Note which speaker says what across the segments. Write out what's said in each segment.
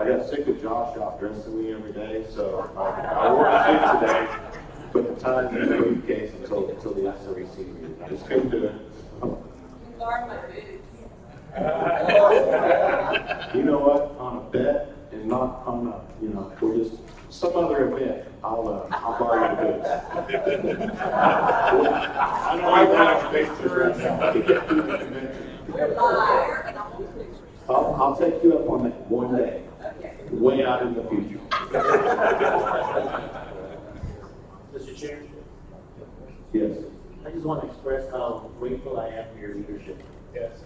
Speaker 1: got sick of Josh out dressing me every day, so I wore a suit today, but the time in the briefcase until the SWC meeting. I just couldn't do it. You know what? On a bet and not on a, for just some other event, I'll borrow your boots. I know you have pictures right now. To get through the convention. I'll take you up on that one day. Way out in the future.
Speaker 2: Mr. Chair?
Speaker 1: Yes.
Speaker 2: I just want to express how grateful I am for your leadership.
Speaker 3: Yes.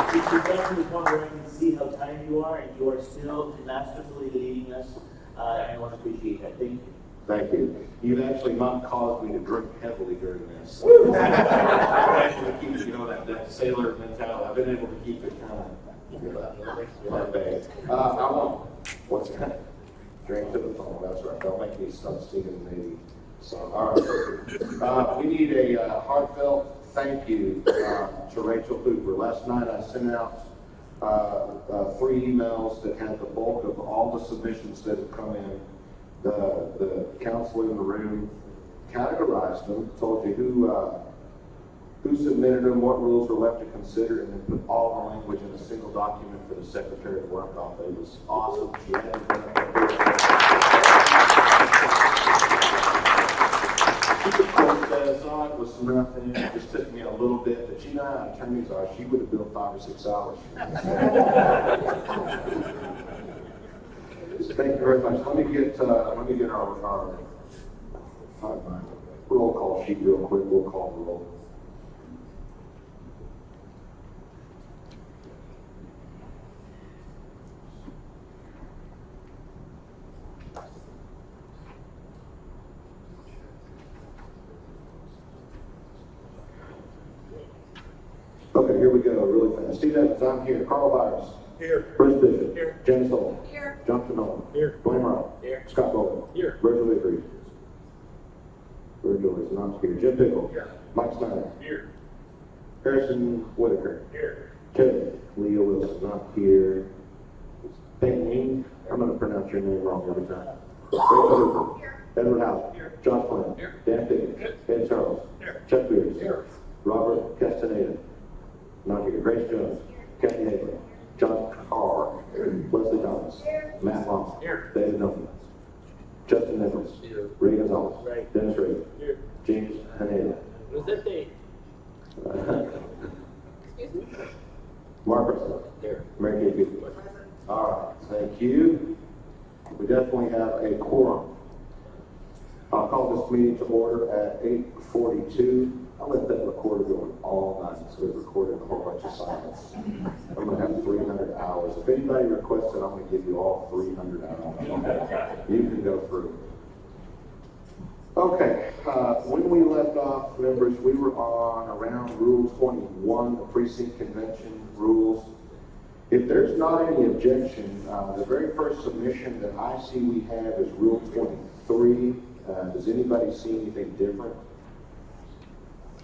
Speaker 2: Mr. Chairman, we come around and see how tired you are, and you are still masterfully leading us, and I want to appreciate that. Thank you.
Speaker 1: Thank you. You've actually not caused me to drink heavily during this. I've been able to keep, that sailor mentality. I've been able to keep it kind of my bag. I won't. What's that? Drink to the phone. That's right. Don't make me start singing the Navy song. All right. We need a heartfelt thank you to Rachel Hooper. Last night I sent out 3 emails that had the bulk of all the submissions that have come in. The counselor in the room categorized them, told you who submitted them, what rules were left to consider, and then put all the language in a single document for the secretary to work off. It was awesome. She had to done it. She could quote that aside with nothing. It just took me a little bit, but you know how attorneys are. She would have built 5 or 6 hours. Thank you very much. Let me get our roll call sheet real quick. We'll call the roll. Okay, here we go, really fast. Steve Evans, I'm here. Carl Byers.
Speaker 3: Here.
Speaker 1: Bruce Bishop.
Speaker 3: Here.
Speaker 1: James Hall.
Speaker 4: Here.
Speaker 1: John Canole.
Speaker 3: Here.
Speaker 1: Dwayne Rowe.
Speaker 3: Here.
Speaker 1: Scott Bowman.
Speaker 3: Here.
Speaker 1: Virgil Hickory. Virgil is not here. Jim Pickle.
Speaker 3: Here.
Speaker 1: Mike Snyder.
Speaker 3: Here.
Speaker 1: Harrison Whitaker.
Speaker 3: Here.
Speaker 1: Kevin Leo Wilson, not here. Payne, I'm going to pronounce your name wrong every time. Rachel Hooper.
Speaker 4: Here.
Speaker 1: Edward Howell.
Speaker 3: Here.
Speaker 1: Josh Flynn.
Speaker 3: Here.
Speaker 1: Dan Pickens. Ed Charles.
Speaker 3: Here.
Speaker 1: Chuck Beers.
Speaker 3: Here.
Speaker 1: Robert Castaneda. Not here. Grace Jones. Kathy Haley. John Carr. Leslie Thomas. Matt Long.
Speaker 3: Here.
Speaker 1: David Nelson. Justin Nichols.
Speaker 3: Here.
Speaker 1: Ray Gonzalez.
Speaker 2: Right.
Speaker 1: Dennis Reagan.
Speaker 3: Here.
Speaker 1: James Haneda.
Speaker 2: Was that date?
Speaker 4: Excuse me?
Speaker 1: Mark Russell.
Speaker 2: There.
Speaker 1: Mary Kay Cooper. All right, thank you. We definitely have a quorum. I'll call this meeting to order at 8:42. I'll let that recorder go all night, so we've recorded a whole bunch of silence. I'm going to have 300 hours. If anybody requests it, I'm going to give you all 300 hours. You can go through. Okay, when we left off, members, we were on around Rule 21, the precinct convention rules. If there's not any objection, the very first submission that I see we have is Rule 23. Does anybody see anything different?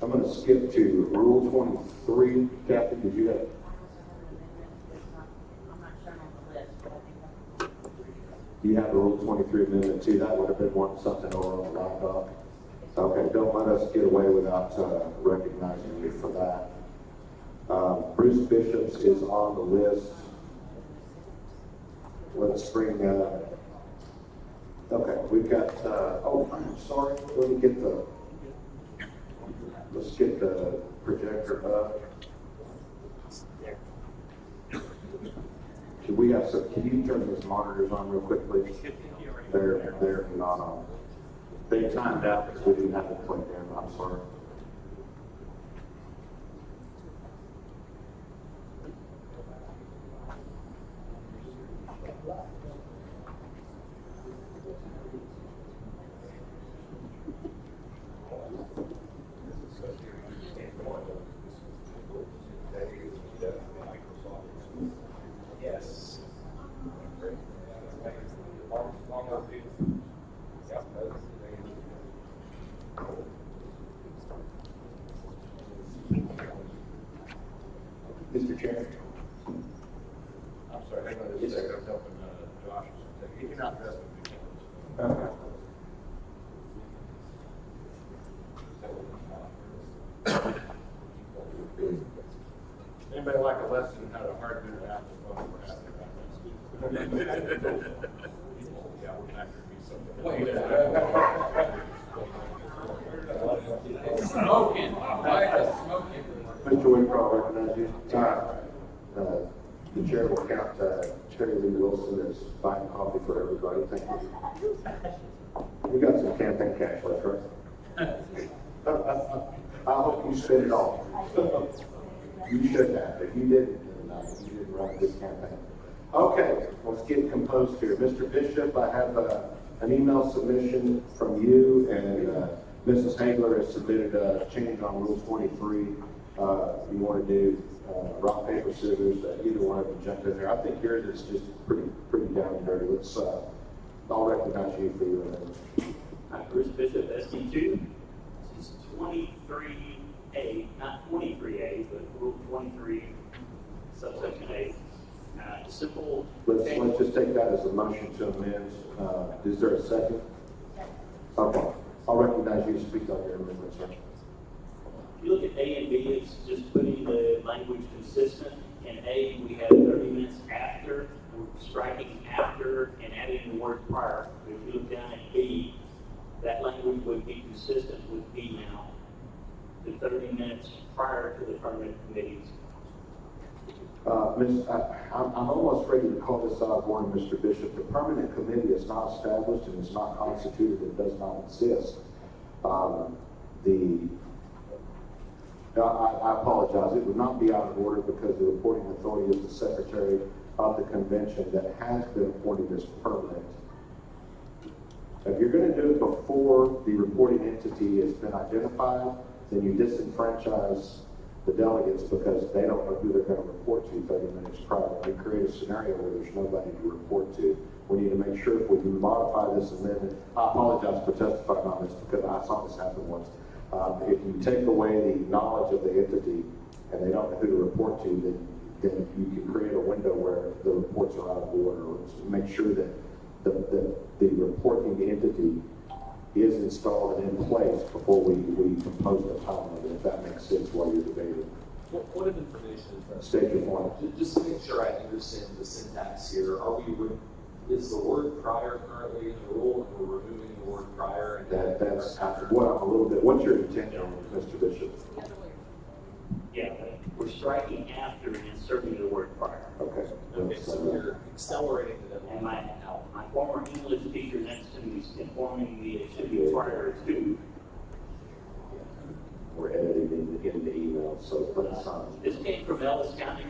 Speaker 1: I'm going to skip to Rule 23. Kathy, did you have?
Speaker 4: I'm not sure on the list, but I think
Speaker 1: You have a Rule 23 amendment too. That would have been something over on the laptop. Okay, don't let us get away without recognizing you for that. Bruce Bishop's is on the list. Let's bring, okay, we've got, oh, I'm sorry, let's get the projector up. Can we have some, can you turn those monitors on real quick, please? They're not on. They timed out because we didn't have it plugged in, I'm sorry.
Speaker 3: Yes. hang on just a second, I'm helping Josh. He can not dress with me. Anybody like a lesson in how to hard do that? Yeah, we're not going to be
Speaker 5: Smoking. Why is smoking?
Speaker 1: Mr. Wickraw, I recognize you. The chair will count Terry Lee Wilson as buying coffee for everybody. Thank you. We got some campaign cash left, right? I hope you spend it all. You should have. If you didn't, then you didn't run a good campaign. Okay, let's get composed here. Mr. Bishop, I have an email submission from you, and Mrs. Hagler has submitted a change on Rule 23. You want to do rock, paper, scissors, either one of them jump in there. I think yours is just pretty down and dirty. Let's, I'll recognize you for your amendment.
Speaker 6: I'm Bruce Bishop, SD2. This is 23A, not 23A, but Rule 23, subsection A. Simple.
Speaker 1: Let's just take that as a motion to amend. Is there a second? Okay. I'll recognize you to speak on your amendment, sir.
Speaker 6: If you look at A and B, it's just putting the language consistent. In A, we have 30 minutes after, we're striking after and adding the word prior. If you look down at B, that language would be consistent with B now. The 30 minutes prior to the permanent committees.
Speaker 1: I'm almost ready to call this out of order, Mr. Bishop. The permanent committee is not established and is not constituted and does not exist. I apologize. It would not be out of order because the reporting authority is the secretary of the convention that has been appointed as permanent. If you're going to do it before the reporting entity has been identified, then you disenfranchise the delegates because they don't know who they're going to report to 30 minutes prior. We create a scenario where there's nobody to report to. We need to make sure if we can modify this amendment. I apologize for testifying on this because I saw this happen once. If you take away the knowledge of the entity and they don't know who to report to, then you can create a window where the reports are out of order. Let's make sure that the reporting entity is installed and in place before we compose the time limit, if that makes sense while you're debating.
Speaker 5: What point of information is that?
Speaker 1: State your point.
Speaker 5: Just to make sure I understand the syntax here, is the word prior currently in the rule, and we're removing the word prior? And
Speaker 1: That's what I'm a little bit. What's your intention, Mr. Bishop?
Speaker 6: Yeah, we're striking after and inserting the word prior.
Speaker 1: Okay.
Speaker 5: Okay, so we're accelerating the
Speaker 6: And
Speaker 5: deadline.
Speaker 6: my former English teacher next to me is informing me it should be prior to.
Speaker 1: We're editing in the email, so let's
Speaker 6: This came from Ellis County,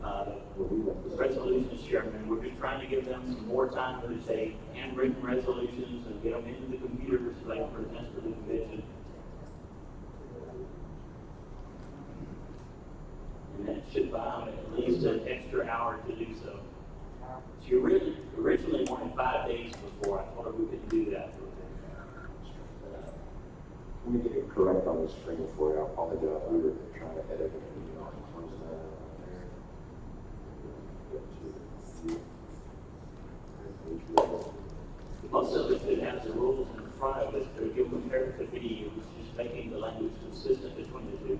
Speaker 6: the resolutions chairman. We're just trying to give them some more time to say handwritten resolutions and get them into the computers so they can present to the convention. And that should buy them at least an extra hour to do so. She originally wanted 5 days before. I told her we couldn't do that.
Speaker 1: Let me get it correct on the screen for you. I apologize. We were trying to edit it.
Speaker 6: Most of it that has the rules in front of us, but if you compare it to B, it was just making the language consistent between the two.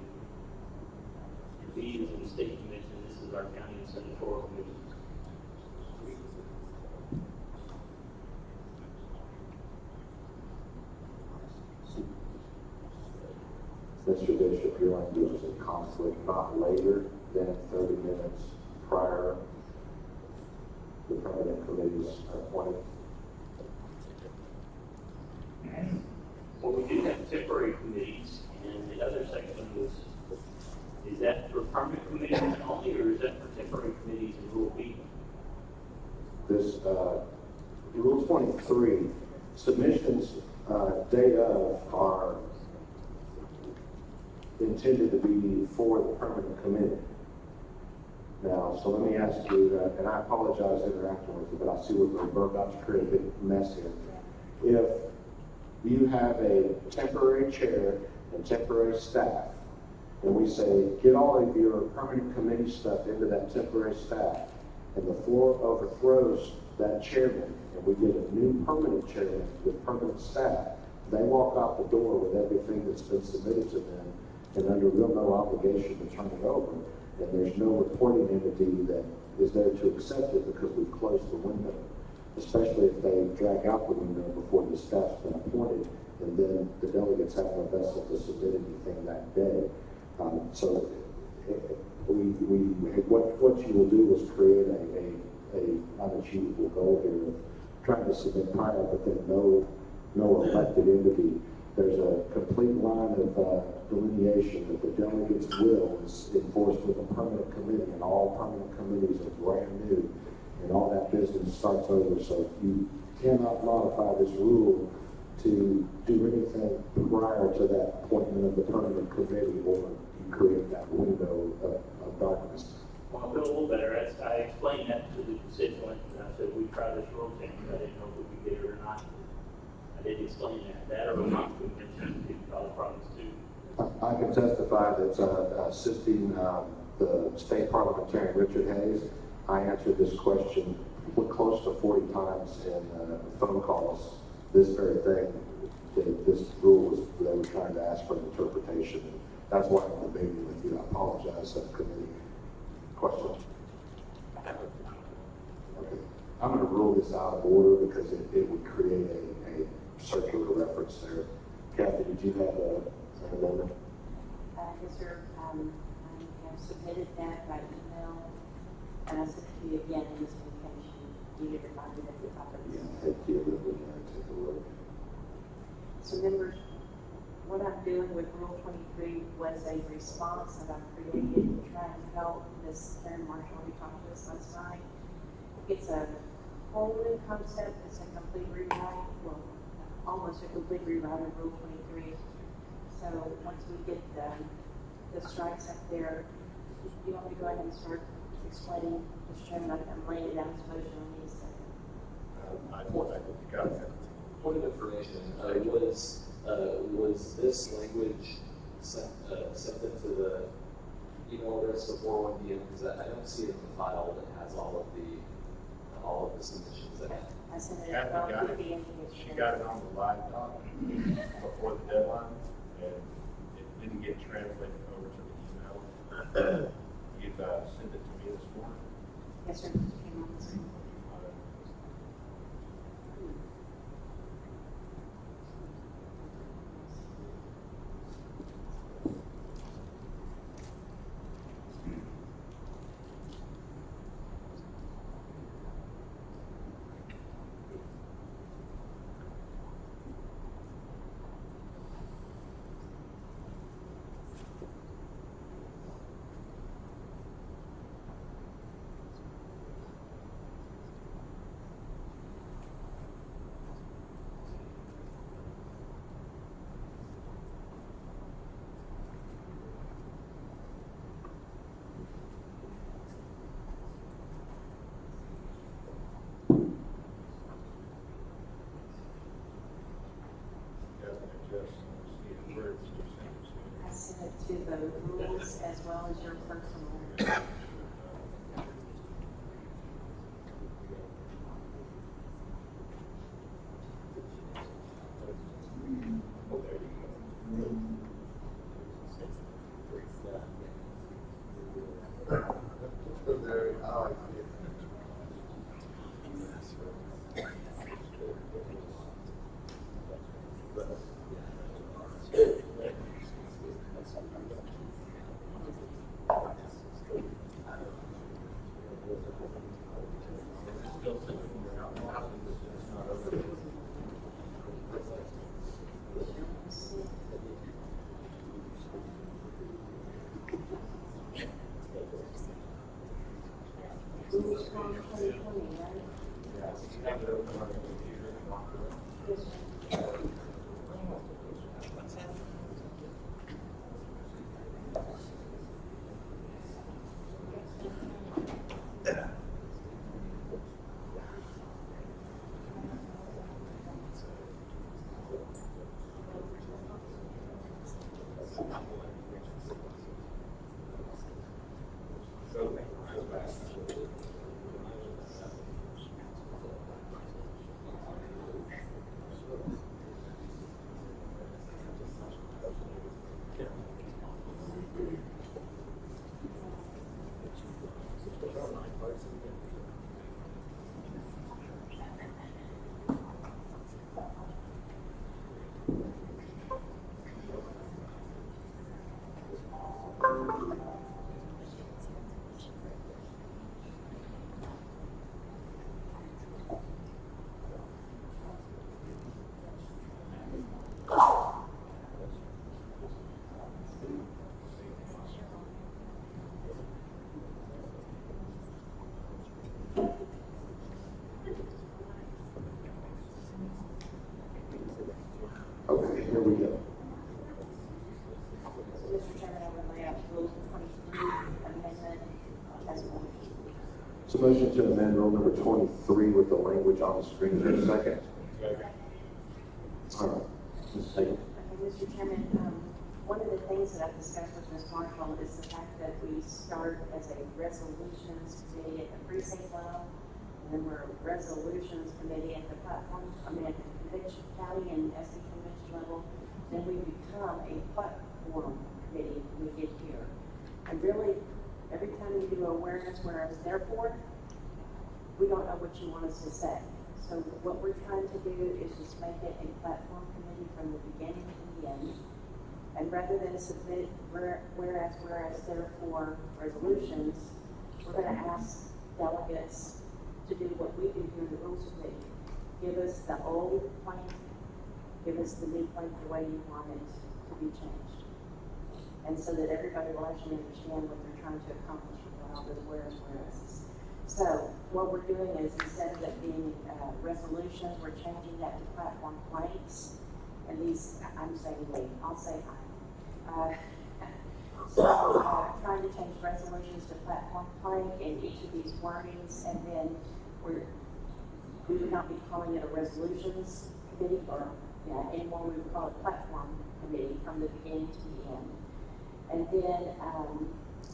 Speaker 6: B is in the state convention, this is our county and senatorial committee.
Speaker 1: Mr. Bishop, your language is in conflict not later than 30 minutes prior the permanent committee's appointed.
Speaker 6: Well, we do have temporary committees, and the other section is that for permanent committees only, or is that for temporary committees in Rule B?
Speaker 1: This, Rule 23, submissions date of are intended to be for the permanent committee. Now, so let me ask you, and I apologize interacting with you, but I see we're about to create a big mess here. If you have a temporary chair and temporary staff, and we say, get all of your permanent committee stuff into that temporary staff, and the floor overthrows that chairman, and we get a new permanent chairman with permanent staff, they walk out the door with everything that's been submitted to them, and under real no obligation to turn it over. And there's no reporting entity that is there to accept it because we've closed the window, especially if they drag out the window before the staff's been appointed, and then the delegates have no vessel to submit anything that day. What you will do is create a unachievable goal here of trying to submit prior, but then no elected entity. There's a complete line of delineation that the delegates' will is enforced with a permanent committee, and all permanent committees are brand new, and all that business starts over. So you cannot modify this rule to do anything prior to that appointment of the permanent committee, or you create that window of darkness.
Speaker 6: Well, I'll go a little better. I explained that to the constituent, and I said, we tried this rule change, I didn't know if we could get it or not. I didn't explain that or not convention to cause problems too.
Speaker 1: I can testify that assisting the state parliamentarian Richard Hayes, I answered this question close to 40 times in phone calls. This very thing, this rule was, they were trying to ask for an interpretation. And that's why I'm debating with you. I apologize, subcommittee. Question? Okay. I'm going to rule this out of order because it would create a circular reference there. Kathy, did you have an amendment?
Speaker 4: Yes, sir. I have submitted that by email, and I sent it to you again in this communication. You get reminded at the top of this.
Speaker 1: Yeah, thank you. Take a look.
Speaker 4: So members, what I'm doing with Rule 23 was a response that I created to try and help Ms. Karen Marshall, who talked to us last night. It's a whole new concept. It's a complete rewrite, well, almost a complete rewrite of Rule 23. So once we get the strikes up there, you want me to go ahead and start explaining, Mr. Chairman, I'm laying it down as motion on these second.
Speaker 3: I think you got that.
Speaker 5: Point of information, was this language sent into the email address before 1 p.m.? Because I don't see it in the file that has all of the submissions in it.
Speaker 4: I sent it
Speaker 3: Kathy
Speaker 4: at
Speaker 3: got
Speaker 4: 12
Speaker 3: it.
Speaker 4: p.m.
Speaker 3: She got it on the live doc before the deadline, and it didn't get translated over to the email. You've sent it to me this morning.
Speaker 4: Yes, sir. Hang on a second. I sent it to the rules as well as your personal. Rules from 2020, right? Yes, sir.
Speaker 1: motion to amend rule number 23 with the language on the screen. Is there a second? All right. Ms. Hagan.
Speaker 4: Okay, Mr. Chairman, one of the things that I've discussed with Ms. Marshall is the fact that we start as a resolutions committee at the precinct level, and then we're a resolutions committee at the platform, at the convention county and SD convention level, then we become a platform committee when we get here. And really, every time you do awareness, whereas therefore, we don't know what you want us to say. So what we're trying to do is just make it a platform committee from the beginning to the end. And rather than submit whereas therefore resolutions, we're going to ask delegates to do what we do here in the rules committee. Give us the old plan, give us the new plan the way you want it to be changed. And so that everybody will actually understand what they're trying to accomplish with all those whereas. So what we're doing is instead of it being resolutions, we're changing that to platform planks. And these, I'm saying we, I'll say I. Trying to change resolutions to platform plank in each of these wordings, and then we would not be calling it a resolutions committee or anymore. We would call it platform committee from the beginning to the end. And then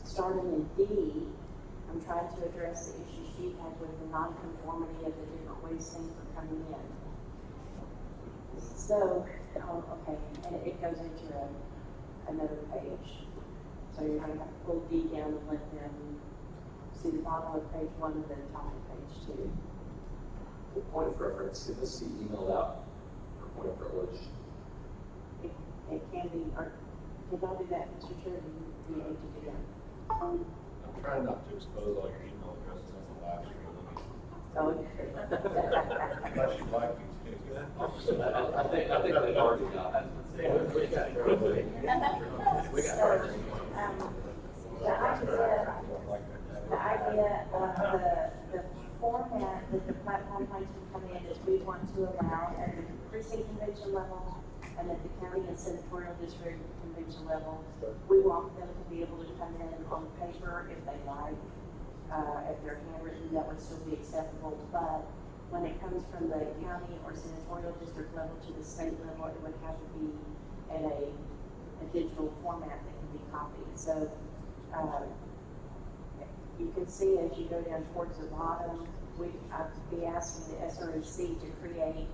Speaker 4: starting in D, I'm trying to address the issue she had with the non-conformity of the different ways things are coming in. So, okay, and it goes into another page. So you're going to have to pull D down and let them see the bottom of page 1 and then the top of page 2.
Speaker 5: For point of reference, can this be emailed out for point of privilege?
Speaker 4: It can be, or can I do that, Mr. Chair? Do you need to do that?
Speaker 3: I'm trying not to expose all your email addresses on the live stream.
Speaker 4: Oh,
Speaker 3: Unless you'd like me to.
Speaker 5: I think they've already got it.
Speaker 4: so, the idea of the format that the platform plans to come in is we want to allow at the precinct convention level and at the county and senatorial district convention level, we want them to be able to come in on paper if they like. If they're handwritten, that would still be acceptable. But when it comes from the county or senatorial district level to the state level, it would have to be at a digital format that can be copied. So you can see as you go down towards the bottom, I'd be asking the SREC to create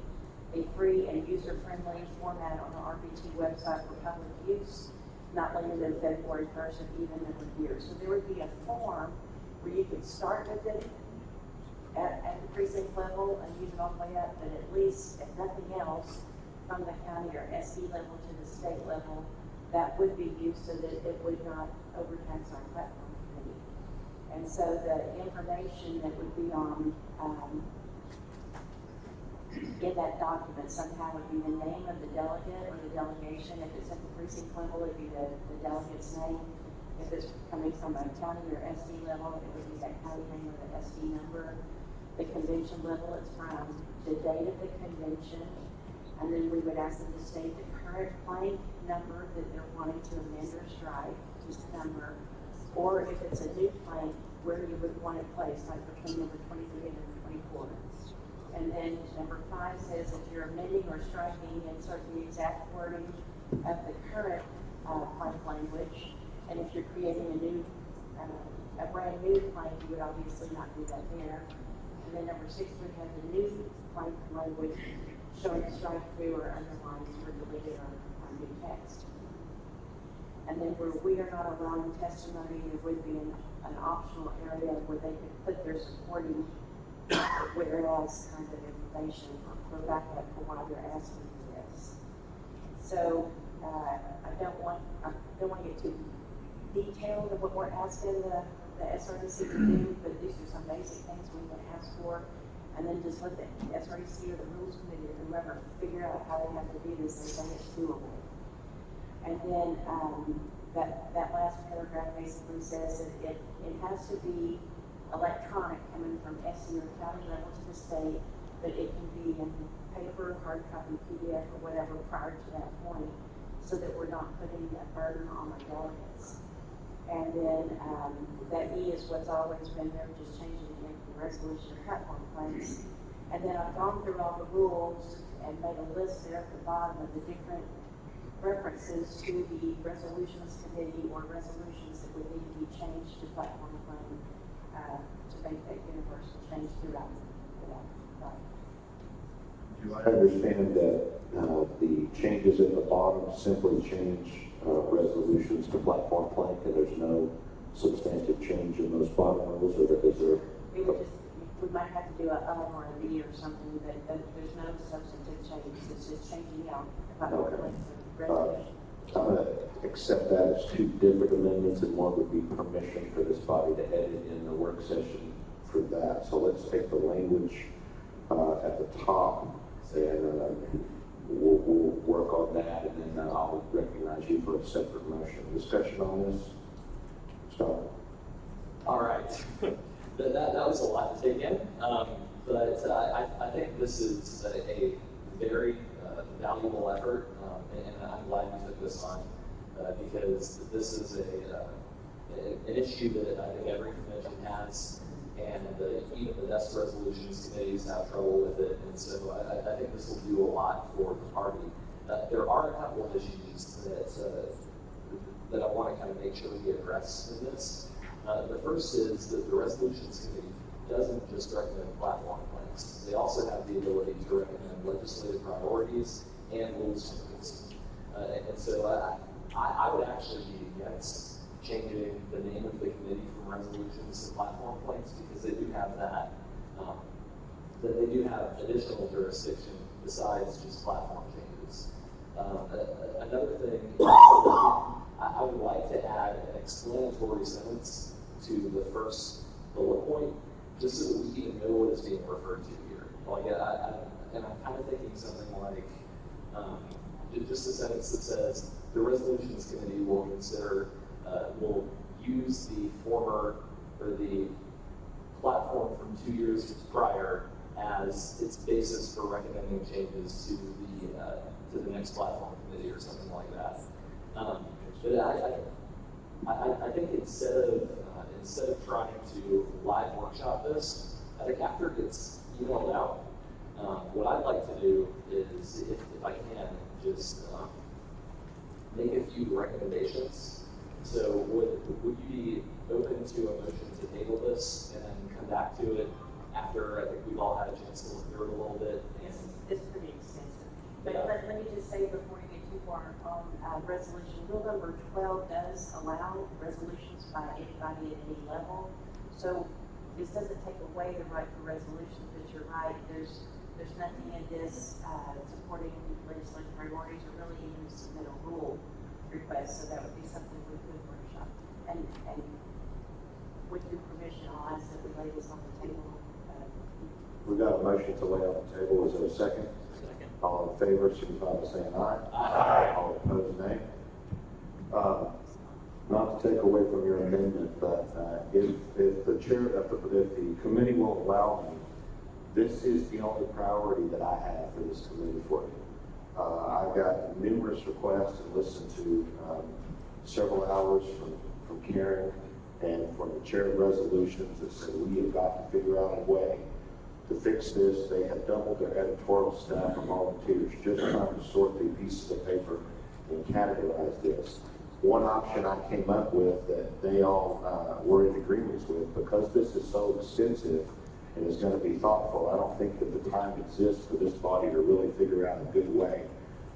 Speaker 4: a free and user-friendly format on the RPT website for public use, not later than February 1st of even every year. So there would be a form where you could start with it at the precinct level and use it all the way up, but at least, if nothing else, from the county or SD level to the state level, that would be used so that it would not overtax our platform committee. And so the information that would be on in that document somehow would be the name of the delegate or the delegation. If it's at the precinct level, it'd be the delegate's name. If it's coming from a county or SD level, it would be that county name or the SD number. The convention level, it's from the date of the convention. And then we would ask them to state the current plank number that they're wanting to amend or strike, just the number. Or if it's a new plank, where you would want it placed, like between number 23 and number 24. And then number 5 says if you're amending or striking, insert the exact wording of the current plank language. And if you're creating a brand new plank, you would obviously not do that there. And then number 6 would have the new plank language showing strike through or underlines or deleted or new text. And then where we are not allowing testimony, there would be an optional area where they could put their supporting whereas kind of information for backup for why they're asking for this. So I don't want to get too detailed of what we're asking the SREC to do, but these are some basic things we can ask for, and then just let the SREC or the rules committee or whoever figure out how they have to do this and say it's doable. And then that last paragraph basically says that it has to be electronic coming from SD or county level to the state, but it can be in paper, hard copy, PDF, or whatever prior to that point, so that we're not putting a burden on the delegates. And then that E is what's always been there, just changing the resolution of platform plans. And then I've gone through all the rules and made a list there at the bottom of the different references to the resolutions committee or resolutions that would need to be changed to platform plan to make that universal change throughout.
Speaker 1: Do I understand that the changes at the bottom simply change resolutions to platform plank, and there's no substantive change in those bottom rules, or is there?
Speaker 4: We would just, we might have to do a or a B or something, but there's no substantive changes. It's just changing out platform planks and resolution.
Speaker 1: I'm going to accept that as two different amendments, and one would be permission for this body to edit in the work session for that. So let's take the language at the top, and we'll work on that, and then I'll recognize you for a separate motion. Discussion on this? Start.
Speaker 5: All right. that was a lot to take in, but I think this is a very valuable effort, and I'm glad you took this on because this is an issue that I think every convention has, and even the desk resolutions committees have trouble with it, and so I think this will do a lot for the party. There are a couple of issues that I want to kind of make sure we address in this. The first is that the resolutions committee doesn't just recommend platform plans. They also have the ability to recommend legislative priorities and rules changes. And so I would actually be against changing the name of the committee from resolutions to platform plans because they do have that they do have additional jurisdiction besides just platform changes. Another thing, I would like to add an explanatory sentence to the first bullet point, just so that we even know what is being referred to here. Like, and I'm kind of thinking something like, just a sentence that says, the resolutions committee will consider, will use the former, or the platform from 2 years prior as its basis for recommending changes to the next platform committee or something like that. But I think instead of trying to live workshop this, I think after it gets emailed out, what I'd like to do is, if I can, just make a few recommendations. So would you be open to a motion to table this and then come back to it after I think we've all had a chance to look through it a little bit?
Speaker 4: It's pretty extensive. But
Speaker 5: Yeah.
Speaker 4: let me just say before you get too far on resolution, rule number 12 does allow resolutions by anybody at any level. So this doesn't take away the right for resolutions, but you're right, there's nothing in this supporting legislative priorities or really even submit a rule request. So that would be something we could workshop. And with your permission, I'll ask that we lay this on the table.
Speaker 1: We've got a motion to lay on the table. Is there a second?
Speaker 6: Second.
Speaker 1: All in favor, signify by saying aye.
Speaker 6: Aye.
Speaker 1: All opposed, nay. Not to take away from your amendment, but if the chair, if the committee will allow me, this is the only priority that I have for this committee for you. I've got numerous requests and listened to several hours from Karen and from the chair of resolutions that said we have got to figure out a way to fix this. They have doubled their editorial staff of volunteers just trying to sort through pieces of paper and categorize this. One option I came up with that they all were in agreement with, because this is so extensive and is going to be thoughtful, I don't think that the time exists for this body to really figure out a good way.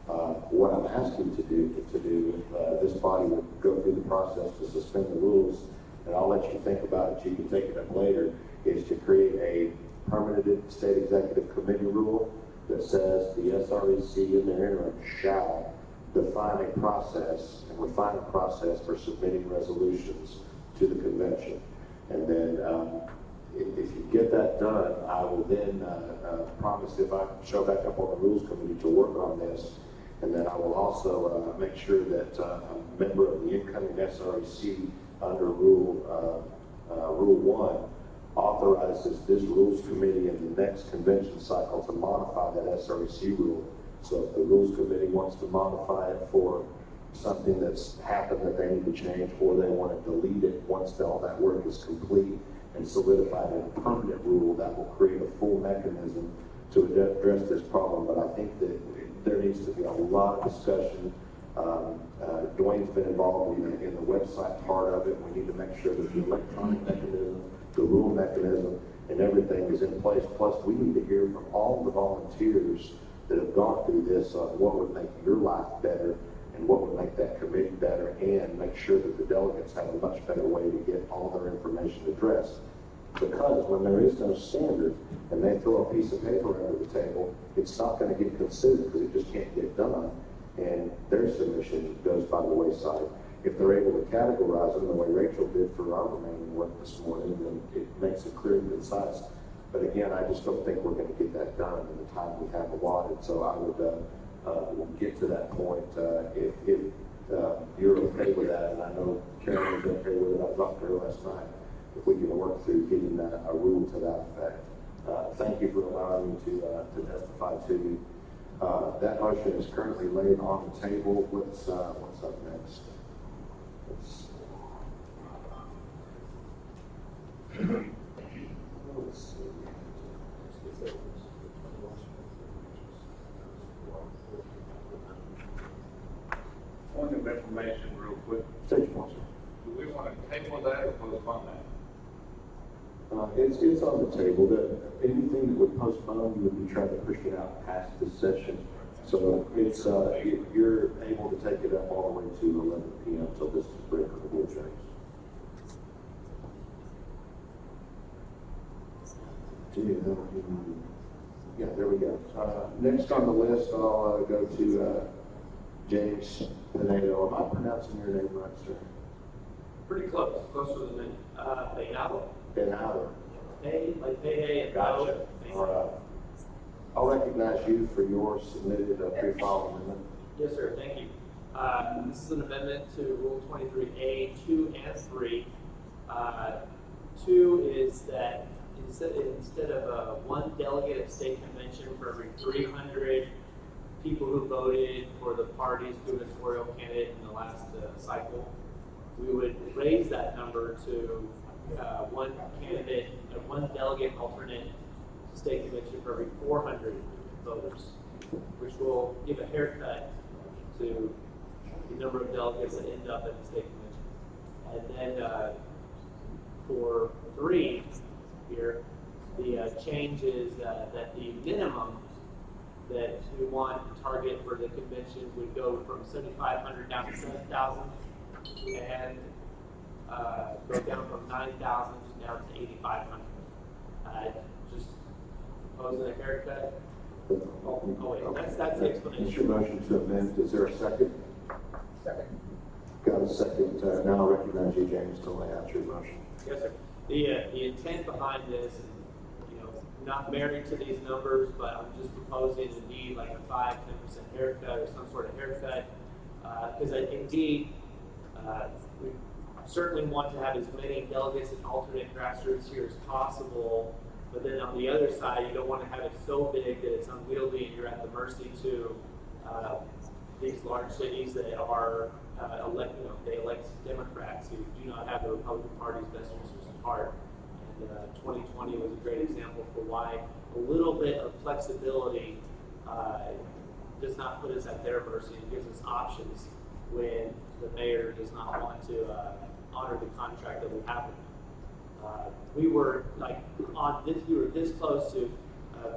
Speaker 1: What I'm asking to do if this body will go through the process to suspend the rules, and I'll let you think about it, you can take it up later, is to create a permanent state executive committee rule that says the SREC in their interim shall define a process and refine a process for submitting resolutions to the convention. And then if you get that done, I will then promise, if I show back up on the rules committee, to work on this. And then I will also make sure that a member of the incoming SREC under Rule 1 authorizes this rules committee in the next convention cycle to modify that SREC rule. So if the rules committee wants to modify it for something that's happened that they need to change, or they want to delete it once all that work is complete and solidified a permanent rule that will create a full mechanism to address this problem. But I think that there needs to be a lot of discussion. Dwayne's been involved in the website part of it. We need to make sure that the electronic mechanism, the rule mechanism, and everything is in place. Plus, we need to hear from all the volunteers that have gone through this on what would make your life better and what would make that committee better, and make sure that the delegates have a much better way to get all their information addressed. Because when there is no standard and they throw a piece of paper under the table, it's not going to get considered because it just can't get done, and their submission goes by the wayside. If they're able to categorize them the way Rachel did for our remaining work this morning, then it makes it clear and concise. But again, I just don't think we're going to get that done in the time we have allotted. So I would get to that point if you're okay with that, and I know Karen was okay with it. I talked to her last night. If we can work through getting a rule to that effect. Thank you for allowing me to testify to you. That motion is currently laid on the table. What's up next? Let's see.
Speaker 3: Point of information real quick.
Speaker 1: Take your motion.
Speaker 3: Do we want to table that or postpone that?
Speaker 1: It's on the table. Anything that would postpone, you would be trying to push it out past this session. So it's you're able to take it up all the way to 11 p.m. So this is break for the board change. Yeah, there we go. Next on the list, I'll go to James Pinedo. Am I pronouncing your name right, sir?
Speaker 6: Pretty close, closer than me. Peinado.
Speaker 1: Pinedo.
Speaker 6: Hey, like hey, and
Speaker 1: Gotcha. All right. I'll recognize you for your submitted pre-file amendment.
Speaker 7: Yes, sir. Thank you. This is an amendment to Rule 23A, 2 and 3. 2 is that instead of one delegate at state convention for every 300 people who voted for the party's gubernatorial candidate in the last cycle, we would raise that number to one candidate, one delegate alternate state convention for every 400 voters, which will give a haircut to the number of delegates that end up at the state convention. And then for 3 here, the change is that the minimum that we want to target for the convention would go from 7,500 down to 7,000, and go down from 9,000 down to 8,500. Just proposing a haircut. Oh wait, that's the explanation.
Speaker 1: It's your motion to amend. Is there a second?
Speaker 7: Second.
Speaker 1: Got a second. Now I recognize you, James, to lay out your motion.
Speaker 7: Yes, sir. The intent behind this, and not married to these numbers, but I'm just proposing indeed like a 5-10% haircut or some sort of haircut, because indeed we certainly want to have as many delegates and alternate grassroots here as possible. But then on the other side, you don't want to have it so big that it's unwieldy and you're at the mercy to these large cities that are they elect Democrats who do not have the Republican Party's best interests at heart. And 2020 was a great example for why a little bit of flexibility does not put us at their mercy and gives us options when the mayor does not want to honor the contract that we have with them. We were we were this close to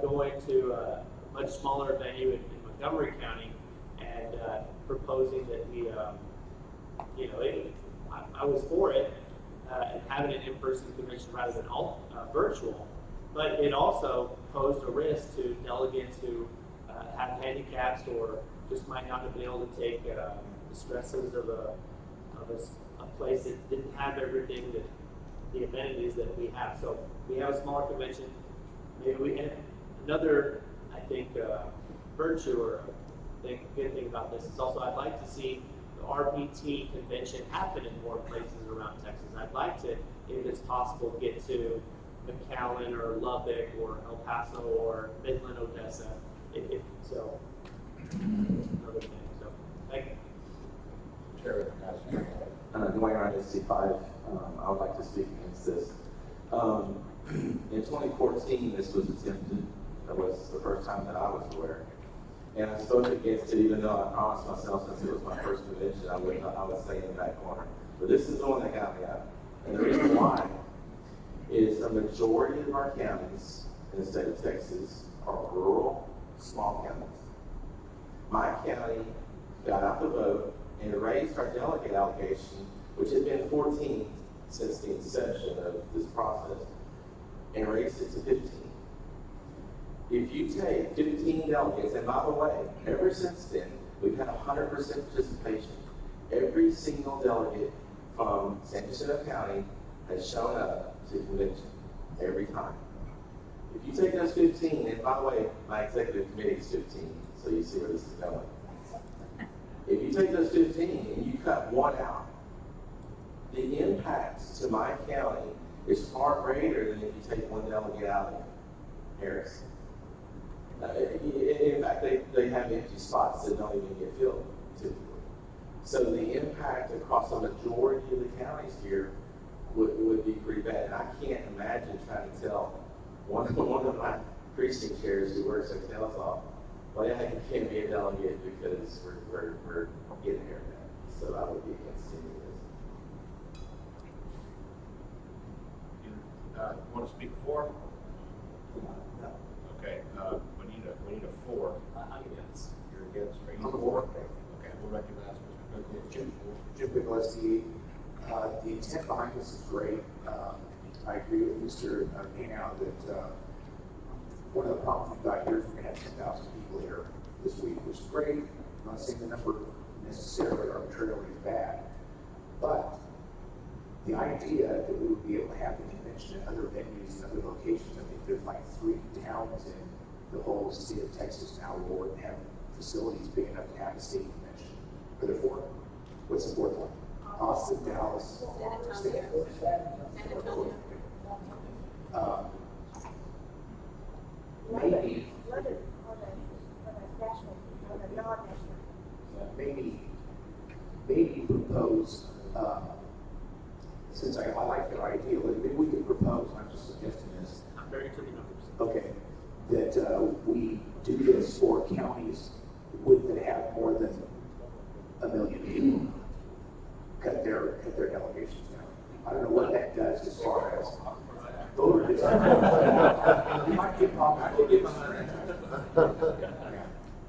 Speaker 7: going to a much smaller venue in Montgomery County and proposing that we, I was for it and having an in-person convention rather than virtual, but it also posed a risk to delegates who have handicaps or just might not have been able to take the stresses of a place that didn't have everything that the amenities that we have. So we have a smaller convention. Maybe we can. Another, I think, virtue or good thing about this is also I'd like to see the RPT convention happen in more places around Texas. I'd like to, if it's possible, get to McAllen or Lubbock or El Paso or Midland, Odessa. If so, another thing. So, thank you.
Speaker 5: Dwayne Ryan, SC5. I would like to speak against this.
Speaker 8: In 2014, this was attempted. That was the first time that I was aware. And I spoke against it, even though I promised myself since it was my first convention, I would stay in the back corner. But this is the one that got me out. And the reason why is a majority of our counties in the state of Texas are rural, small counties. My county got out the vote and raised our delegate allocation, which had been 14 since the inception of this process, and raised it to 15. If you take 15 delegates, and by the way, ever since then, we've had 100% participation. Every single delegate from San Jacinto County has shown up to convention, every time. If you take those 15, and by the way, my executive committee is 15, so you see where this is going. If you take those 15 and you cut one out, the impact to my county is far greater than if you take one delegate out of Harris. In fact, they have empty spots that don't even get filled, typically. So the impact across a majority of the counties here would be pretty bad. And I can't imagine trying to tell one of my precinct chairs who works at Telesop, well, yeah, you can't be a delegate because we're getting here now. So I would be against any of this.
Speaker 3: Want to speak for? Okay, we need a 4.
Speaker 5: I'm against.
Speaker 3: You're against, are you
Speaker 9: I'm
Speaker 3: for?
Speaker 9: for.
Speaker 3: Okay, we'll recognize Mr. Cook.
Speaker 9: Jim Piglesky, the intent behind this is great. I agree with Mr. Panow that one of the problems we've got here is we're going to have 10,000 people here this week, which is great. I'm not saying the number necessarily arbitrarily is bad, but the idea that we would be able to have the convention at other venues and other locations, I think there's like 3 towns in the whole state of Texas now where we have facilities big enough to have a state convention. Are there 4? What's the 4th one? Austin, Dallas,
Speaker 4: San Antonio.
Speaker 9: Maybe propose, since I like their idea, maybe we could propose, I'm just suggesting this,
Speaker 7: I'm very to the numbers.
Speaker 9: okay, that we do this for counties that have more than 1 million people, cut their delegations down. I don't know what that does as far as voter discipline. You might get problems. I could get behind that.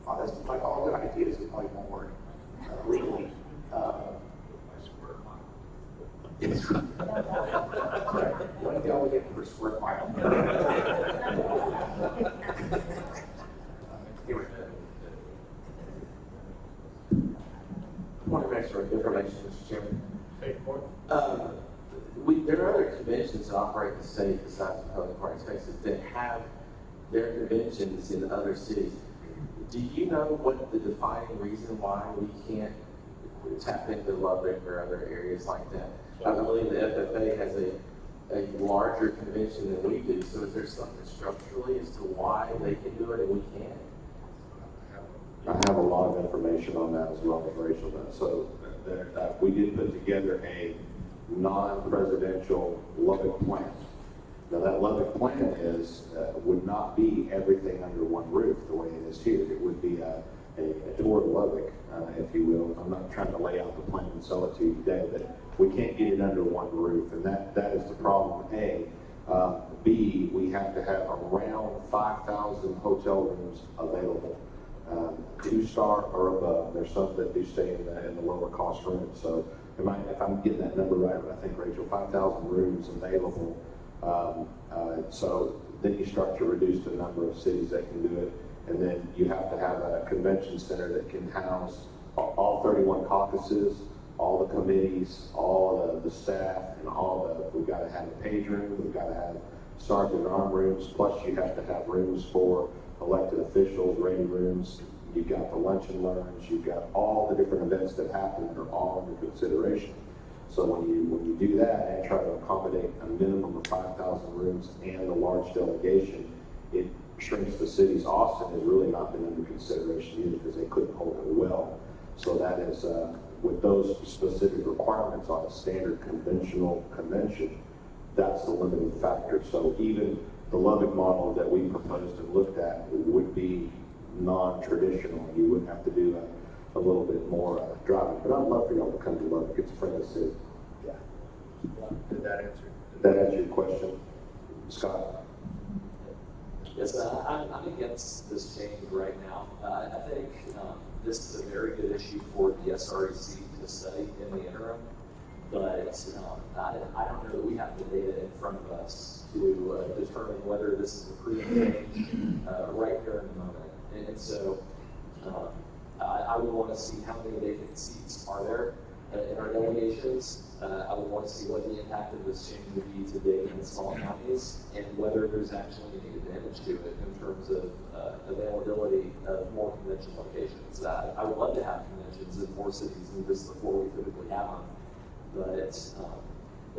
Speaker 9: Oh, that's like all good ideas that probably won't work legally. One delegate per square mile. Anyway.
Speaker 8: Point of extra information, Mr. Chairman.
Speaker 3: State court?
Speaker 8: There are other conventions that operate in the state besides the Republican Party of Texas that have their conventions in other cities. Do you know what the defining reason why we can't tap into Lubbock or other areas like that? I believe the FFA has a larger convention than we do, so is there something structurally as to why they can do it and we can't?
Speaker 1: I have a lot of information on that as well as Rachel does. So we did put together a non-presidential Lubbock plan. Now that Lubbock plan would not be everything under one roof the way it is here. It would be a tour of Lubbock, if you will. I'm not trying to lay out the plan and sell it to you today, but we can't get it under one roof, and that is the problem, A. B, we have to have around 5,000 hotel rooms available. 2-star or above. There's some that do stay in the lower cost rooms. So if I'm getting that number right, I think, Rachel, 5,000 rooms available. So then you start to reduce the number of cities that can do it. And then you have to have a convention center that can house all 31 caucuses, all the committees, all the staff, and we've got to have a page room, we've got to have sergeant arm rooms, plus you have to have rooms for elected officials, ready rooms. You've got the lunch and learns, you've got all the different events that happen are all under consideration. So when you do that and try to accommodate a minimum of 5,000 rooms and a large delegation, it shrinks the cities. Austin has really not been under consideration either because they couldn't hold it well. So that is, with those specific requirements on a standard conventional convention, that's the limiting factor. So even the Lubbock model that we proposed and looked at would be non-traditional. You would have to do a little bit more driving. But I'd love for y'all to come to Lubbock. It's a friend of the city.
Speaker 3: Yeah. Did that answer?
Speaker 1: Did that answer your question, Scott?
Speaker 5: Yes, I'm against this change right now. I think this is a very good issue for the SREC to study in the interim, but I don't know that we have the data in front of us to determine whether this is a prudent change right here in the moment. And so I would want to see how many vacant seats are there in our delegations. I would want to see what the impact of this change would be to big and small counties, and whether there's actually any advantage to it in terms of availability of more convention locations. I would love to have conventions in more cities than just the 4 we typically have them, but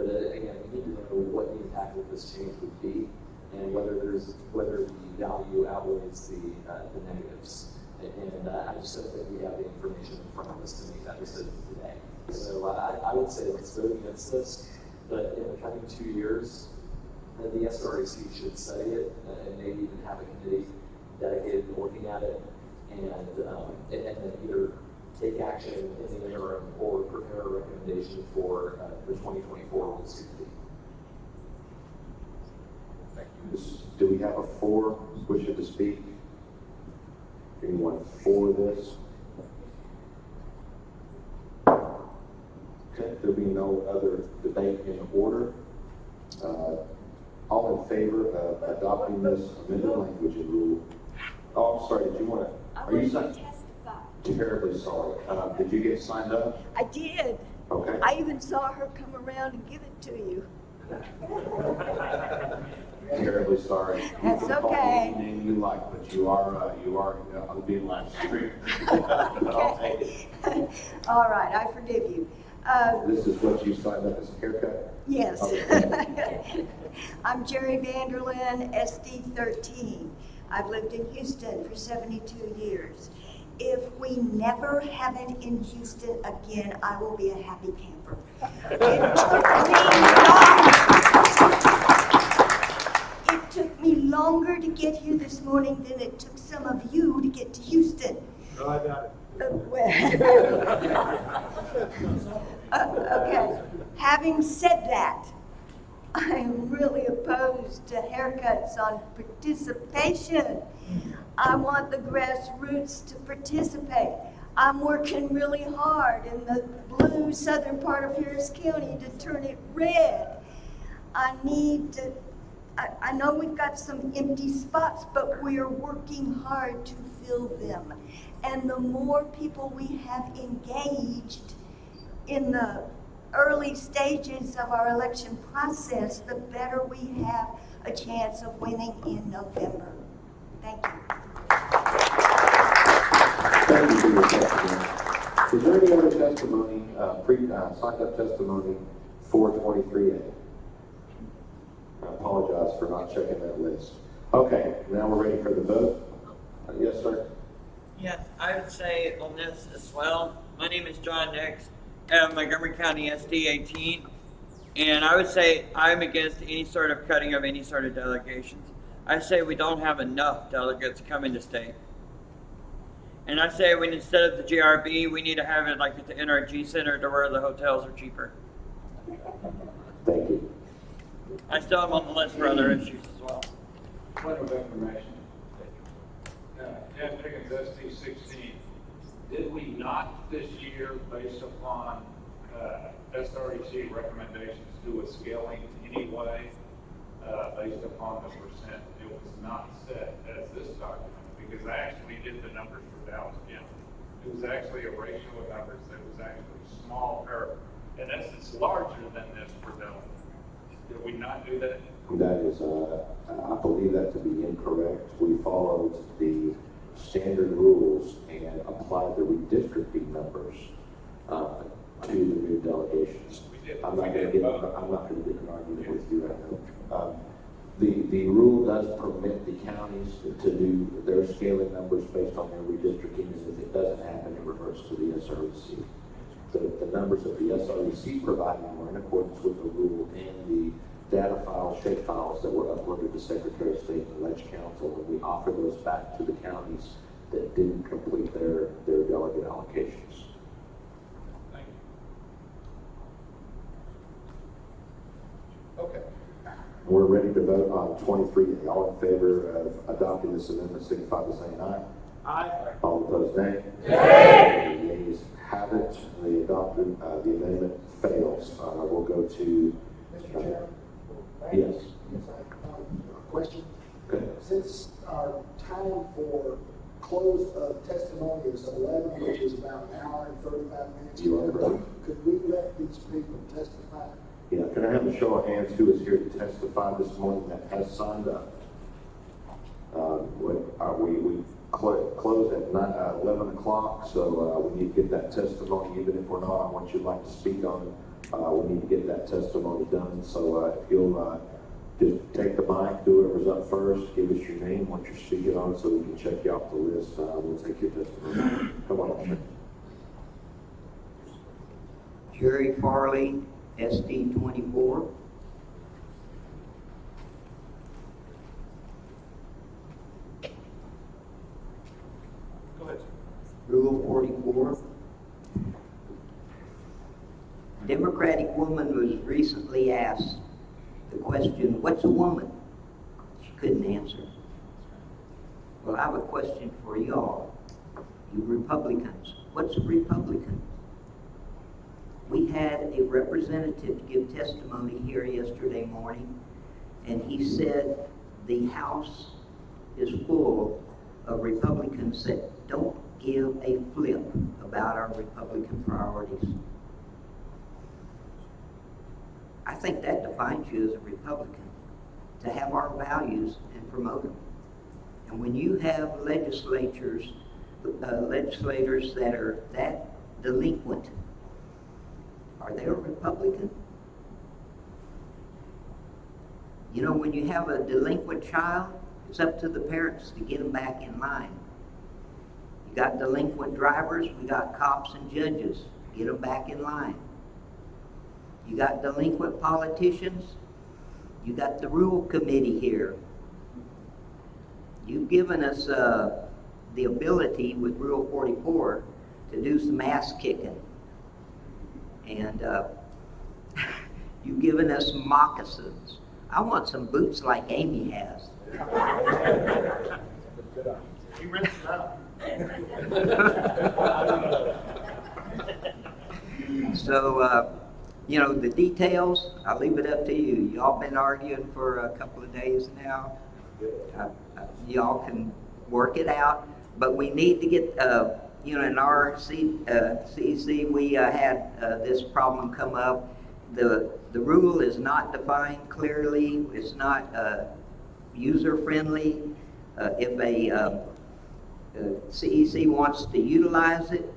Speaker 5: again, we need to know what the impact of this change would be, and whether the value outweighs the negatives. And I just don't think we have the information in front of us to make that decision today. So I would say let's vote against this, but in the coming 2 years, the SREC should study it and maybe even have a committee dedicated to looking at it, and then either take action in the interim or prepare a recommendation for the 2024 rules committee.
Speaker 1: Thank you. Do we have a for wishing to speak? Anyone for this? Okay, there'll be no other debate in order. All in favor of adopting this amended language and rule? Oh, I'm sorry, did you want to? Are you signed? Terribly sorry. Did you get signed up?
Speaker 10: I did.
Speaker 1: Okay.
Speaker 10: I even saw her come around and give it to you.
Speaker 1: Terribly sorry.
Speaker 10: That's
Speaker 1: You can call
Speaker 10: okay.
Speaker 1: me any name you like, but you are being live streamed. I'll take it.
Speaker 10: All right, I forgive you.
Speaker 1: This is what you signed up as a haircut?
Speaker 10: Yes.
Speaker 1: Okay.
Speaker 10: I'm Jerry Vanderlyn, SD 13. I've lived in Houston for 72 years. If we never have it in Houston again, I will be a happy camper. It took me longer to get here this morning than it took some of you to get to Houston.
Speaker 3: No, I got it.
Speaker 10: Okay, having said that, I am really opposed to haircuts on participation. I want the grassroots to participate. I'm working really hard in the blue southern part of Harris County to turn it red. I know we've got some empty spots, but we are working hard to fill them. And the more people we have engaged in the early stages of our election process, the better we have a chance of winning in November. Thank you.
Speaker 1: Thank you for your testimony. Is there any other testimony, signed up testimony for 23A? I apologize for not checking that list. Okay, now we're ready for the vote. Yes, sir.
Speaker 11: Yes, I would say on this as well. My name is John Nix, I'm Montgomery County SD 18, and I would say I'm against any sort of cutting of any sort of delegations. I say we don't have enough delegates coming to state. And I say when instead of the GRB, we need to have it like at the NRG Center to where the hotels are cheaper.
Speaker 1: Thank you.
Speaker 11: I still am on the list for other issues as well.
Speaker 12: Point of information. Jeff Higgins, SD 16. Did we not this year, based upon SREC recommendations, do a scaling anyway, based upon the percent? It was not set as this document, because I actually did the numbers for Dallas County. It was actually a ratio of numbers that was actually small, or in essence larger than this for Dallas. Did we not do that?
Speaker 1: That is, I believe that to be incorrect. We followed the standard rules and applied the redistricting numbers to the new delegations. I'm not going to get an argument with you right now. The rule does permit the counties to do their scaling numbers based on their redistricting, and if it doesn't happen, it reverts to the SREC. The numbers that the SREC provided were in accordance with the rule and the data files, shape files that were uploaded to Secretary of State and Ledge Council, and we offer those back to the counties that didn't complete their delegate allocations.
Speaker 12: Thank you.
Speaker 3: Okay.
Speaker 1: We're ready to vote on 23. All in favor of adopting this amendment, signify by saying aye.
Speaker 7: Aye.
Speaker 1: All opposed, nay. Nay. The yeas have it. The adopted, the amendment fails. We'll go to.
Speaker 9: Mr. Chairman?
Speaker 1: Yes.
Speaker 9: Yes, a question.
Speaker 1: Okay.
Speaker 9: Since our time for close of testimony is 11, which is about an hour and 35 minutes,
Speaker 1: You are right.
Speaker 9: could we let these people testify?
Speaker 1: Yeah, can I have a show of hands who is here to testify this morning that has signed up? We close at 11 o'clock, so we need to get that testimony. Even if we're not on what you'd like to speak on, we need to get that testimony done. So if you'll just take the mic, whoever's up first, give us your name, what you're speaking on, so we can check you off the list. We'll take your testimony. Come on, sir.
Speaker 13: Jerry Farley, SD 24.
Speaker 3: Go ahead, sir.
Speaker 13: Rule 44. A Democratic woman was recently asked the question, what's a woman? She couldn't answer. Well, I have a question for y'all, you Republicans. What's a Republican? We had a representative give testimony here yesterday morning, and he said the House is full of Republicans that don't give a flip about our Republican priorities. I think that defines you as a Republican, to have our values and promote them. And when you have legislators that are that delinquent, are they a Republican? You know, when you have a delinquent child, it's up to the parents to get them back in line. You got delinquent drivers, we got cops and judges, get them back in line. You got delinquent politicians, you got the rule committee here. You've given us the ability with Rule 44 to do some ass kicking. And you've given us moccasins. I want some boots like Amy has.
Speaker 3: You rinsed it out.
Speaker 13: So, you know, the details, I'll leave it up to you. Y'all been arguing for a couple of days now. Y'all can work it out, but we need to get, you know, in our CEC, we had this problem come up. The rule is not defined clearly. It's not user-friendly. If a CEC wants to utilize it,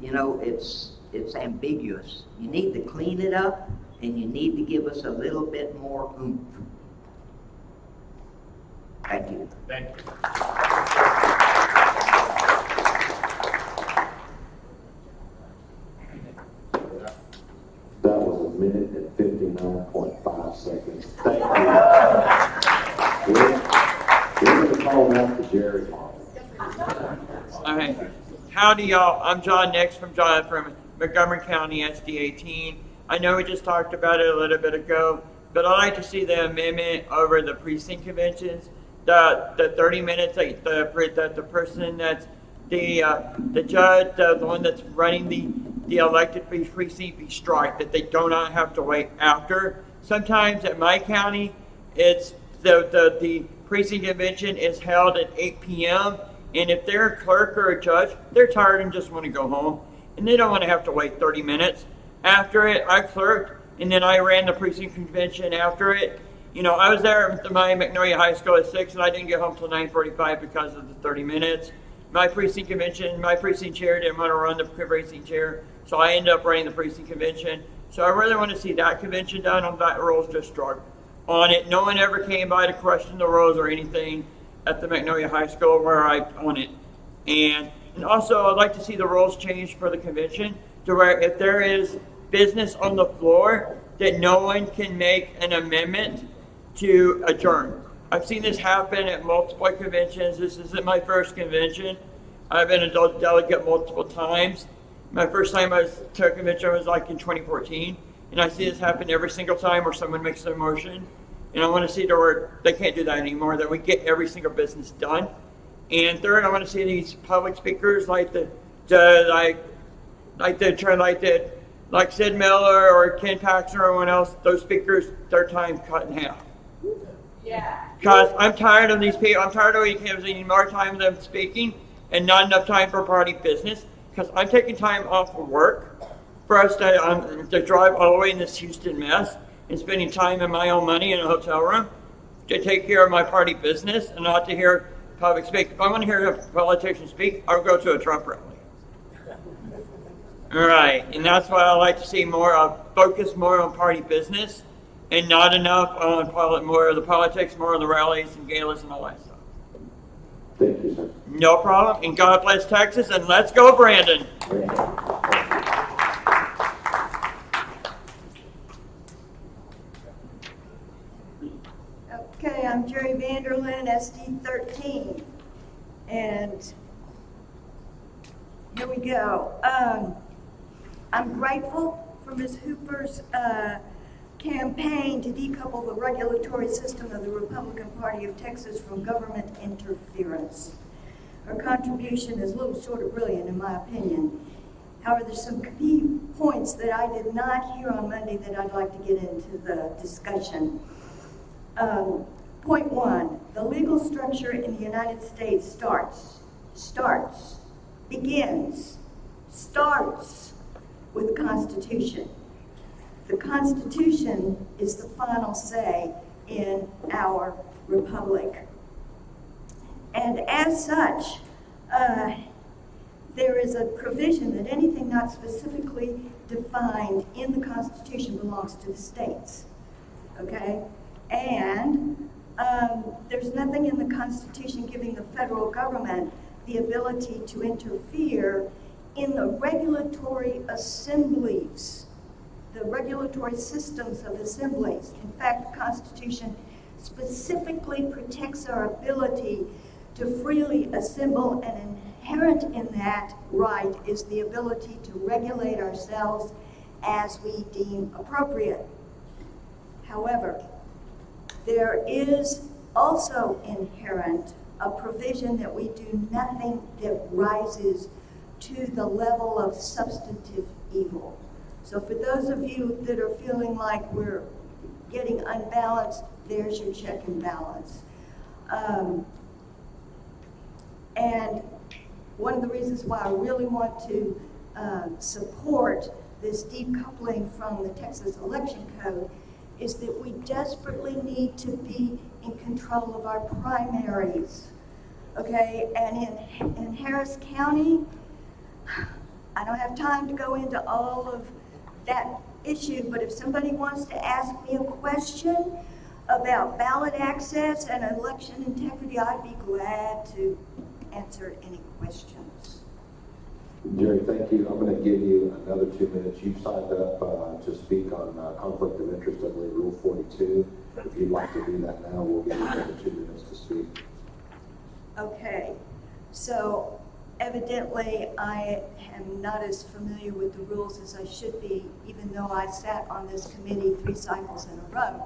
Speaker 13: you know, it's ambiguous. You need to clean it up, and you need to give us a little bit more oomph. Thank you.
Speaker 3: Thank you.
Speaker 1: That was a minute and 59.5 seconds. Thank you. We're going to call that the Jerry model.
Speaker 11: All right. Howdy, y'all. I'm John Nix from Montgomery County SD 18. I know we just talked about it a little bit ago, but I'd like to see the amendment over the precinct conventions. The 30 minutes, like the person that's the judge, the one that's running the elected precinct be striked, that they do not have to wait after. Sometimes at my county, it's the precinct convention is held at 8 p.m. and if they're a clerk or a judge, they're tired and just want to go home, and they don't want to have to wait 30 minutes. After it, I clerked, and then I ran the precinct convention after it. You know, I was there at my Magnolia High School at 6, and I didn't get home till 9:45 because of the 30 minutes. My precinct convention, my precinct chair didn't want to run the precinct chair, so I ended up running the precinct convention. So I really want to see that convention done on that rules just struck on it. No one ever came by to question the rules or anything at the Magnolia High School where I on it. And also, I'd like to see the rules changed for the convention to where if there is business on the floor, that no one can make an amendment to adjourn. I've seen this happen at multiple conventions. This isn't my first convention. I've been a delegate multiple times. My first time I was to a convention was like in 2014, and I see this happen every single time where someone makes a motion. And I want to see where they can't do that anymore, that we get every single business done. And third, I want to see these public speakers like Sid Miller or Ken Paxton or anyone else, those speakers, their time cut in half.
Speaker 4: Yeah.
Speaker 11: Because I'm tired of these people. I'm tired of using more time than speaking and not enough time for party business. Because I'm taking time off of work for us to drive all the way in this Houston mess and spending time in my own money in a hotel room to take care of my party business and not to hear public speak. If I want to hear a politician speak, I'll go to a Trump rally. All right, and that's why I like to see more focus more on party business and not enough on more of the politics, more of the rallies and galas and all that stuff.
Speaker 1: Thank you, sir.
Speaker 11: No problem, and God bless Texas, and let's go, Brandon.
Speaker 10: Okay, I'm Jerry Vanderlyn, SD 13, and here we go. I'm grateful for Ms. Hooper's campaign to decouple the regulatory system of the Republican Party of Texas from government interference. Her contribution is a little short of brilliant, in my opinion. However, there's some key points that I did not hear on Monday that I'd like to get into the discussion. Point one, the legal structure in the United States starts with the Constitution. The Constitution is the final say in our republic. And as such, there is a provision that anything not specifically defined in the Constitution belongs to the states, okay? And there's nothing in the Constitution giving the federal government the ability to interfere in the regulatory assemblies, the regulatory systems of assemblies. In fact, the Constitution specifically protects our ability to freely assemble, and inherent in that right is the ability to regulate ourselves as we deem appropriate. However, there is also inherent a provision that we do nothing that rises to the level of substantive evil. So for those of you that are feeling like we're getting unbalanced, there's your check and balance. And one of the reasons why I really want to support this decoupling from the Texas Election Code is that we desperately need to be in control of our primaries, okay? And in Harris County, I don't have time to go into all of that issue, but if somebody wants to ask me a question about ballot access and election integrity, I'd be glad to answer any questions.
Speaker 1: Jerry, thank you. I'm going to give you another 2 minutes. You've signed up to speak on conflict of interest under Rule 42. If you'd like to do that now, we'll give you another 2 minutes to speak.
Speaker 10: Okay, so evidently I am not as familiar with the rules as I should be, even though I sat on this committee 3 cycles in a row.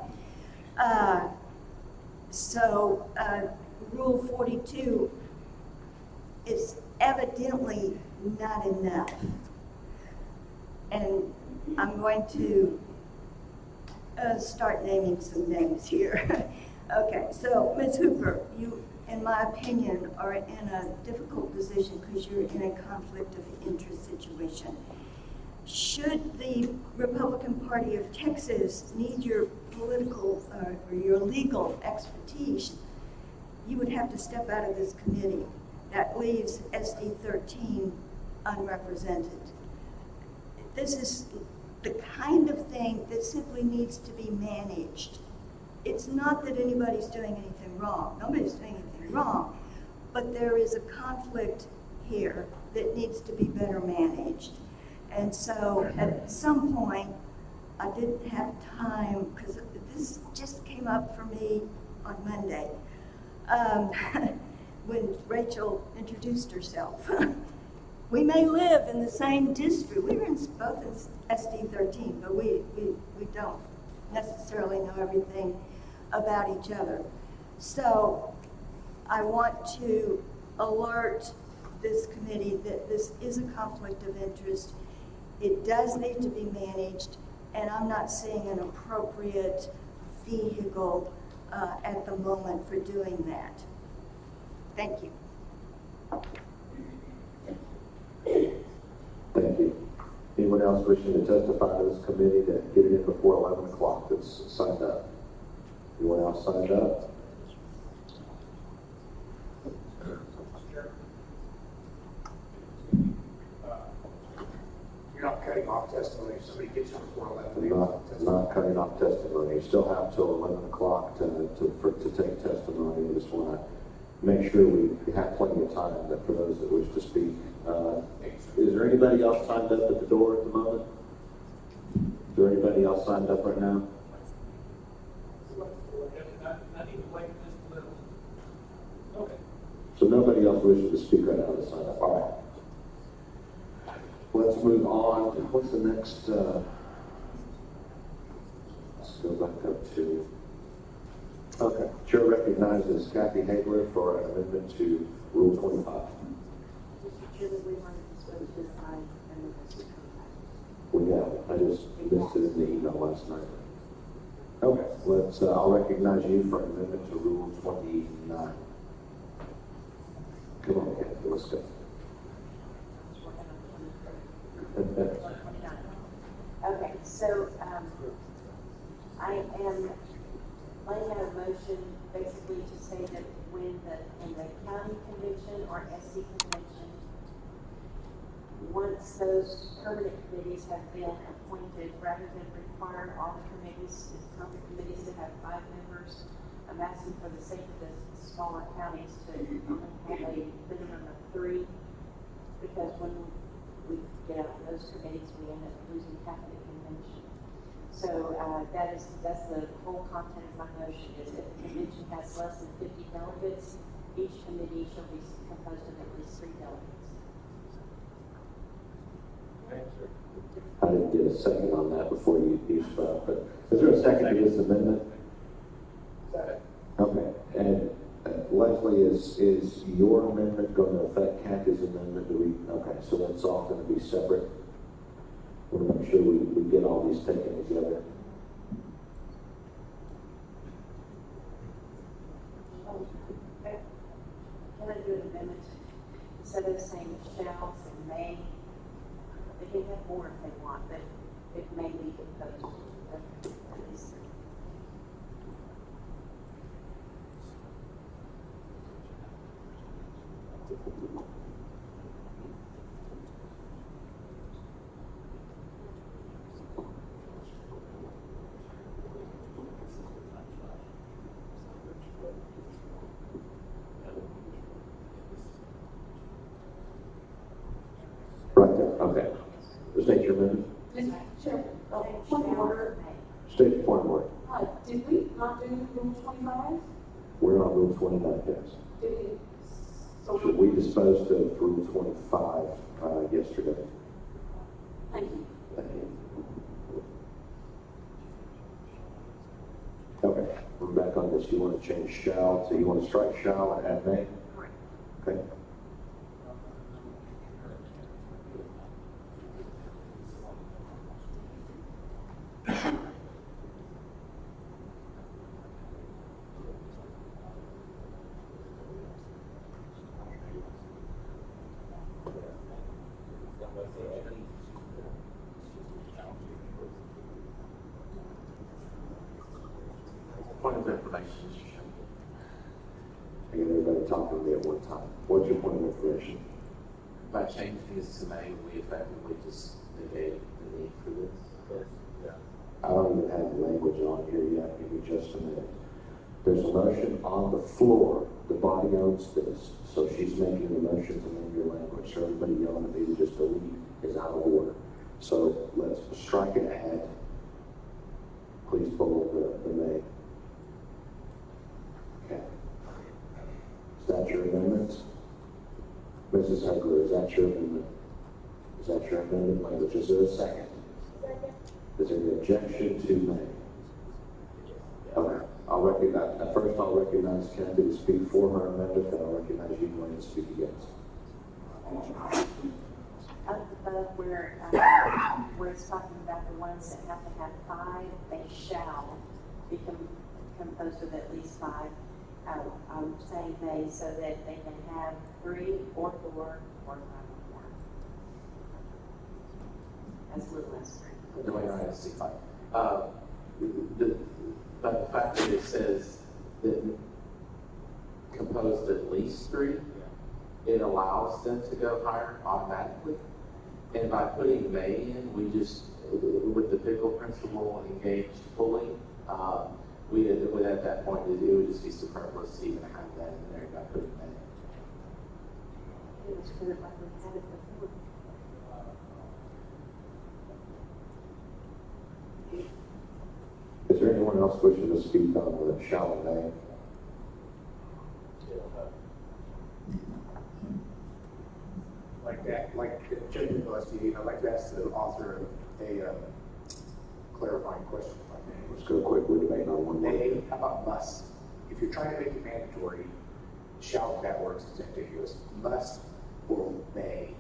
Speaker 10: Rule 42 is evidently not enough. And I'm going to start naming some names here. Okay, so Ms. Hooper, you, in my opinion, are in a difficult position because you're in a conflict of interest situation. Should the Republican Party of Texas need your political or your legal expertise, you would have to step out of this committee. That leaves SD 13 unrepresented. This is the kind of thing that simply needs to be managed. It's not that anybody's doing anything wrong. Nobody's doing anything wrong. But there is a conflict here that needs to be better managed. And so at some point, I didn't have time, because this just came up for me on Monday, when Rachel introduced herself. We may live in the same district. We were both in SD 13, but we don't necessarily know everything about each other. So I want to alert this committee that this is a conflict of interest. It does need to be managed, and I'm not seeing an appropriate vehicle at the moment for doing that. Thank you.
Speaker 1: Thank you. Anyone else wishing to testify to this committee that get it in before 11 o'clock that's signed up? Anyone else signed up?
Speaker 9: You're not cutting off testimony if somebody gets you before 11.
Speaker 1: Not cutting off testimony. You still have till 11 o'clock to take testimony. We just want to make sure we have plenty of time for those that wish to speak. Is there anybody else signed up at the door at the moment? Is there anybody else signed up right now?
Speaker 12: I need to wait just a little. Okay.
Speaker 1: So nobody else wishes to speak right now to sign up. All right. Let's move on. What's the next? Let's go back up to. Okay. Chair recognizes Kathy Hagler for an amendment to Rule 25.
Speaker 4: Mr. Chairman, we wanted to switch this time and move this to 25.
Speaker 1: We have. I just missed it in the email last night. Okay. Let's. I'll recognize you for an amendment to Rule 29. Come on, Kathy. Let's go.
Speaker 4: Okay, so I am laying out a motion basically to say that when in the county convention or SC convention, once those permanent committees have been appointed, rather than require all the committees to have 5 members, I'm asking for the sake of the smaller counties to only have a minimum of 3, because when we get out of those committees, we end up losing half of the convention. So that's the whole content of my motion, is that the convention has less than 50 delegates, each committee shall be composed of at least 3 delegates.
Speaker 1: I didn't get a second on that before you spoke, but is there a second to this amendment?
Speaker 9: Second.
Speaker 1: Okay. And Leslie, is your amendment going to affect Kathy's amendment? Okay, so that's all going to be separate. We'll make sure we get all these taken together.
Speaker 4: Can I do an amendment? Instead of saying shall, say may. They can have more if they want, but it may be composed of at least 3.
Speaker 1: Right there. Okay. State your amendment.
Speaker 14: Sure. Point of order.
Speaker 1: State your point of order.
Speaker 14: Did we not do Rule 25?
Speaker 1: We're on Rule 29, yes.
Speaker 14: Did we?
Speaker 1: So we disposed of Rule 25 yesterday.
Speaker 14: Thank you.
Speaker 1: Thank you. Okay, we're back on this. You want to change shall, so you want to strike shall and add may?
Speaker 4: Correct.
Speaker 1: Okay. Point of information, Mr. Chairman. I got everybody talking to me at one time. What's your point of information?
Speaker 8: By changing this to May, we effectively just negated the need for this.
Speaker 1: I don't even have the language on here yet. Give me just a minute. There's a motion on the floor. The body owns this. So she's making the motion to amend your language. So everybody yelling at me to just delete is out of order. So let's strike and add please pull the May. Okay. Is that your amendment? Mrs. Heckler, is that your amendment? Is that your amendment language? Is there a second?
Speaker 14: Second.
Speaker 1: Is there any objection to May? Okay. First I'll recognize Kathy to speak for her amendment, then I'll recognize you, Dwayne, to speak against.
Speaker 4: Up above where it's talking about the ones that have to have 5, they shall be composed of at least 5. I'm saying they so that they can have 3 or 4 or 5 or more. As little as 3.
Speaker 8: Dwayne, I have to see fine. But the fact that it says that composed at least 3, it allows them to go higher automatically. And by putting may in, we just, with the pickle principle engaged fully, we at that point, it would just be superfluous to even have that in there by putting may.
Speaker 4: It was good like we had it before.
Speaker 1: Is there anyone else wishing to speak on the shall and may?
Speaker 9: Like Jim Gillespie, I'd like to ask the author a clarifying question.
Speaker 1: Let's go quick. We're debating on one
Speaker 9: May,
Speaker 1: more.
Speaker 9: how about must? If you're trying to make it mandatory, shall that works is ambiguous. Must or may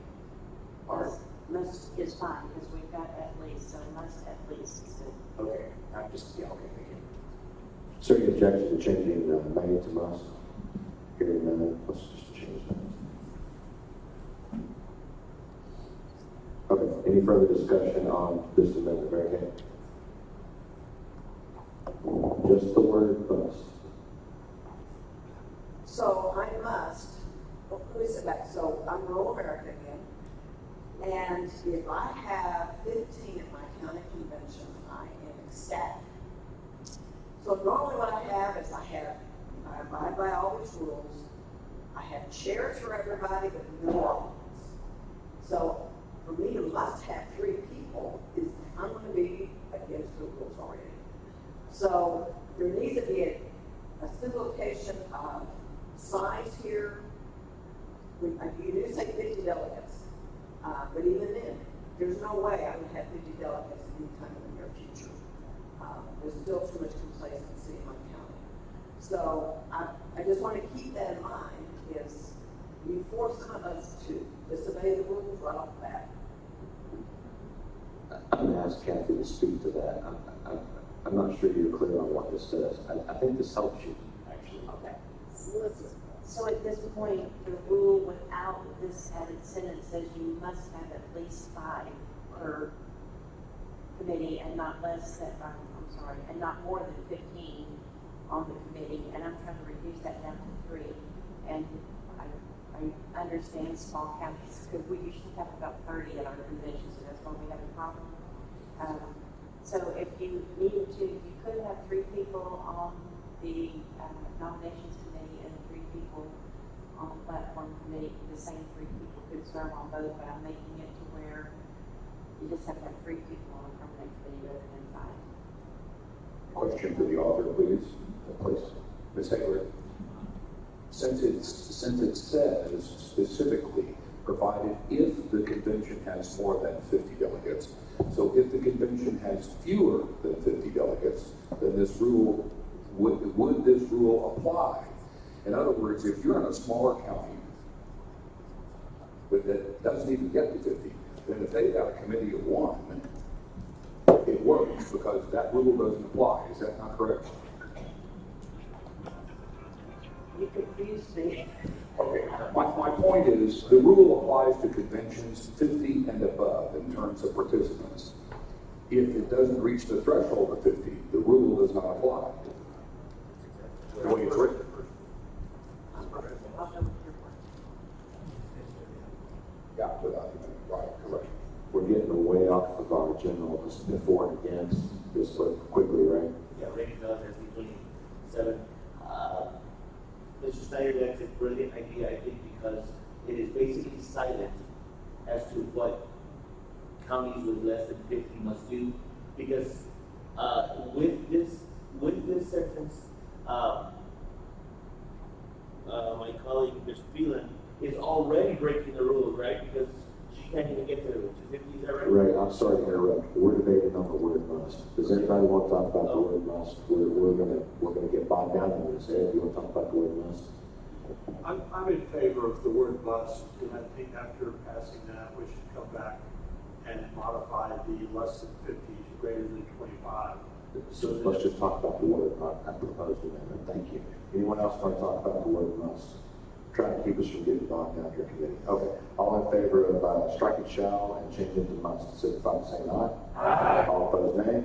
Speaker 9: are
Speaker 4: Must is fine because we've got at least, so must at least is good.
Speaker 9: okay. I'm just okay. Thank you.
Speaker 1: Is there any objection to changing may to must? Hearing none, let's just change that. Okay, any further discussion on this amendment, Mary Kay? Just the word must.
Speaker 15: So I must, well, let me sit back. So I'm rural America again. And if I have 15 at my county convention, I am ecstatic. So normally what I have is I abide by all these rules. I have chairs for everybody, but no audience. So for me to must have 3 people is, I'm going to be against the rules already. So there needs to be a simplification of size here. You do say 50 delegates, but even then, there's no way I would have 50 delegates anytime in the near future. There's still too much complacency in my county. So I just want to keep that in mind, is you force some of us to disobey the rules right off the bat.
Speaker 1: I'm going to ask Kathy to speak to that. I'm not sure you're clear on what this says. I think this helps you, actually.
Speaker 15: Okay.
Speaker 4: So at this point, the rule without this added sentence says you must have at least 5 per committee and not less than, and not more than 15 on the committee. And I'm trying to reduce that down to 3. And I understand small counties, because we usually have about 30 at our convention, so that's why we have a problem. So if you needed to, you could have 3 people on the nominations committee and 3 people on the platform committee. The same 3 people could serve on both, but I'm making it to where you just have to have 3 people on the permanent committee rather than 5.
Speaker 9: Question to the author, please. Please. Ms. Heckler. Since it says specifically, provided if the convention has more than 50 delegates, so if the convention has fewer than 50 delegates, then this rule, would this rule apply? In other words, if you're in a smaller county that doesn't even get to 50, then if they've got a committee of 1, it works because that rule doesn't apply. Is that not correct?
Speaker 4: You confused me.
Speaker 9: Okay, my point is, the rule applies to conventions 50 and above in terms of participants. If it doesn't reach the threshold of 50, the rule does not apply. The way it's written. Yeah, without even, right, correct.
Speaker 1: We're getting way off of our general before and against this quickly, right?
Speaker 2: Yeah, Randy Miller, SC 27. Mr. Snyder, that's a brilliant idea, I think, because it is basically silent as to what counties with less than 50 must do. Because with already breaking the rules, right? Because she can't even get to 250, is that right?
Speaker 1: Right, I'm sorry to interrupt. We're debating on the word must. Does anybody want to talk about the word must? We're gonna get bogged down in this. Ed, you want to talk about the word must?
Speaker 16: I'm in favor of the word must, and I think after passing that, we should come back and modify the less than 50 to greater than 25.
Speaker 1: So let's just talk about the word must. I proposed amendment. Thank you. Anyone else want to talk about the word must? Trying to keep us from getting bogged down here, committee. Okay. All in favor of striking shall and changing to must, signify by saying aye. Aye. All opposed, nay.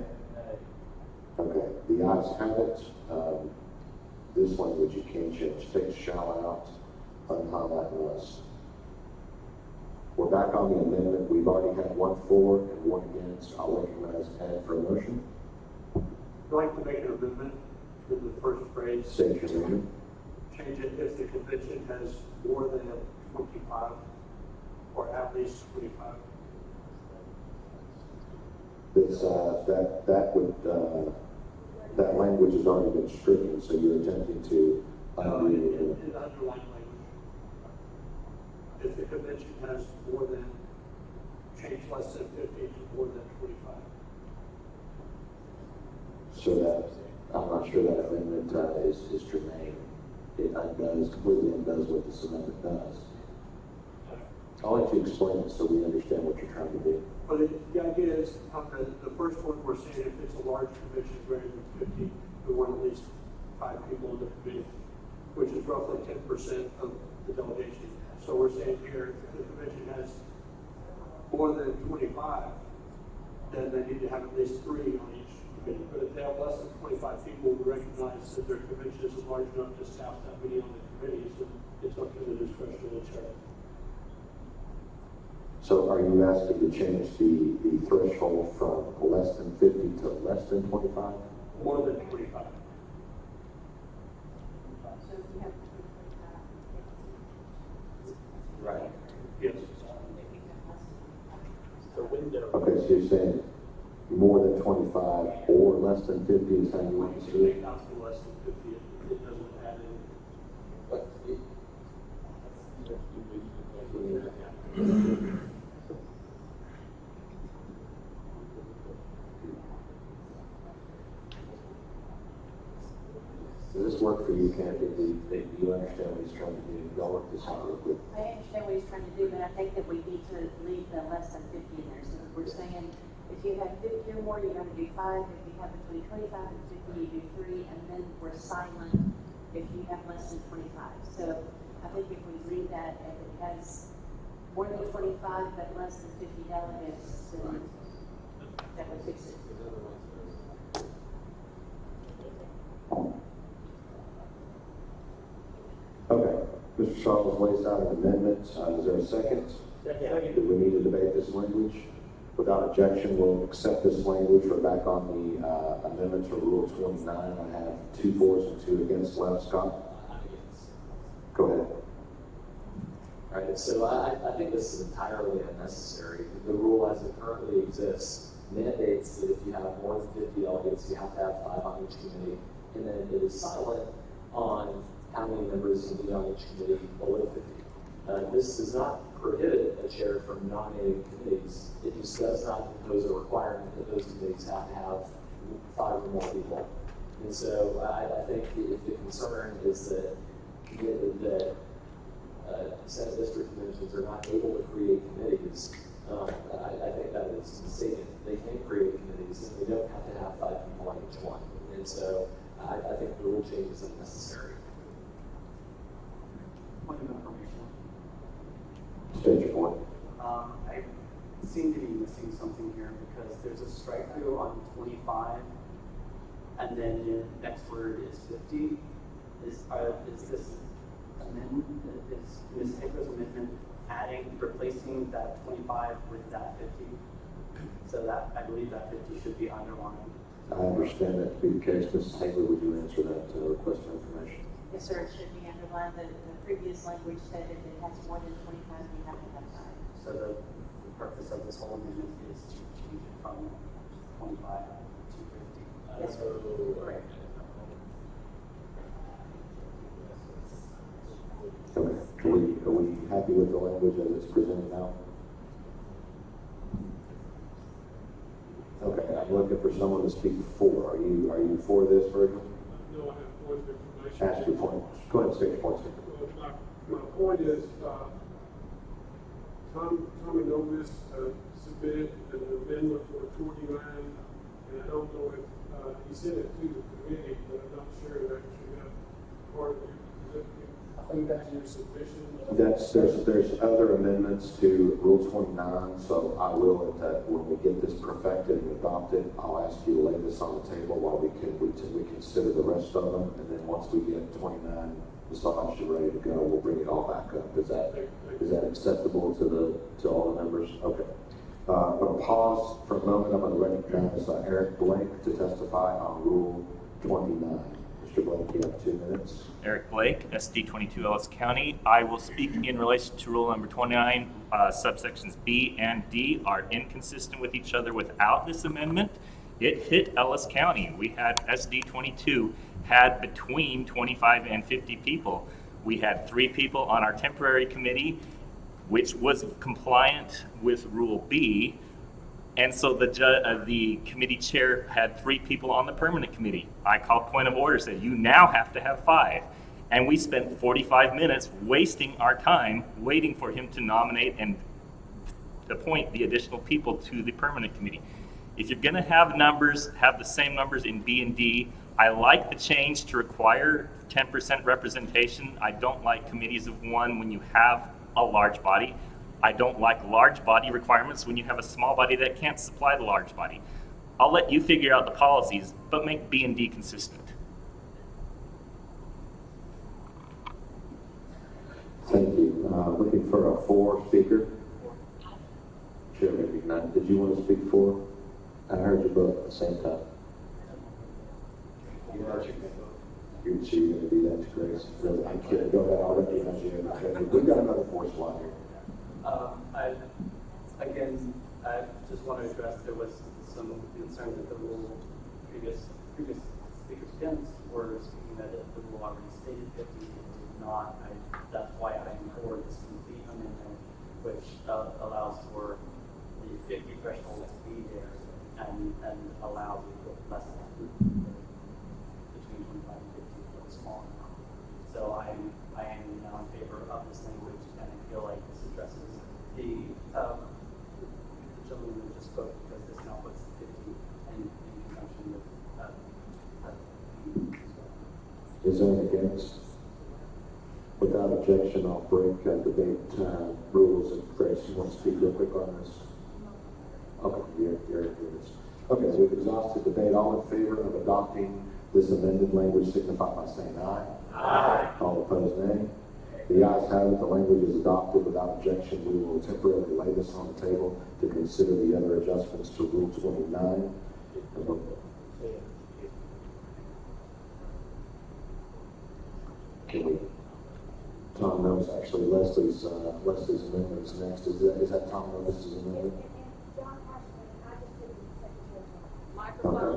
Speaker 1: Okay. The ayes have it. This language you can change. Take shall out, unhighlight must. We're back on the amendment. We've already had 1 for and 1 against. I'll recognize Ed for a motion.
Speaker 16: I'd like to make an amendment to the first phrase.
Speaker 1: State your amendment.
Speaker 16: Change it if the convention has more than 25 or at least 25.
Speaker 1: This, that language has already been stricken, so you're attempting to undo
Speaker 16: In underlying language. If the convention has more than, change less than 50 to more than 25.
Speaker 1: so that, I'm not sure that amendment is germane. It undoes, completely undoes what this amendment does. I'll let you explain it so we understand what you're trying to do.
Speaker 16: But the idea is, on the first one, we're saying if it's a large convention greater than 50, we want at least 5 people in the committee, which is roughly 10% of the delegation. So we're saying here, if the convention has more than 25, then they need to have at least 3 on each committee. But if they have less than 25 people, we recognize that their convention isn't large enough to staff that many on the committees, and it's up to the discretion of the chair.
Speaker 1: So are you asking to change the threshold from less than 50 to less than 25?
Speaker 16: More than 25.
Speaker 4: So we have 25.
Speaker 5: Right.
Speaker 16: Yes.
Speaker 7: The window.
Speaker 1: Okay, so you're saying more than 25 or less than 50 is how you want to see
Speaker 16: It
Speaker 1: it?
Speaker 16: not be less than 50, it doesn't add in.
Speaker 5: But
Speaker 1: Does this work for you, Candy? Do you understand what he's trying to do? Y'all work this out real quick.
Speaker 4: I understand what he's trying to do, but I think that we need to leave the less than 50 in there. So we're saying if you have 50 or more, you're going to do 5. If you have between 25 and 50, you do 3. And then we're silent if you have less than 25. So I think if we leave that, if it has more than 25 but less than 50 delegates, then that would fix it.
Speaker 1: Okay. Mr. Charles lays out an amendment. Is there a second?
Speaker 2: Second.
Speaker 1: Do we need to debate this language? Without objection, we'll accept this language. We're back on the amendment to Rule 29. I have 2 fors and 2 against. Left, Scott? Go ahead.
Speaker 5: All right, so I think this is entirely unnecessary. The rule as it currently exists mandates that if you have more than 50 delegates, you have to have 5 on each committee, and then it is silent on how many members can be on each committee below 50. This does not prohibit a chair from nominating committees. It just does not impose a requirement that those committees have to have 5 or more people. And so I think if the concern is that Senate district conventions are not able to create committees, I think that is mistaken. They can create committees, and they don't have to have 5 people on each one. And so I think the rule change is unnecessary.
Speaker 17: Point of information.
Speaker 1: State your point.
Speaker 17: I seem to be missing something here because there's a strike through on 25, and then the next word is 50. Is this amendment, is Ms. Hager's amendment replacing that 25 with that 50? So that, I believe that 50 should be underlined.
Speaker 1: I understand that to be the case. Mrs. Hager, would you answer that request for information?
Speaker 4: Yes, sir, it should be underlined. The previous language said if it has more than 25, you have to have 5.
Speaker 17: So the purpose of this whole amendment is to change it from 25 to 50.
Speaker 4: Yes, sir. Correct.
Speaker 1: Okay. Are we happy with the language as it's presented now? Okay, I'm looking for someone to speak for. Are you for this, Virgil?
Speaker 18: No, I have points of information.
Speaker 1: Ask your point. Go ahead and state your point, sir.
Speaker 18: My point is, Tommy Novus submitted an amendment for 29, and I don't know if he sent it to the committee, but I'm not sure it actually got part of your, I think that's your submission.
Speaker 1: There's other amendments to Rule 29, so I will, when we get this perfected and adopted, I'll ask you to lay this on the table while we consider the rest of them, and then once we get 29 massaged and ready to go, we'll bring it all back up. Is that acceptable to all the members? Okay. I'm going to pause for a moment. I'm going to recognize Eric Blake to testify on Rule 29. Mr. Blake, you have 2 minutes.
Speaker 19: Eric Blake, SD22 Ellis County. I will speak in relation to rule number 29. Subsections B and D are inconsistent with each other without this amendment. It hit Ellis County. We had SD22 had between 25 and 50 people. We had 3 people on our temporary committee, which was compliant with Rule B. And so the committee chair had 3 people on the permanent committee. I called point of order, said, you now have to have 5. And we spent 45 minutes wasting our time waiting for him to nominate and appoint the additional people to the permanent committee. If you're gonna have numbers, have the same numbers in B and D. I like the change to require 10% representation. I don't like committees of 1 when you have a large body. I don't like large body requirements when you have a small body that can't supply the large body. I'll let you figure out the policies, but make B and D consistent.
Speaker 1: Thank you. Looking for a for speaker. Chair recognized. Did you want to speak for? I heard you both at the same time. You're going to do that to Grace? Really? I'm kidding. Go ahead. I'll recognize you. We've got another fourth slide here.
Speaker 17: I just want to address there was some concern that the rule, previous speakers against were speaking that the rule already stated 50 and did not. That's why I'm for this complete amendment, which allows for the 50 threshold to be there and allows less than between 25 and 50 for the small amount. So I am now in favor of this language, and I feel like this addresses the gentleman who just spoke, because this now puts 50 in conjunction with
Speaker 1: Is there any against? Without objection, I'll break debate rules. And Grace, you want to speak real quick on this? Okay, you're okay, we've exhausted debate. All in favor of adopting this amended language signify by saying aye. Aye. All opposed, nay. The ayes have it. The language is adopted without objection. We will temporarily lay this on the table to consider the other adjustments to Rule 29. Can we? Tom knows actually Leslie's amendment is next. Is that Tom Novis's amendment?
Speaker 14: Microphone.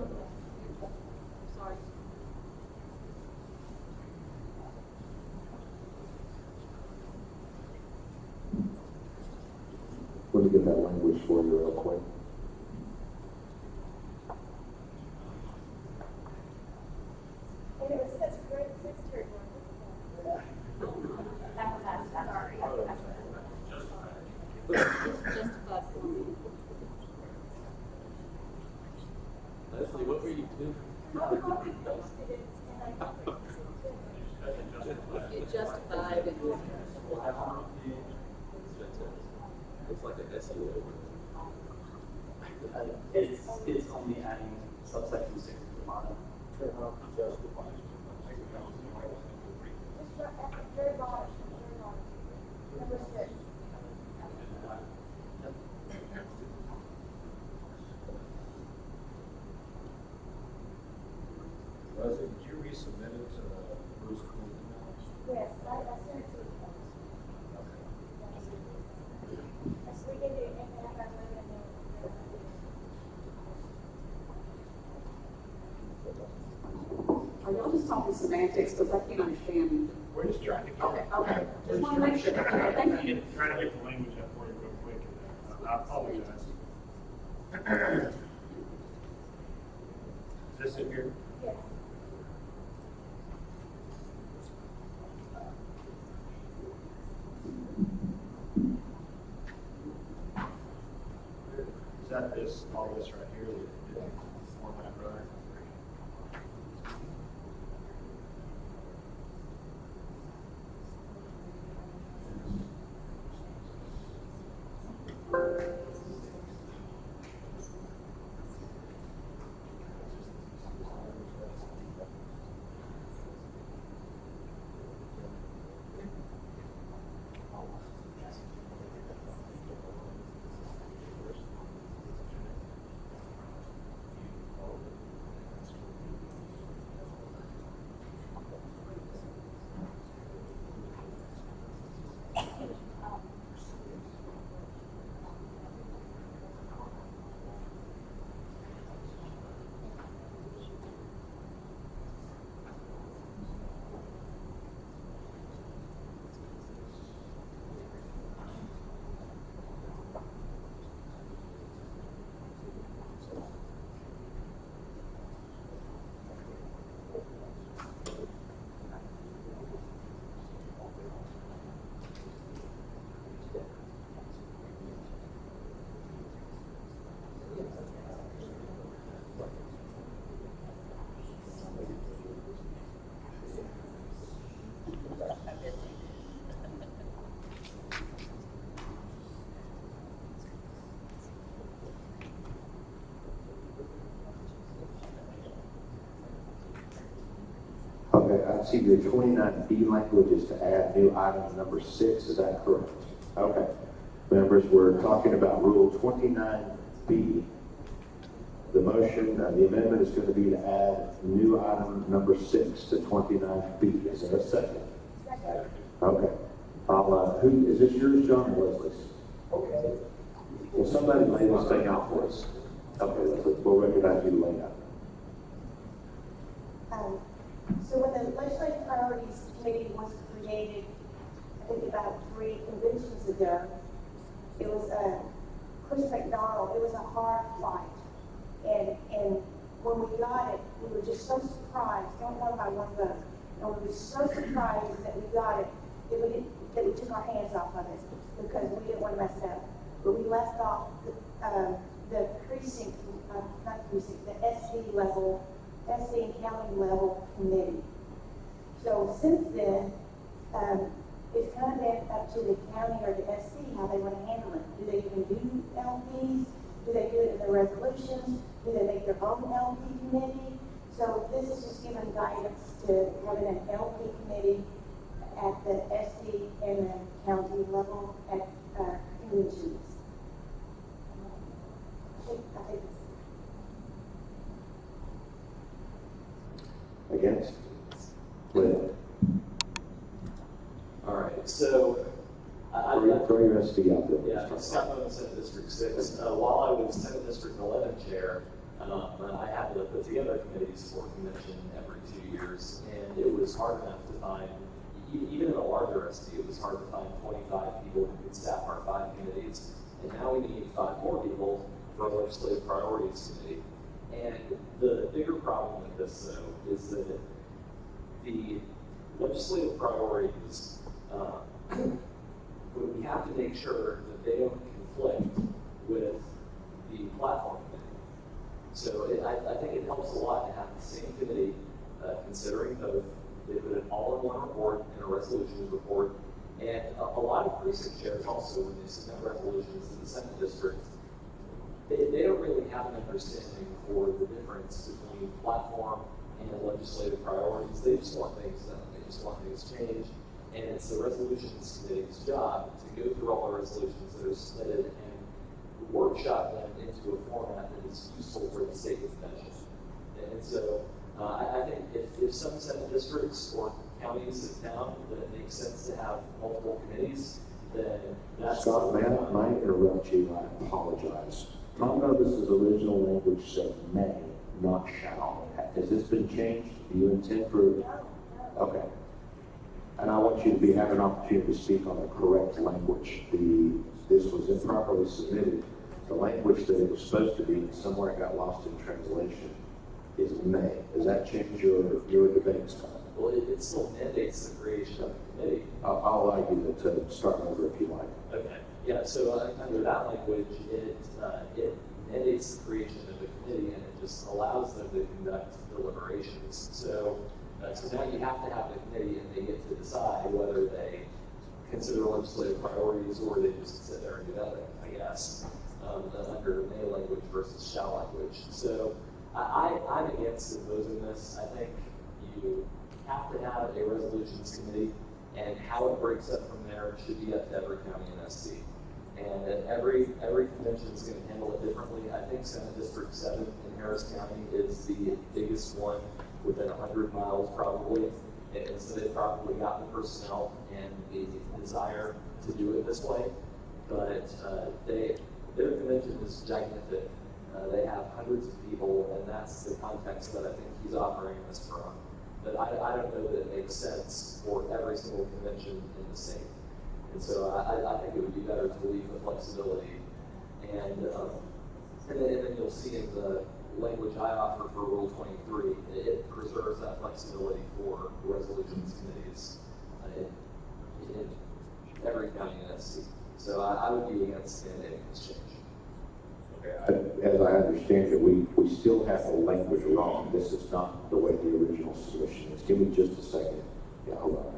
Speaker 1: Okay.
Speaker 14: Sorry.
Speaker 1: Let me get that language for you real quick.
Speaker 14: And it was such a great picture. Justified for me.
Speaker 5: Leslie, what were you doing?
Speaker 14: It justified and
Speaker 5: It's like an SEO.
Speaker 17: it's only adding subsection 6 to the bottom.
Speaker 14: very bottom, number 6.
Speaker 3: Leslie, did you resubmit it to Bruce Cool?
Speaker 14: Yes, I sent it to you. Yes, we can do it, and then I got
Speaker 15: Are y'all just talking semantics? Because I can't understand.
Speaker 3: We're just trying to.
Speaker 15: Okay.
Speaker 4: Just want to make sure. Thank you.
Speaker 3: Trying to get the language up for you real quick. I apologize. Is this it here?
Speaker 14: Yeah.
Speaker 3: Is that this, all this right here, the format, right?
Speaker 1: Okay, I see your 29B language is to add new item number 6, is that correct? Okay. Members, we're talking about Rule 29B. The motion, the amendment is going to be to add new item number 6 to 29B. Is there a second?
Speaker 14: Second.
Speaker 1: Okay. Who, is this yours, John, or Leslie's?
Speaker 9: Okay.
Speaker 1: Will somebody lay this thing out for us? Okay, we'll recognize you to lay it out.
Speaker 14: So when the Legislative Priorities Committee was created, I think about 3 conventions ago, it was Chris McDonald. It was a hard fight. And when we got it, we were just so surprised, don't know by one vote, and we were so surprised that we got it, that we took our hands off of it, because we didn't want to mess it up. But we left off the precinct, not precinct, the SD level, SD and county level committee. So since then, it's kind of been up to the county or the SD how they want to handle it. Do they even do LPs? Do they do it in the resolutions? Do they make their own LP committee? So this is just giving guidance to having an LP committee at the SD and the county level at conventions. I think it's
Speaker 1: Against? With?
Speaker 5: All right, so
Speaker 1: Throw your SD out there.
Speaker 5: yeah, Scott Bowman, Senate District 6. While I was Senate District 11 chair, I had to put together committees for convention every 2 years, and it was hard enough to find, even in a larger SD, it was hard to find 25 people who could staff our 5 committees. And now we need 5 more people for our Legislative Priorities Committee. And the bigger problem with this, though, is that the legislative priorities, we have to make sure that they don't conflict with the platform committee. So I think it helps a lot to have the same committee considering both. They put it all in one report, in a resolutions report. And a lot of precinct chairs also, when they submit resolutions to the Senate district, they don't really have an understanding for the difference between platform and legislative priorities. They just want things done. They just want things changed. And it's the resolutions committee's job to go through all the resolutions that are submitted and workshop them into a format that is useful for the state convention. And so I think if some Senate districts or counties have found that it makes sense to have multiple committees, then that's...
Speaker 1: Scott, may I interrupt you? I apologize. Tom Novis's original language said may, not shall. Has this been changed? Do you intend for... Okay. and I want you to have an opportunity to speak on the correct language. This was improperly submitted. The language that it was supposed to be, and somewhere it got lost in translation, is may. Does that change your debate, Scott?
Speaker 5: Well, it still mandates the creation of a committee.
Speaker 1: I'll allow you to start over if you like.
Speaker 5: Okay. Yeah, so under that language, it mandates the creation of a committee, and it just allows them to conduct deliberations. So now you have to have the committee, and they get to decide whether they consider legislative priorities or they just sit there and do nothing, I guess, under may language versus shall language. So I'm against imposing this. I think you have to have a resolutions committee, and how it breaks up from there should be up to every county and SC. And every convention is going to handle it differently. I think Senate District 7 in Harris County is the biggest one within 100 miles probably. And so they've probably got the personnel and the desire to do it this way. But their convention is gigantic. They have hundreds of people, and that's the context that I think he's offering this from. But I don't know that it makes sense for every single convention in the state. And so I think it would be better to leave the flexibility. And then you'll see in the language I offer for Rule 23, it preserves that flexibility for resolutions committees in every county and SC. So I would be against mandating this change.
Speaker 1: As I understand it, we still have the language wrong. This is not the way the original submission is. Give me just a second. Yeah, hold on there.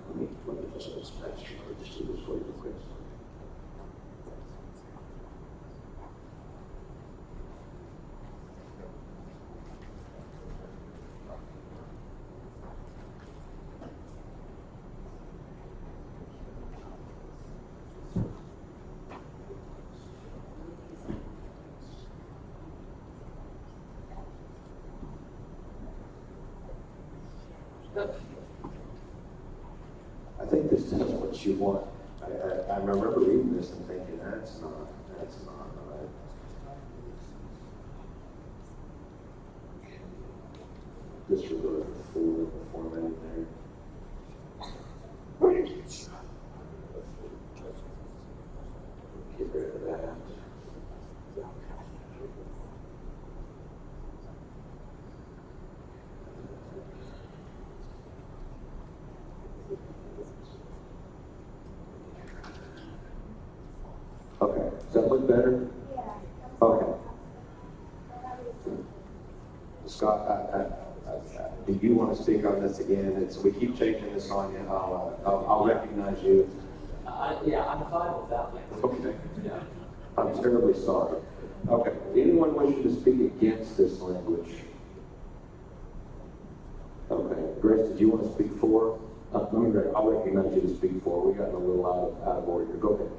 Speaker 1: Let me just do this for you real quick. I think this is what you want. I remember reading this and thinking, that's not right. Disregard the format in there. Get rid of that. Okay, does that look better?
Speaker 14: Yeah.
Speaker 1: Okay. Scott, do you want to speak on this again? We keep changing this on you. I'll recognize you.
Speaker 5: Yeah, I'm fine with that language.
Speaker 1: Okay.
Speaker 5: Yeah.
Speaker 1: I'm terribly sorry. Okay. Anyone wishing to speak against this language? Okay. Grace, did you want to speak for? I'll recognize you to speak for. We got a little out of order. Go ahead.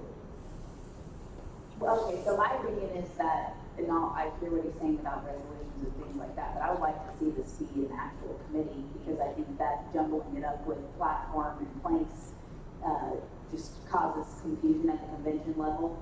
Speaker 20: Okay, so my opinion is that, and I hear what he's saying about resolutions and things like that, but I would like to see this be an actual committee, because I think that jumbling it up with platform and planks just causes confusion at the convention level.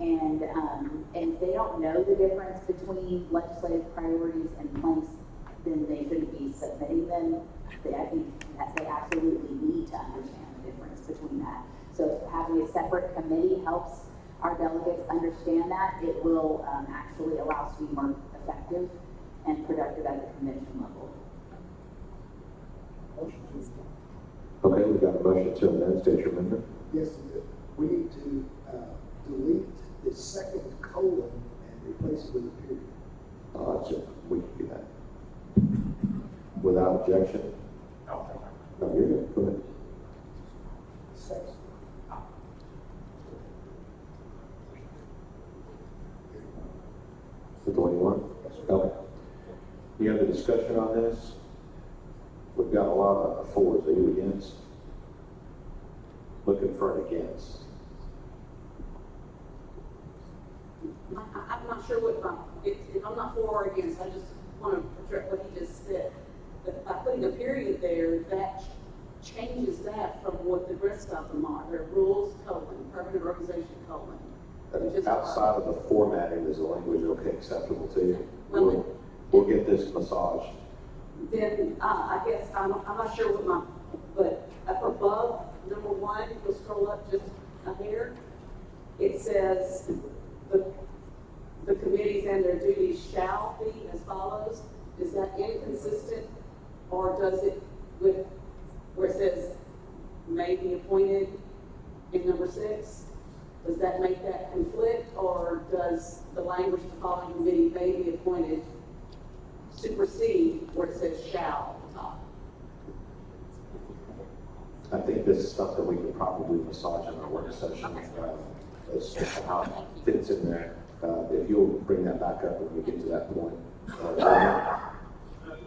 Speaker 20: And if they don't know the difference between legislative priorities and planks, then they shouldn't be submitting them. I think that they absolutely need to understand the difference between that. So having a separate committee helps our delegates understand that. It will actually allow us to be more effective and productive at the convention level.
Speaker 1: Okay, we've got a motion to amend. State your amendment.
Speaker 9: Yes, we need to delete the second colon and replace it with a period.
Speaker 1: So we can do that. Without objection? No, you're good. Go ahead.
Speaker 9: Second.
Speaker 1: Is that the one you want? Okay. Any other discussion on this? We've got a lot of fours. Are you against? Looking for an against.
Speaker 15: I'm not sure if I'm not for or against, I just want to project what he just said. But by putting a period there, that changes that from what the rest of them are. They're rules, colon, permanent organization, colon.
Speaker 1: Outside of the formatting, is the language okay, acceptable to you?
Speaker 15: Well,
Speaker 1: We'll get this massaged.
Speaker 15: Then, I guess, I'm not sure what but up above, number 1, you'll scroll up just a hair. It says, the committees and their duties shall be as follows. Is that inconsistent, or does it, with, where it says may be appointed in number 6? Does that make that conflict, or does the language the following committee may be appointed supersede where it says shall at the top?
Speaker 1: I think this is something we could probably massage in our work session. As to how it fits in there. If you'll bring that back up when we get to that point.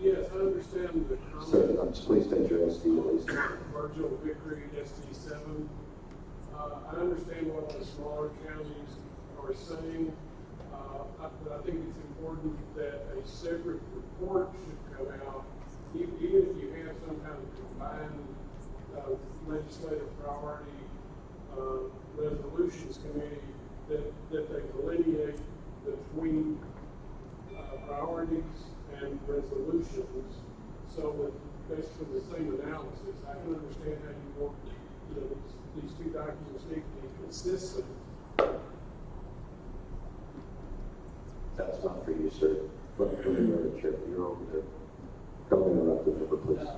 Speaker 18: Yes, I understand the comment.
Speaker 1: So, please state your SD at least.
Speaker 18: Virgil Vickery, SD7. I understand what the smaller counties are saying, but I think it's important that a separate report should come out, even if you have some kind of combined legislative priority resolutions committee, that they delineate between priorities and resolutions, so with basically the same analysis. I can understand how you want, these two documents need to be consistent.
Speaker 1: That's not for you, sir. But you're over there. Don't interrupt the member, please.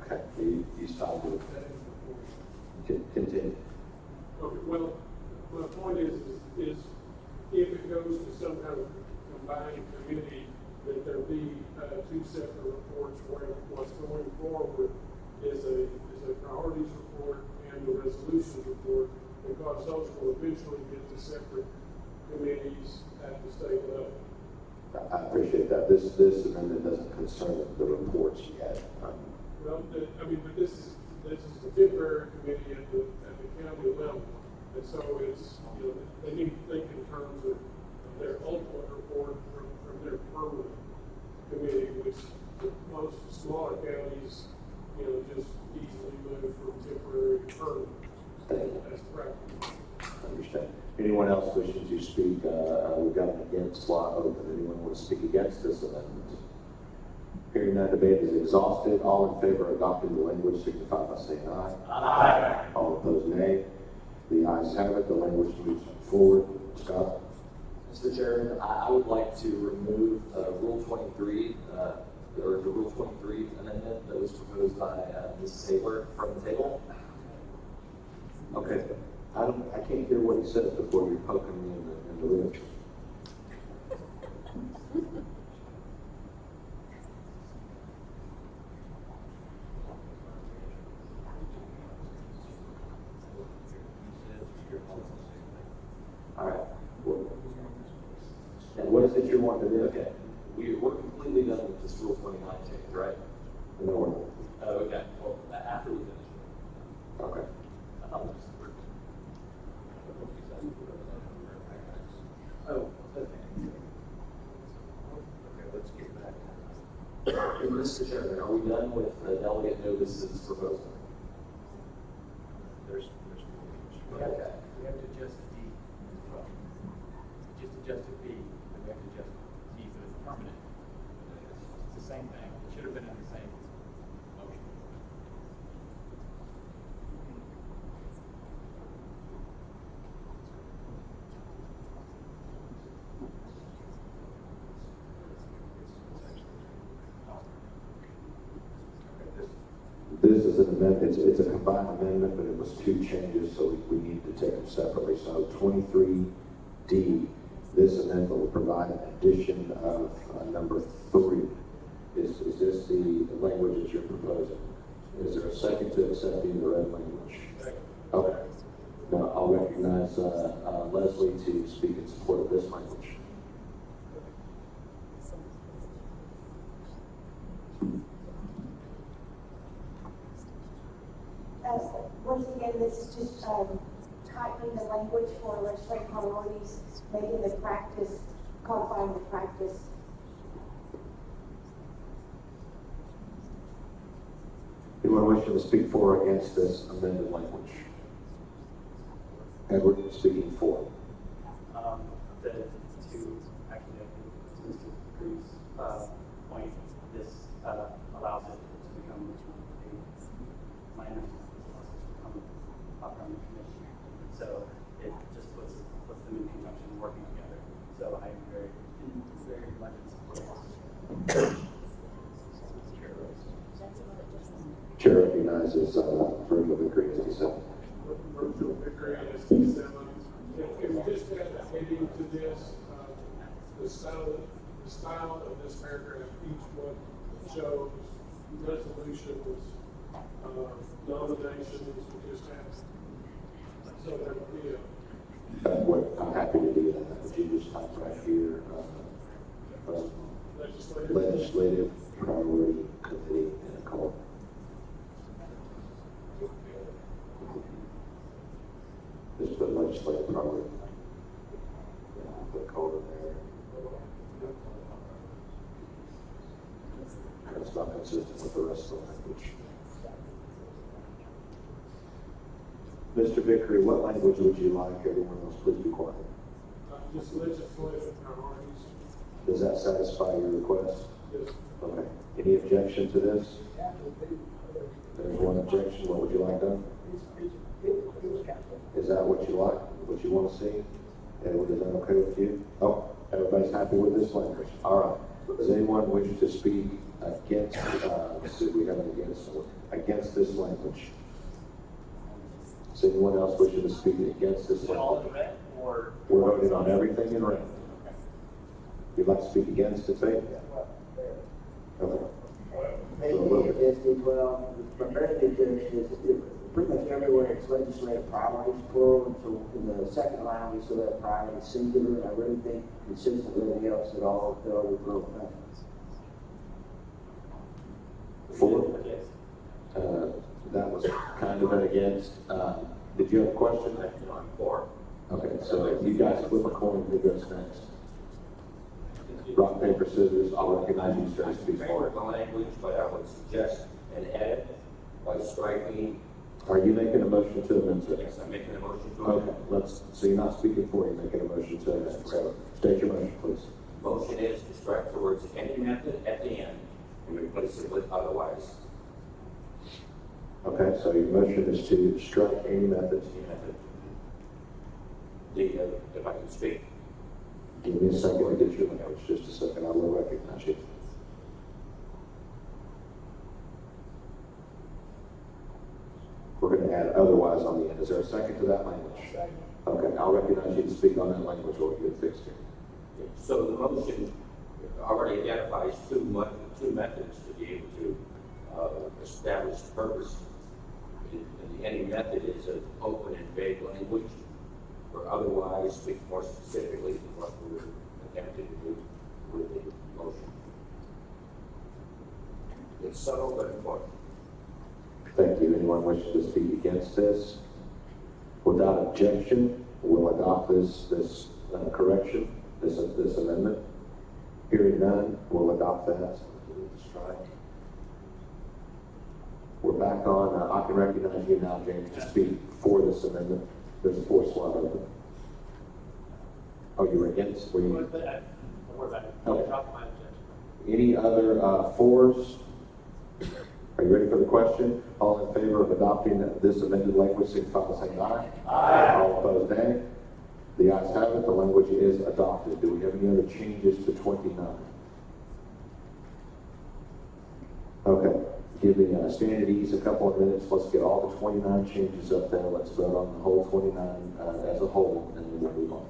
Speaker 1: Okay, you stop with continue.
Speaker 18: Okay, well, my point is if it goes to some kind of combined committee, that there be two separate reports where what's going forward is a priorities report and the resolutions report, because those will eventually get to separate committees at the state level.
Speaker 1: I appreciate that. This amendment doesn't concern the reports yet.
Speaker 18: Well, but this is the temporary committee at the county level, and so it's, they need to think in terms of their ultimate report from their permanent committee, which most smaller counties, just easily move from temporary to permanent. That's practical.
Speaker 1: I understand. Anyone else wishing to speak? We've got an against slot open. Anyone want to speak against this amendment? Hearing none, debate is exhausted. All in favor of adopting the language signify by saying aye. Aye. All opposed, nay. The ayes have it. The language moves forward. Scott?
Speaker 5: Mr. Chairman, I would like to remove Rule 23, or the Rule 23 amendment that was proposed by Ms. Taylor from the table.
Speaker 1: Okay. I can't hear what he says before you're poking me in the ribs. All right. And what is it you want to do?
Speaker 5: Okay. We're completely done with this Rule 29 change, right?
Speaker 1: No, we're not.
Speaker 5: Okay. Well, after we finish.
Speaker 1: Okay.
Speaker 5: I thought we just
Speaker 1: Oh, okay.
Speaker 3: Okay, let's get back.
Speaker 5: Mr. Chairman, are we done with Delegate Novus's proposal?
Speaker 3: There's
Speaker 5: Okay.
Speaker 21: We have to adjust the D as well. We just adjusted B, and we have to adjust D for the permanent. It's the same thing. It should have been in the same motion.
Speaker 1: This is an amendment, it's a combined amendment, but it was two changes, so we need to take them separately. So 23D, this amendment will provide an addition of number 3. Is this the language that you're proposing? Is there a second to accepting the red language? Okay. Now I'll recognize Leslie to speak in support of this language.
Speaker 14: Once again, this is just tightening the language for legislative priorities, making the practice, codifying the practice.
Speaker 1: Anyone wishing to speak for or against this amended language? Edward, speaking for.
Speaker 17: allows it to become a minor, allows it to become a permanent commission. So it just puts them in conjunction and working together. So I'm very much in support of this.
Speaker 1: Chair recognizes Virgil Vickery as he said.
Speaker 18: Virgil Vickery as he said. If we just add a heading to this, the style of this paragraph, each one shows resolutions, nominations, we just have. So there will be
Speaker 1: I'm happy to do that. Would you just type right here, legislative priority committee and a call. Just put legislative priority. Put a call in there. It's not consistent with the rest of the language. Mr. Vickery, what language would you like? Everyone else, please be quiet.
Speaker 18: just legislative priorities.
Speaker 1: Does that satisfy your request?
Speaker 18: Yes.
Speaker 1: Okay. Any objection to this? There's one objection. What would you like done? Is that what you like? What you want to see? Edward, is that okay with you? Oh, everybody's happy with this language. All right. Does anyone wish to speak against, let's see, we have an against this language? Does anyone else wishing to speak against this language? We're voting on everything in red. You'd like to speak against it, Faith? Okay.
Speaker 6: Well, primarily there's pretty much everywhere it's legislative priorities plural, and so in the second line we still have priority singular, and I really think consistent with everything else that all the other plural things.
Speaker 1: 4? That was kind of an against. Did you have a question?
Speaker 22: I'm 4.
Speaker 1: Okay, so you guys flip a coin, who goes next? Rock, paper, scissors, I'll recognize you, sir, to speak
Speaker 22: Favor
Speaker 1: for.
Speaker 22: the language, but I would suggest an edit by striking.
Speaker 1: Are you making a motion to amend, sir?
Speaker 22: Yes, I'm making a motion to amend.
Speaker 1: Okay, so you're not speaking for, you're making a motion to amend. So state your motion, please.
Speaker 22: Motion is to strike the words any method at the end and replace it with otherwise.
Speaker 1: Okay, so your motion is to strike any method.
Speaker 22: If I can speak.
Speaker 1: Give me a second to get your language. Just a second, I will recognize you. We're going to add otherwise on the end. Is there a second to that language? Okay, I'll recognize you to speak on that language or we'll get fixed here.
Speaker 22: So the motion already identifies two methods to be able to establish purpose. Any method is an open and vague language, or otherwise speak more specifically than what we're attempting to do with the motion. It's subtle but important.
Speaker 1: Thank you. Anyone wishing to speak against this? Without objection, we'll adopt this correction, this amendment. Hearing none, we'll adopt that. Strike. We're back on. I can recognize you now, James, to speak for this amendment. There's a fourth slot open. Oh, you were against? Were you? Okay. Any other fours? Are you ready for the question? All in favor of adopting this amended language, signify by saying aye. Aye. All opposed, nay. The ayes have it. The language is adopted. Do we have any other changes to 29? Okay. Give me stand at ease a couple of minutes. Let's get all the 29 changes up there. Let's vote on the whole 29 as a whole, and then we'll move on.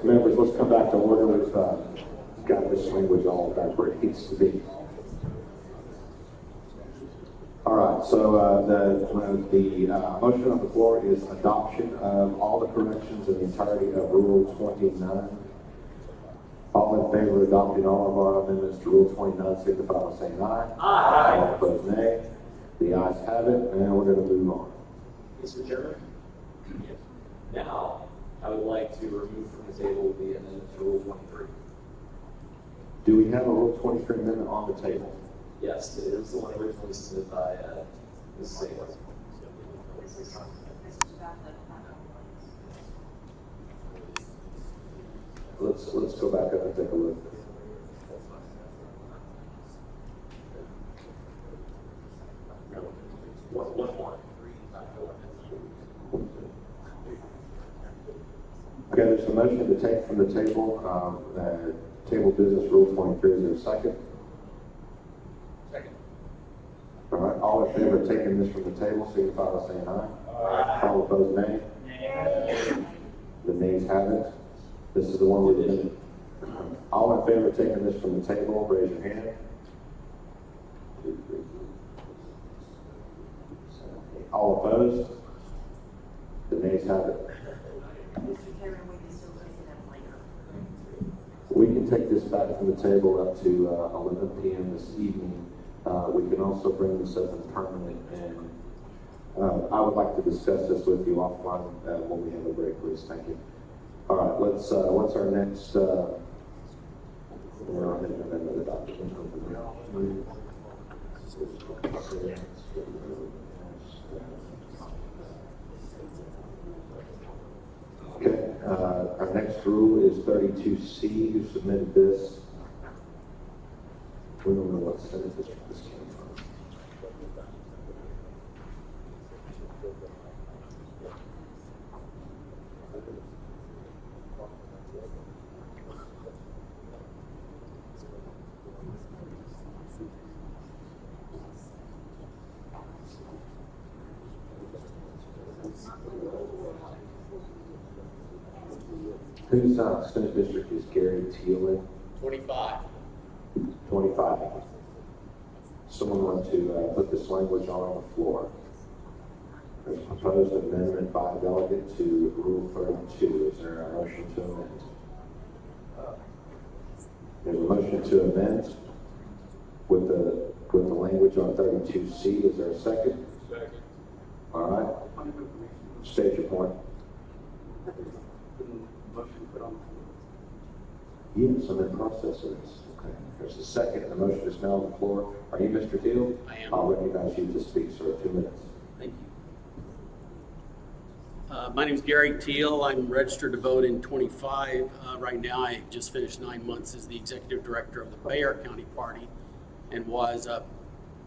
Speaker 1: Members, let's come back to order. We've got this language all back where it needs to be. All right, so the motion on the floor is adoption of all the corrections in the entirety of Rule 29. All in favor of adopting all of our amendments to Rule 29, signify by saying aye.
Speaker 5: Aye.
Speaker 1: All opposed, nay. The ayes have it, and we're going to move on.
Speaker 5: Mr. Chairman? Now, I would like to remove from the table the amendment to Rule 23.
Speaker 1: Do we have a Rule 23 amendment on the table?
Speaker 5: Yes, it was the one originally submitted by Ms. Saylor.
Speaker 1: Let's go back up and take a look.
Speaker 5: One more.
Speaker 1: Okay, there's a motion to take from the table, table business Rule 23. Is there a second?
Speaker 12: Second.
Speaker 1: All right, all in favor of taking this from the table, signify by saying aye. Aye. All opposed, nay. The nays have it. This is the one we're doing. All in favor of taking this from the table, raise your hand. 2, 3, 4, 5, 6, 7, 8. All opposed? The nays have it.
Speaker 4: Mr. Chairman, we can still take it up later.
Speaker 1: We can take this back from the table up to 11 p.m. this evening. We can also bring this up in permanent, and I would like to discuss this with you offline when we have a break, please. Thank you. All right, let's. What's our next? We're on another document. Okay, our next rule is 32C. Who submitted this? We don't know what Senate district this came from. Whose Senate district is Gary Teal in?
Speaker 7: 25.
Speaker 1: 25. Someone want to put this language on the floor? There's a proposed amendment by a delegate to Rule 32. Is there a motion to amend? There's a motion to amend with the language on 32C. Is there a second?
Speaker 12: Second.
Speaker 1: All right. State your point. Yes, I'm in process of this. Okay. There's a second, and the motion is now on the floor. Are you Mr. Teal?
Speaker 11: I am.
Speaker 1: I'll recognize you to speak, sir. 2 minutes.
Speaker 11: Thank you. My name is Gary Teal. I'm registered to vote in 25. Right now, I just finished 9 months as the executive director of the Bexar County Party and was a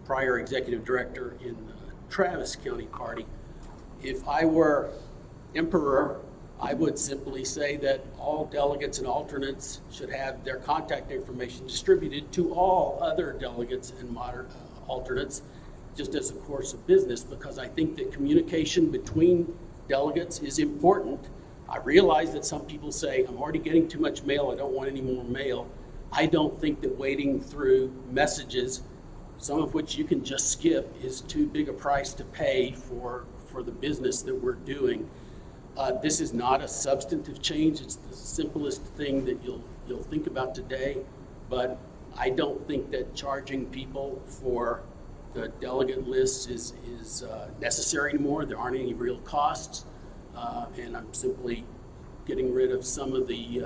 Speaker 11: prior executive director in the Travis County Party. If I were emperor, I would simply say that all delegates and alternates should have their contact information distributed to all other delegates and alternates just as a course of business, because I think that communication between delegates is important. I realize that some people say, I'm already getting too much mail, I don't want any more mail. I don't think that wading through messages, some of which you can just skip, is too big a price to pay for the business that we're doing. This is not a substantive change. It's the simplest thing that you'll think about today, but I don't think that charging people for the delegate list is necessary anymore. There aren't any real costs, and I'm simply getting rid of some of the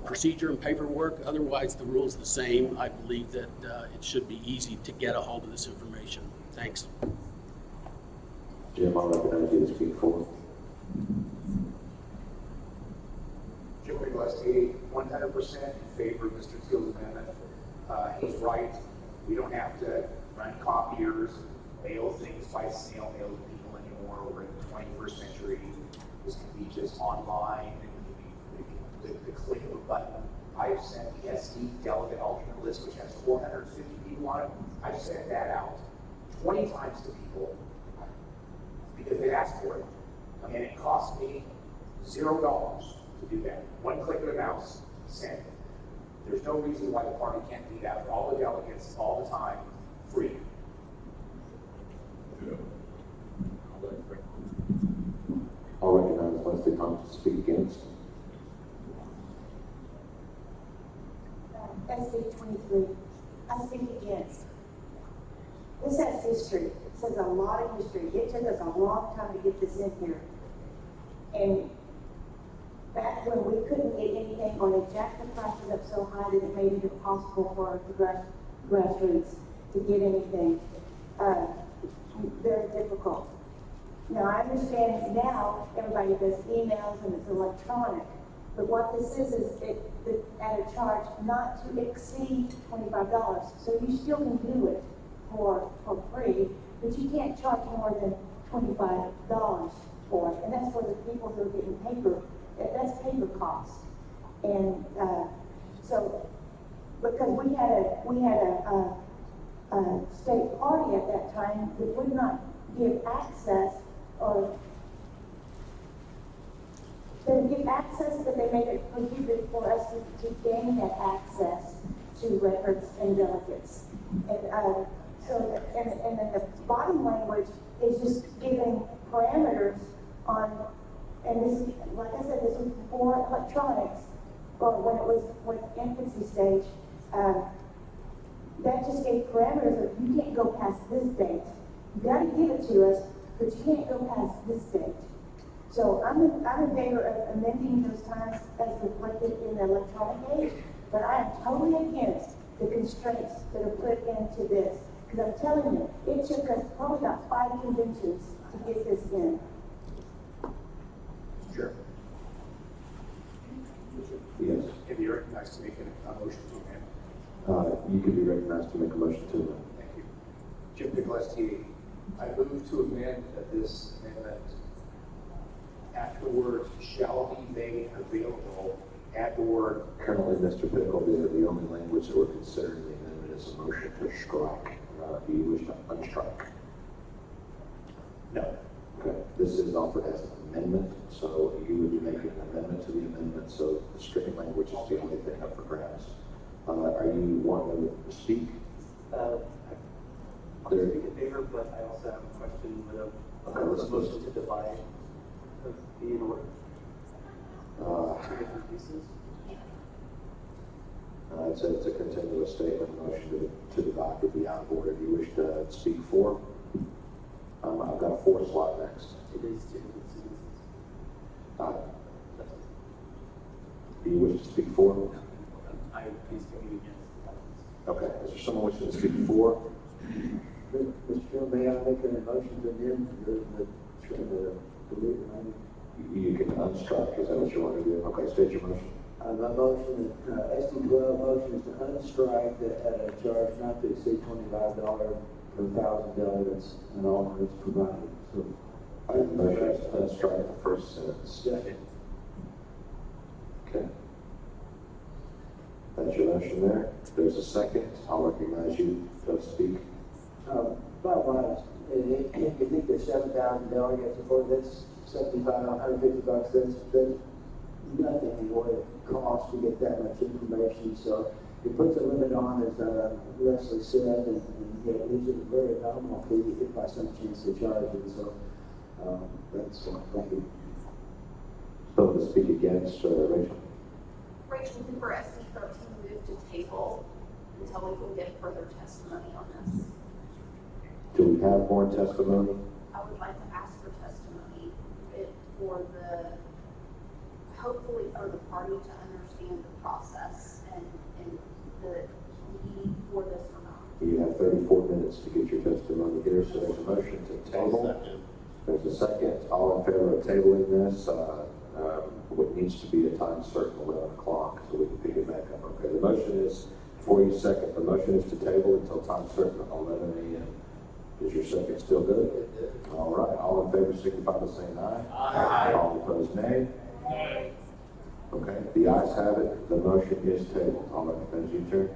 Speaker 11: procedure and paperwork. Otherwise, the rule's the same. I believe that it should be easy to get a hold of this information. Thanks.
Speaker 1: Jim, I'll recognize you to speak forward.
Speaker 9: Jim Gillespie, 100% in favor of Mr. Teal's amendment. He's right. We don't have to run copiers, mail things by snail mail to people anymore. We're in the 21st century. This can be just online. It can be the click of a button. I've sent the SD delegate alternate list, which has 450 people on it. I've sent that out 20 times to people because they asked for it. And it cost me $0 to do that. One click of the mouse, send. There's no reason why the party can't do that for all the delegates, all the time, free.
Speaker 1: I'll recognize Leslie Thompson to speak against.
Speaker 14: SC 23, I speak against. This has history. It says a lot of history. It took us a long time to get this in here. And back when we couldn't get anything, or they jacked the prices up so high that it made it impossible for the grassroots to get anything. Very difficult. Now I understand now everybody does emails and it's electronic, but what this is it at a charge not to exceed $25. So you still can do it for free, but you can't charge more than $25 for it, and that's for the people who are getting paper. That's paper cost, and so because we had a state party at that time that would not give access, or they would give access, but they made it prohibited for us to gain that access to records and delegates, and and then the bottom language is just giving parameters on. And this, like I said, this was before electronics, or when it was with infancy stage. That just gave parameters of you can't go past this date. You got to give it to us, but you can't go past this date. So I'm in favor of amending those times as reflected in the electronic age, but I am totally against the constraints that are put into this. Because I'm telling you, it took us probably about 5 conventions to get this in.
Speaker 9: Sure.
Speaker 1: Yes.
Speaker 9: Can be recognized to make a motion to amend.
Speaker 1: You could be recognized to make a motion to amend.
Speaker 9: Thank you. Jim Piccolo, I move to amend this amendment. After the words shall be made available, add the word.
Speaker 1: Currently, Mr. Pickle, the only language that we're considering the amendment is a motion to strike. Do you wish to unstrike?
Speaker 9: No.
Speaker 1: Okay. This is offered as an amendment, so you would be making an amendment to the amendment, so the stricken language is the only thing up for grabs. Are you wanting to speak?
Speaker 17: I'll speak in favor, but I also have a question with a motion to divide be in order. Two different pieces.
Speaker 1: It's a continuous statement. The motion to divide would be out of order. Do you wish to speak for? I've got a 4th slot next.
Speaker 17: It is two different sentences.
Speaker 1: Do you wish to speak for?
Speaker 17: I would be speaking against.
Speaker 1: Okay. Is there someone wishing to speak for?
Speaker 6: Mr. Chairman, may I make a motion to amend the deleted language?
Speaker 1: You can unstrike. Is that what you want to do? Okay. State your motion.
Speaker 6: My motion, SD 12 motion is to unstrike at a charge not to exceed $25 per 1,000 delegates and alternates provided. So,
Speaker 1: I have a motion to unstrike the first sentence.
Speaker 6: Second.
Speaker 1: Okay. That's your motion there. There's a second. I'll recognize you to speak.
Speaker 6: Bottom line, if you think there's 7,000 delegates, of course, that's $75, $150. That's nothing in what it costs to get that much information. So it puts a limit on, as Leslie said, and it leaves it a very nominal fee if by some chance they charge it. So that's thank you.
Speaker 1: So to speak against Rachel.
Speaker 10: Rachel Cooper, SD 13, moved to table until we can get further testimony on this.
Speaker 1: Do we have more testimony?
Speaker 10: I would like to ask for testimony hopefully for the party to understand the process and the need for this or not.
Speaker 1: You have 34 minutes to get your testimony here, so there's a motion to table. There's a second. All in favor of tabling this? What needs to be a time certain, 11 o'clock, so we can pick it back up. Okay, the motion is Before you second, the motion is to table until time certain, 11 a.m. Is your second still good? All right, all in favor signify by saying aye. Aye. All opposed, nay. Okay, the ayes have it, the motion is tabled. I'll recommend you, Chair.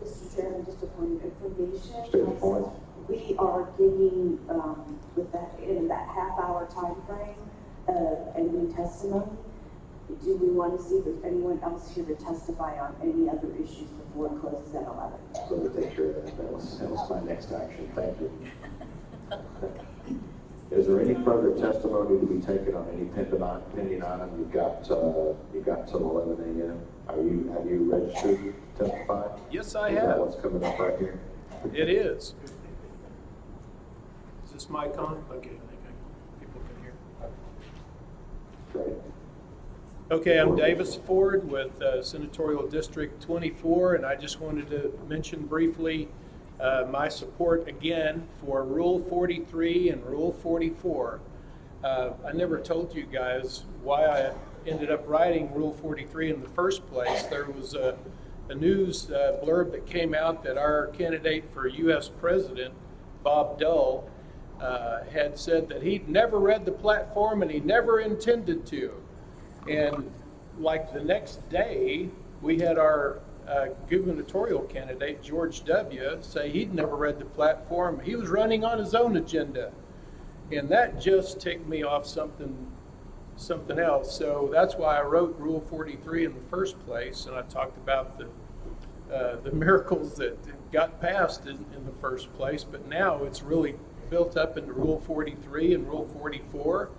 Speaker 4: Mr. Chairman, just a point of information.
Speaker 1: State the point.
Speaker 4: We are getting, with that, in that half-hour time frame, a new testimony. Do we want to see if there's anyone else here to testify on any other issues before it closes at 11?
Speaker 1: Let me take care of that. That was my next action. Thank you. Is there any further testimony to be taken on any pending item? You've got till 11 a.m. Have you registered to testify?
Speaker 8: Yes, I
Speaker 1: Is
Speaker 8: have.
Speaker 1: that what's coming up right here?
Speaker 8: It is. Is this mic on? Okay, I think people can hear.
Speaker 1: Great.
Speaker 8: Okay, I'm Davis Ford with Senatorial District 24, and I just wanted to mention briefly my support again for Rule 43 and Rule 44. I never told you guys why I ended up writing Rule 43 in the first place. There was a news blurb that came out that our candidate for U.S. President, Bob Dole, had said that he'd never read the platform and he never intended to. And like the next day, we had our gubernatorial candidate, George W., say he'd never read the platform. He was running on his own agenda. And that just ticked me off something else. So that's why I wrote Rule 43 in the first place, and I talked about the miracles that got passed in the first place. But now it's really built up into Rule 43 and Rule 44.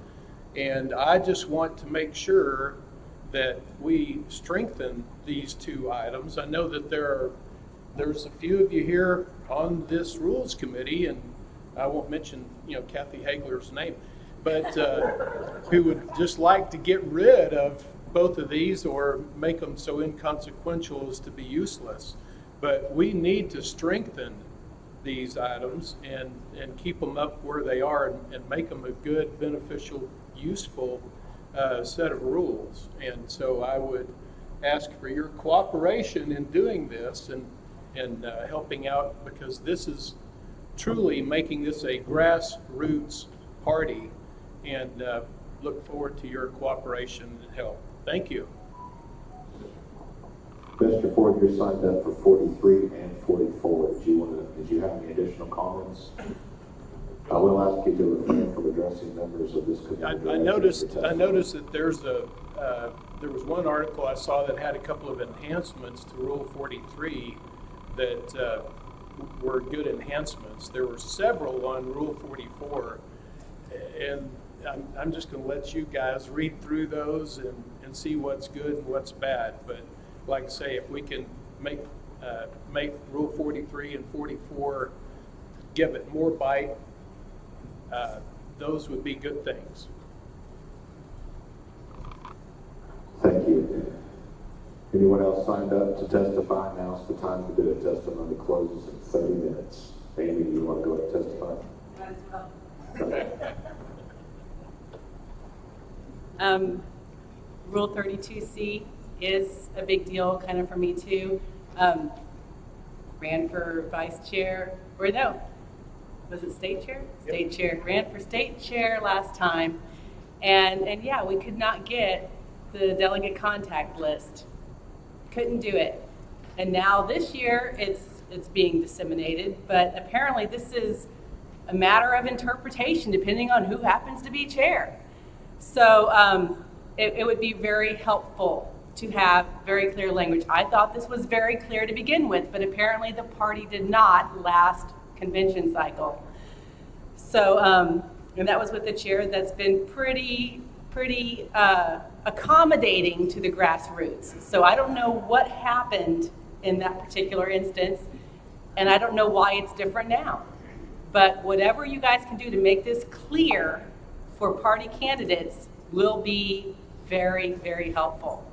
Speaker 8: And I just want to make sure that we strengthen these two items. I know that there's a few of you here on this Rules Committee, and I won't mention Kathy Hagler's name, but who would just like to get rid of both of these or make them so inconsequential as to be useless. But we need to strengthen these items and keep them up where they are and make them a good, beneficial, useful set of rules. And so I would ask for your cooperation in doing this and helping out, because this is truly making this a grassroots party, and look forward to your cooperation and help. Thank you.
Speaker 1: Mr. Ford, you're signed up for 43 and 44. Did you have any additional comments? I will ask you to refrain from addressing members of this committee.
Speaker 8: I noticed that there was one article I saw that had a couple of enhancements to Rule 43 that were good enhancements. There were several on Rule 44, and I'm just going to let you guys read through those and see what's good and what's bad. But like I say, if we can make Rule 43 and 44 give it more bite, those would be good things.
Speaker 1: Thank you. Anyone else signed up to testify? Now's the time to do it. Testimony closes in 30 minutes. Amy, do you want to go ahead and testify?
Speaker 13: Rule 32C is a big deal kind of for me too. Ran for vice chair, or no, was it state chair? Yep. State chair. Ran for state chair last time. And yeah, we could not get the delegate contact list. Couldn't do it. And now this year it's being disseminated, but apparently this is a matter of interpretation depending on who happens to be chair. So it would be very helpful to have very clear language. I thought this was very clear to begin with, but apparently the party did not last convention cycle. So, and that was with the chair that's been pretty accommodating to the grassroots. So I don't know what happened in that particular instance, and I don't know why it's different now. But whatever you guys can do to make this clear for party candidates will be very, very helpful.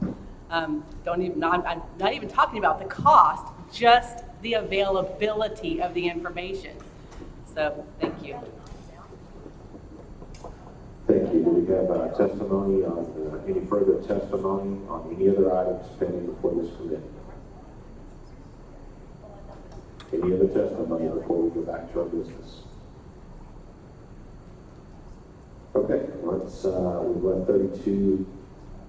Speaker 13: I'm not even talking about the cost, just the availability of the information. So, thank you.
Speaker 1: Thank you. Do we have testimony on any further testimony on any other items pending before this committee? Any other testimony before we go back to our business? Okay, we've left 32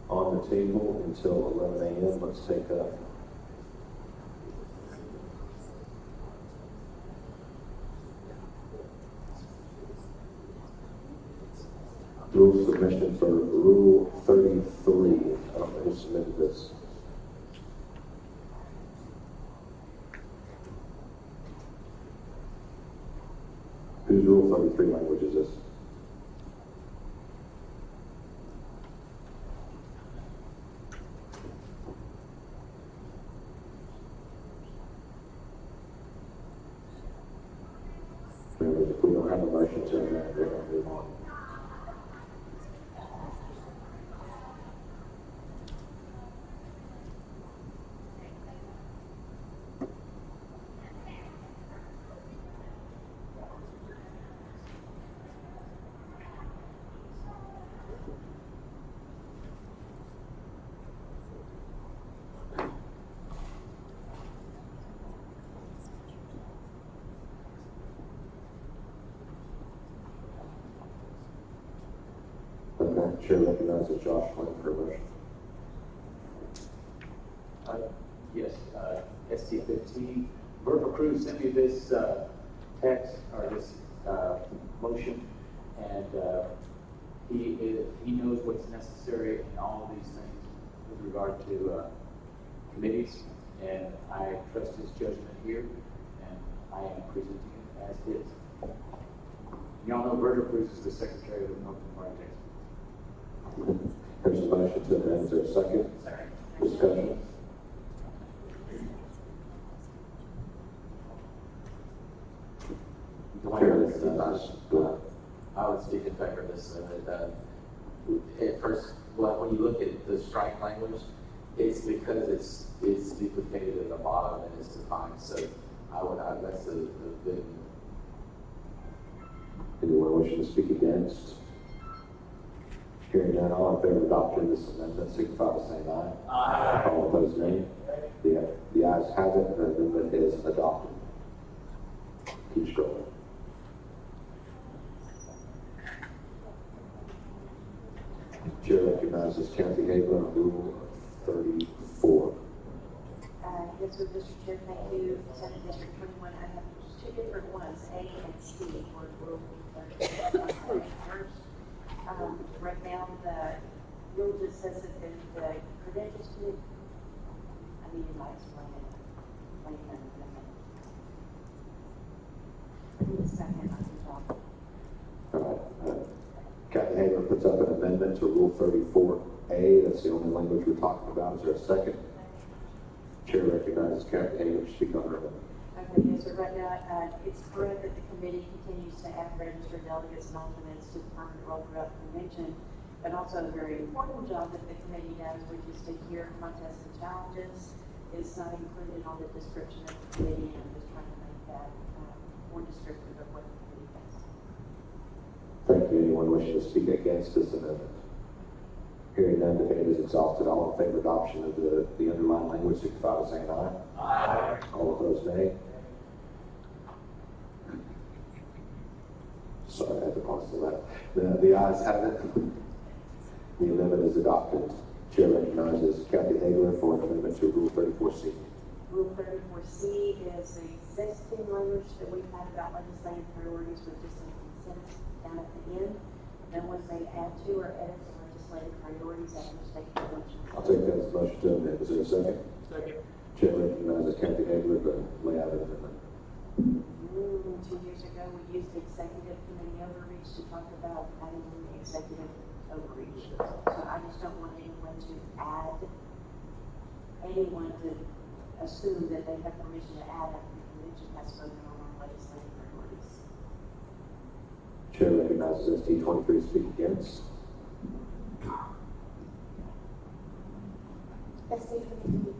Speaker 1: on the table until 11 a.m. Let's take up rule submission for Rule 33. I don't know who submitted this. Whose Rule 33 language is this? Remember, if we don't have a motion to amend, we're going to move on. Okay, Chair recognizes Josh Flynn for a motion.
Speaker 2: Yes, ST15. Virgil Cruz sent me this text or this motion, and he knows what's necessary in all of these things with regard to committees, and I trust his judgment here, and I am presenting it as his. Y'all know Virgil Cruz is the Secretary of the North Party, Texas.
Speaker 1: There's a motion to amend. Is there a second?
Speaker 2: Second.
Speaker 1: Discussion.
Speaker 16: I would speak in favor of this. At first, when you look at the strike language, it's because it's duplicated at the bottom and it's defined. So that's a big.
Speaker 1: Anyone wishing to speak against? Hearing none, all in favor of adopting this amendment, signify by saying aye. Aye. All opposed, nay. The ayes have it, and the amendment is adopted. Keep scrolling. Chair recognizes Kathy Haber on Rule 34.
Speaker 4: Yes, so Mr. Chair, thank you. Senate District 21, I have two different ones, A and C, for Rule 34. First, right now, the rule just says that the credentials committee, I mean, you might explain it. Explain that in a minute. I need a second, I can talk.
Speaker 1: All right. Kathy Haber puts up an amendment to Rule 34A. That's the only language we're talking about. Is there a second? Chair recognizes Kathy Haber to speak on her amendment.
Speaker 4: Okay, yes, so right now, it's correct that the committee continues to add registered delegates and alternates to the permanent role throughout the convention, but also a very important job that the committee does, which is to hear contests and challenges, is not included on the description of the committee, and I'm just trying to make that more descriptive of what the committee does.
Speaker 1: Thank you. Anyone wishing to speak against this amendment? Hearing none, debate is exhausted. All in favor of adoption of the underlying language, signify by saying aye. Aye. All opposed, nay. Sorry, I had to pause for that. The ayes have it. The amendment is adopted. Chair recognizes Kathy Hager for an amendment to Rule 34C.
Speaker 4: Rule 34C is the existing language that we've had about legislative priorities with just some consent down at the end. No one may add to or edit the legislative priorities after state convention.
Speaker 1: I'll take that as a motion to amend. Is there a second?
Speaker 7: Second.
Speaker 1: Chair recognizes Kathy Hager to lay out an amendment.
Speaker 4: 2 years ago, we used executive committee overreach to talk about adding executive overreach. So I just don't want anyone to assume that they have permission to add after the convention has spoken on legislative priorities.
Speaker 1: Chair recognizes ST23 to speak against.
Speaker 14: ST23.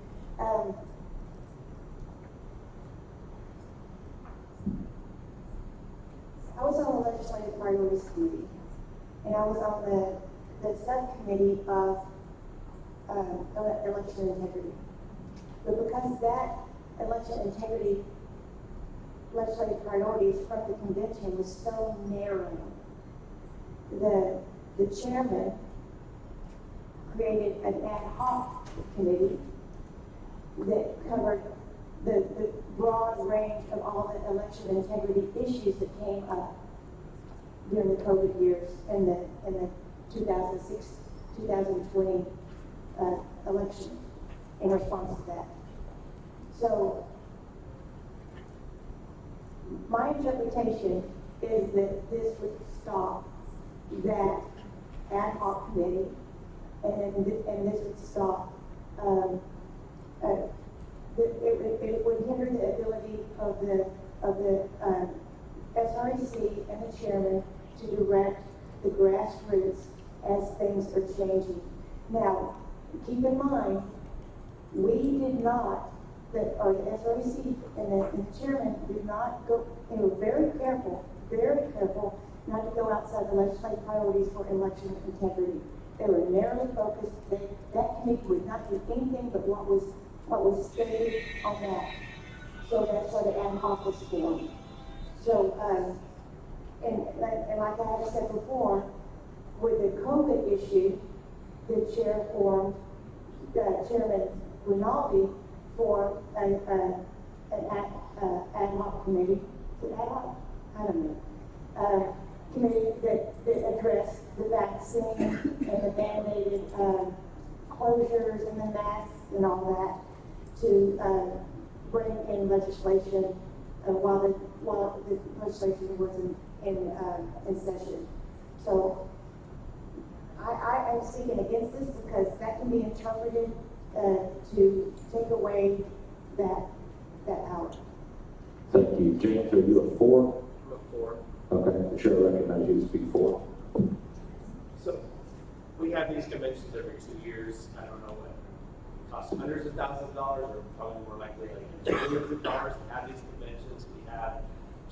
Speaker 14: I was on the Legislative Priorities Committee, and I was on the subcommittee of election integrity. But because that election integrity legislative priorities from the convention was so narrow. The chairman created an ad hoc committee that covered the broad range of all the election integrity issues that came up during the COVID years and the 2020 election in response to that. So my interpretation is that this would stop that ad hoc committee, and this would stop. It would hinder the ability of the SREC and the chairman to direct the grassroots as things are changing. Now, keep in mind, we did not, the SREC and the chairman did not go, they were very careful not to go outside the legislative priorities for election integrity. They were narrowly focused. That committee would not do anything but what was stated on that. So that's why the ad hoc was formed. So, and like I have said before, with the COVID issue, the Chairman Rinaldi formed an ad hoc committee. Is it ad hoc? I don't know. Committee that addressed the vaccine and the mandated closures and the masks and all that to bring in legislation while the legislation was in session. So I am speaking against this because that can be interpreted to take away that power.
Speaker 1: Thank you. James, are you a 4?
Speaker 7: I'm a 4.
Speaker 1: Okay, the chair recognizes you to speak 4.
Speaker 7: So we have these conventions every 2 years. I don't know what it costs, hundreds of thousands of dollars, or probably more likely like millions of dollars to have these conventions. We have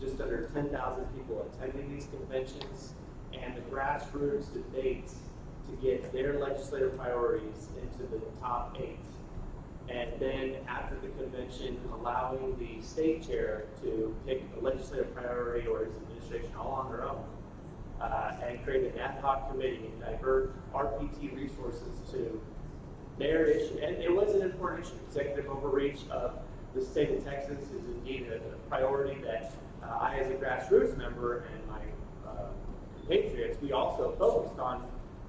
Speaker 7: just under 10,000 people attending these conventions, and the grassroots debates to get their legislative priorities into the top 8. And then after the convention, allowing the state chair to pick a legislative priority or his administration all on their own, and create an ad hoc committee and divert RPT resources to their issue. And it was an important issue. Executive overreach of the state of Texas is indeed a priority that I, as a grassroots member, and my compatriots, we also focused on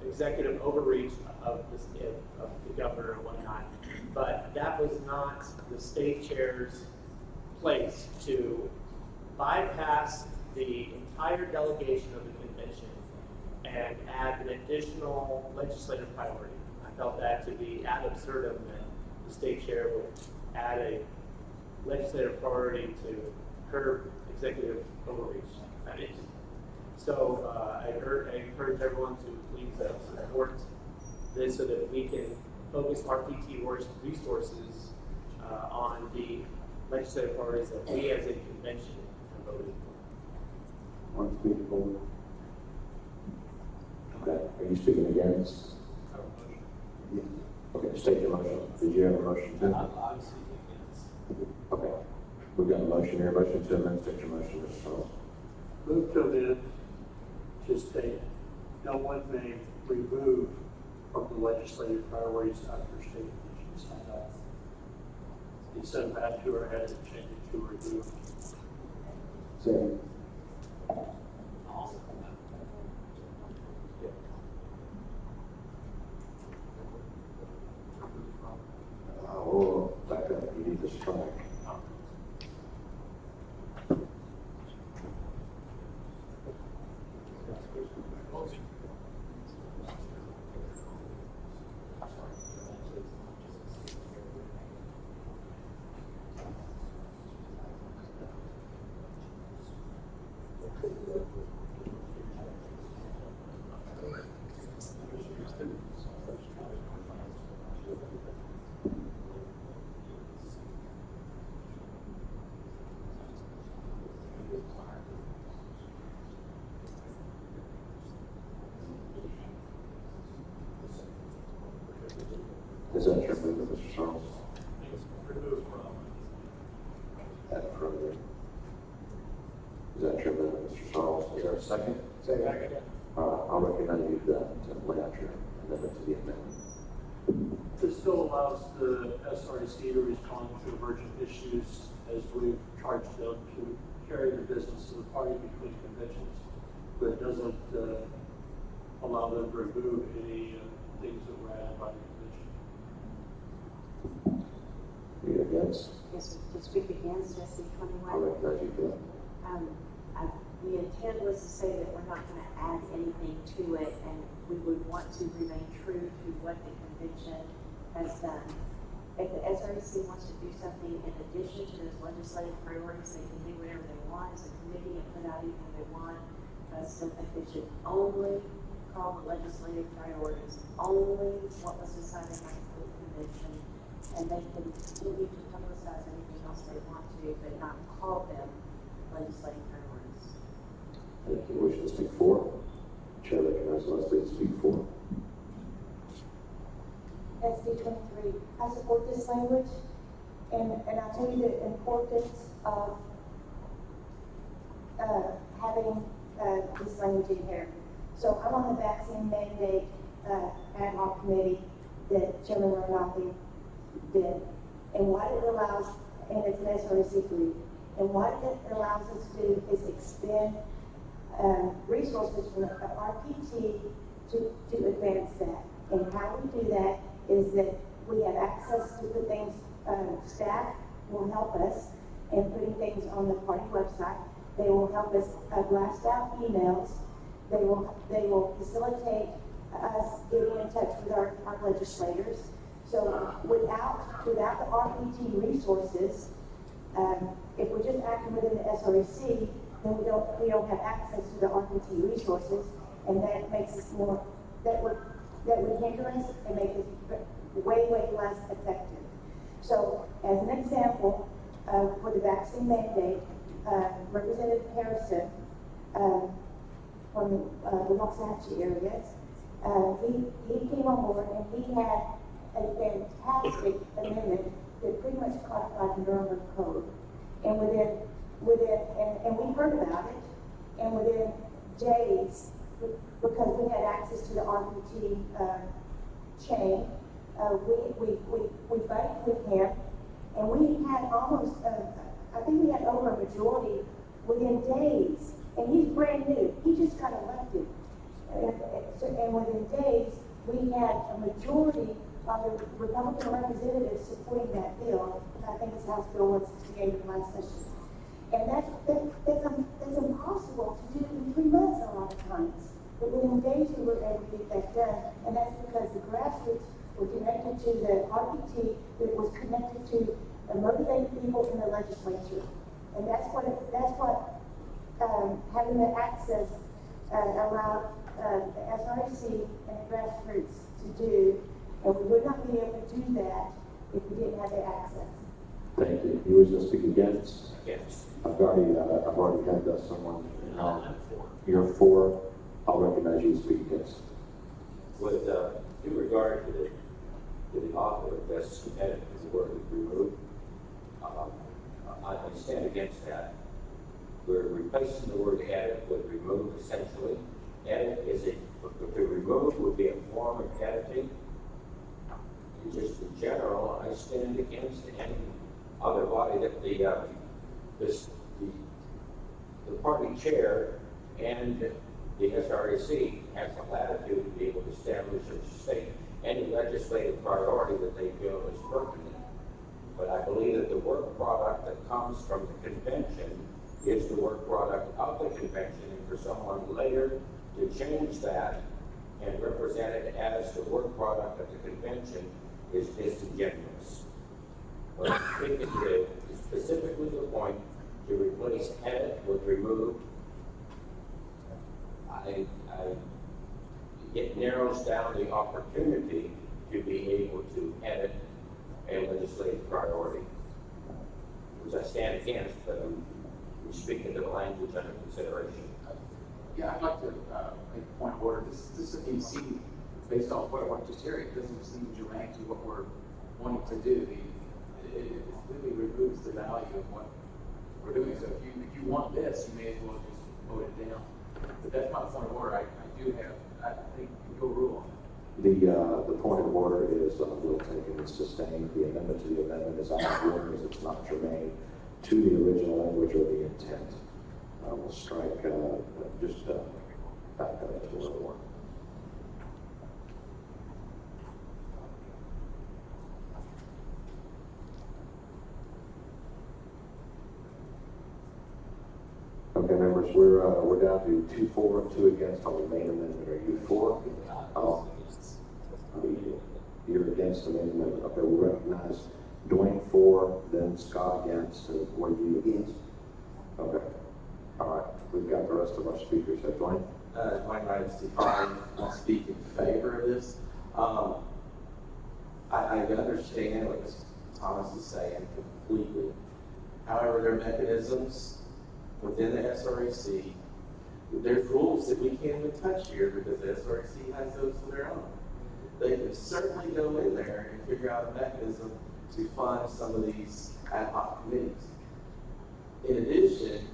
Speaker 7: executive overreach of the governor and whatnot. But that was not the state chair's place to bypass the entire delegation of the convention and add an additional legislative priority. I felt that to be ad absurdum that the state chair would add a legislative priority to curb executive overreach. So I encourage everyone to please support this so that we can focus RPT resources on the legislative priorities that we as a convention have voted for.
Speaker 1: Want to speak for? Okay. Are you speaking against? Yes. Okay, state your motion. Did you have a motion too?
Speaker 5: I'm speaking against.
Speaker 1: Okay. We've got a motion here. Motion to amend. State your motion, Mr. Charles.
Speaker 19: Move to amend to state no one may remove from the legislative priorities after state conditions sign off. Instead of add to or add, change it to remove.
Speaker 1: Second. Oh, back up. You need to strike. Is that your movement, Mr. Charles?
Speaker 19: Remove from.
Speaker 1: Add further. Is that your amendment, Mr. Charles? Is there a second?
Speaker 9: Second.
Speaker 1: I'll recognize you to lay out your amendment to the amendment.
Speaker 19: This still allows the SRC to respond to emergent issues as we've charged them to carry the business of the party between conventions, but it doesn't allow them to remove any things that were added by the convention.
Speaker 1: You against?
Speaker 4: Yes, to speak against SC 21.
Speaker 1: I'll recognize you for that.
Speaker 4: The intent was to say that we're not going to add anything to it, and we would want to remain true to what the convention has done. If the SRC wants to do something in addition to those legislative priorities, they can do whatever they want as a committee and put out anything they want. So that they should only call the legislative priorities, only what was decided by the convention, and they can continue to publicize anything else they want to, but not call them legislative priorities.
Speaker 1: Thank you. Wish to speak for? Chair recognizes Leslie to speak for.
Speaker 14: SD 23. I support this language, and I'll tell you the importance of having this language in here. So I'm on the vaccine mandate ad hoc committee that Chairman Ranaldi did, and what it allows, and it's an SRC group, and what it allows us to do is expend resources from the RPT to advance that. And how we do that is that we have access to the things, staff will help us in putting things on the party website. They will help us blast out emails. They will facilitate us getting in touch with our legislators. So without the RPT resources, if we're just acting within the SRC, then we don't have access to the RPT resources, and that makes us more, that would hinder us and make us way less effective. So as an example, for the vaccine mandate, Representative Harrison from the Waxahachie areas, he came on board and he had a fantastic amendment that pretty much codified the Nuremberg Code. And and we heard about it, and within days, because we had access to the RPT chain, we fighted with him, and we had almost, I think we had over a majority within days, and he's brand new. He just got elected, and within days, we had a majority of the Republican representatives supporting that bill. I think it's House Bill 168 in the last session. And that's impossible to do in 3 months a lot of times. But within days we were able to get that done. And that's because the grassroots were connected to the RPT that was connected to motivated people in the legislature. And that's what having the access allowed the SRC and the grassroots to do. And we would not be able to do that if we didn't have the access.
Speaker 1: Thank you. You wish to speak against?
Speaker 22: Yes.
Speaker 1: I've already had someone. You're for. I'll recognize you to speak against.
Speaker 22: With due regard to the author of this edit, the word removed, I stand against that. We're replacing the word edit with remove essentially. Edit to remove would be a form of editing. Just in general, I stand against any other body that the party chair and the SRC has the latitude to be able to establish or state any legislative priority that they feel is pertinent. But I believe that the work product that comes from the convention is the work product of the convention, and for someone later to change that and represent it as the work product of the convention is disingenuous. But speaking to specifically the point to replace edit with remove, it narrows down the opportunity to be able to edit a legislative priority, which I stand against, but I'm speaking to the language under consideration.
Speaker 2: Yeah, I'd like to make a point of order. This doesn't seem, based on what I just heard, it doesn't seem germane to what we're wanting to do. It really removes the value of what
Speaker 21: for doing so. If you want this, you may as well just vote it down. But that's my point of order. I think you'll rule on it.
Speaker 1: The point of order is, we'll take and sustain the amendment to the amendment is out of order, as it's not germane to the original language or the intent. We'll strike, back up to where we were. Okay, members, we're down to 2 for, 2 against on the main amendment. Are you for? Oh, you're against the main amendment. Okay, we'll recognize Dwayne for, then Scott against, and were you against? Okay. All right. We've got the rest of our speakers. So Dwayne?
Speaker 16: Dwayne Wright, I speak in favor of this. I understand what Mr. Thomas is saying completely. However, there are mechanisms within the SREC. There's rules that we can't even touch here because the SREC has those of their own. They can certainly go in there and figure out a mechanism to fund some of these ad hoc committees. In addition,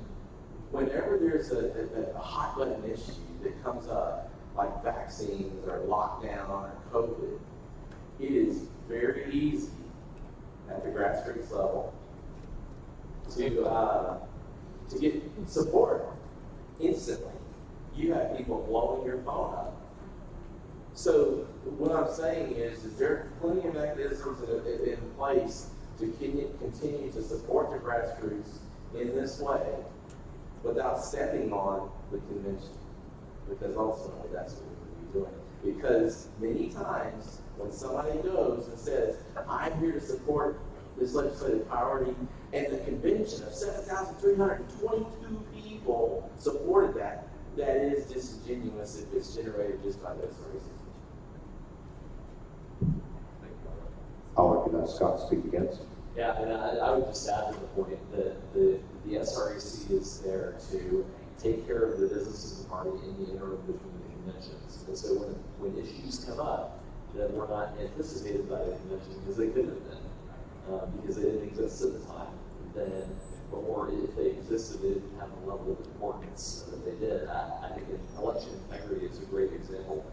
Speaker 16: whenever there's a hot button issue that comes up, like vaccines or lockdown or COVID, it is very easy at the grassroots level to get support instantly. You have people blowing your phone up. So what I'm saying is there are plenty of mechanisms in place to continue to support the grassroots in this way without stepping on the convention, because ultimately that's what we're going to be doing. Because many times when somebody goes and says, I'm here to support this legislative priority, and the convention of 7,322 people supported that, that is disingenuous if it's generated just by those reasons.
Speaker 1: I'll recognize Scott to speak against.
Speaker 5: Yeah, and I would just add to the point that the SREC is there to take care of the business of the party in the interim between the conventions. And so when issues come up that were not anticipated by the convention, because they couldn't have been, because they didn't exist at the time, then, or if they existed, they didn't have the level of importance that they did. I think election integrity is a great example.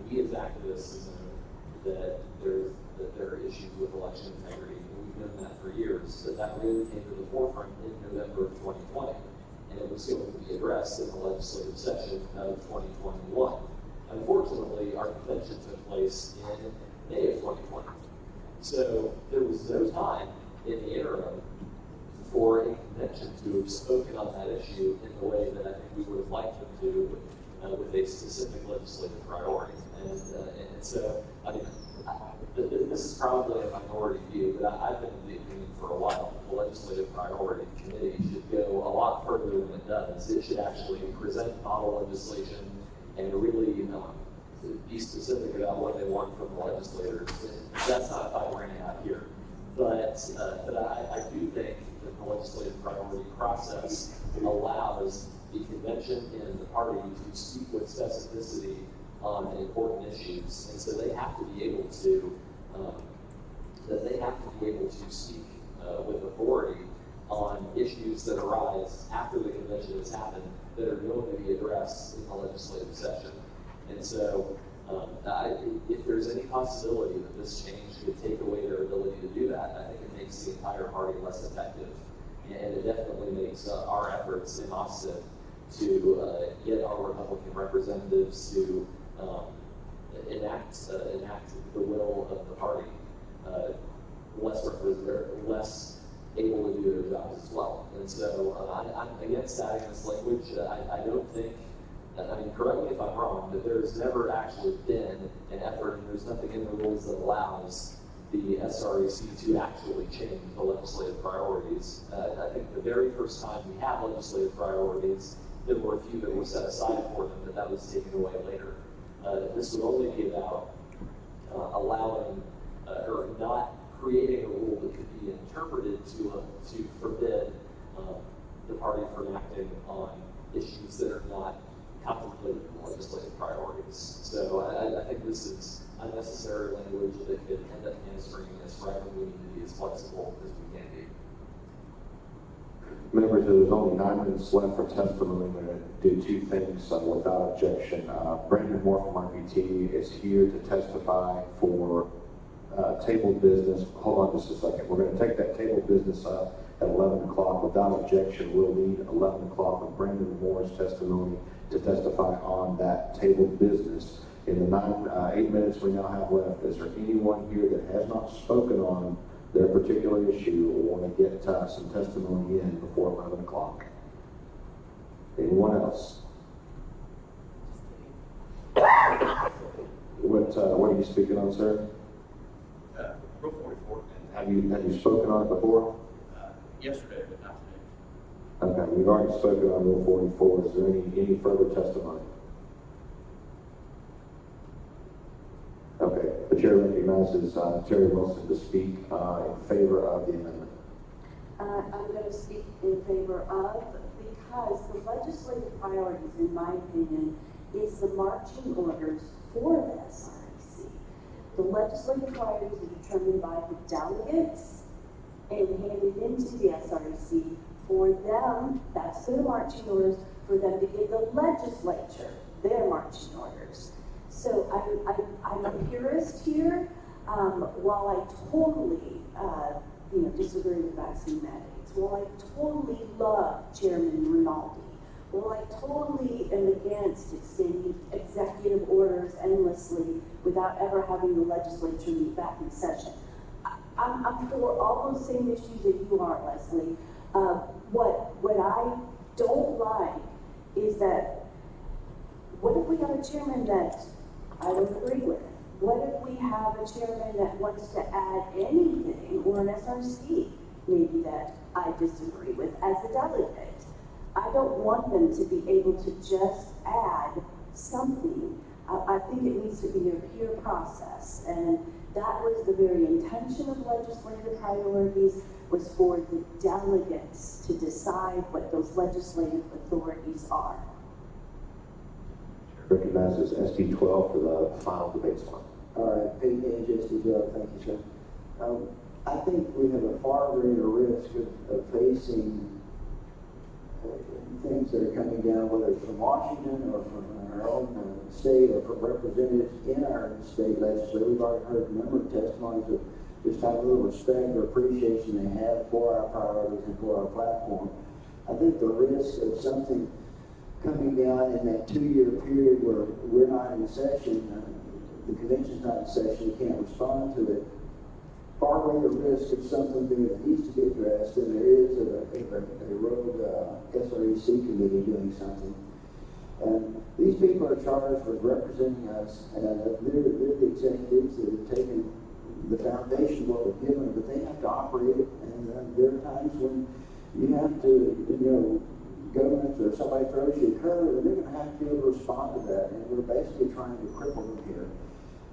Speaker 5: We as activists know that there are issues with election integrity, and we've known that for years, but that really came to the forefront in November of 2020, and it was going to be addressed in the legislative session of 2021. Unfortunately, our convention took place in May of 2020, so there was no time in the interim for a convention to have spoken on that issue in the way that I think we would have liked them to with a specific legislative priority. And so, I mean, this is probably a minority view, but I've been in the opinion for a while that the legislative priority committee should go a lot further than it does. It should actually present model legislation and really be specific about what they want from the legislators. That's not a fight we're going to have here. But I do think that the legislative priority process allows the convention and the party to speak with specificity on important issues, and so they have to be able to speak with authority on issues that arise after the convention has happened that are going to be addressed in the legislative session. And so, if there's any possibility that this change could take away their ability to do that, I think it makes the entire party less effective, and it definitely makes our efforts in Austin to get our Republican representatives to enact the will of the party less able to do their jobs as well. And so I'm against adding this language. I don't think, I mean, correct me if I'm wrong, but there's never actually been an effort, and there's nothing in the rules that allows the SREC to actually change the legislative priorities. I think the very first time we had legislative priorities, there were a few that were set aside for them, but that was taken away later. This would only be about allowing or not creating a rule that could be interpreted to forbid the party from acting on issues that are not contemplated in legislative priorities. So I think this is unnecessary language that could end up hamstringing us right when we need to be as flexible as we can be.
Speaker 1: Members, there's only 9 minutes left for testimony. I'm going to do 2 things without objection. Brandon Moore from RPT is here to testify for table business. Hold on just a second. We're going to take that table business up at 11 o'clock. Without objection, we'll need 11 o'clock with Brandon Moore's testimony to testify on that table business. In the 8 minutes we now have left, is there anyone here that has not spoken on their particular issue or want to get some testimony in before 11 o'clock? Anyone else? What are you speaking on, sir?
Speaker 21: Rule 44.
Speaker 1: Have you spoken on it before?
Speaker 21: Yesterday, but not today.
Speaker 1: Okay, we've already spoken on Rule 44. Is there any further testimony? Okay, the chair recognizes Terry Wilson to speak in favor of the amendment.
Speaker 4: I'm going to speak in favor of, because the legislative priorities, in my opinion, is the marching orders for the SREC. The legislative priorities are determined by the delegates and handed into the SREC. For them, that's their marching orders, for them to give the legislature their marching orders. So I'm a purist here. While I totally disagree with vaccine mandates, while I totally love Chairman Rinaldi, while I totally am against extending executive orders endlessly without ever having the legislature meet back in session, I'm for all those same issues that you are, Leslie. What I don't like is that, what if we have a chairman that I don't agree with? What if we have a chairman that wants to add anything, or an SRC maybe that I disagree with as a delegate? I don't want them to be able to just add something. I think it needs to be a pure process, and that was the very intention of legislative priorities, was for the delegates to decide what those legislative authorities are.
Speaker 1: Recognizes SD 12 for the final debate slot.
Speaker 6: All right, Peyton and SD 12, thank you, sir. I think we have a far greater risk of facing things that are coming down, whether it's from Washington or from our own state or from representatives in our state legislature. We've already heard a number of testimonies of just how little respect or appreciation they have for our priorities and for our platform. I think the risk of something coming down in that 2-year period where we're not in session, the convention's not in session, we can't respond to it, far greater risk of something there that needs to be addressed than there is of a rogue SREC committee doing something. And these people are charged with representing us, and they're the executives that have taken the foundation of what we're given, but they have to operate it, and there are times when you have to, government or somebody throws you a curve, and they're going to have to be able to respond to that, and we're basically trying to cripple them here.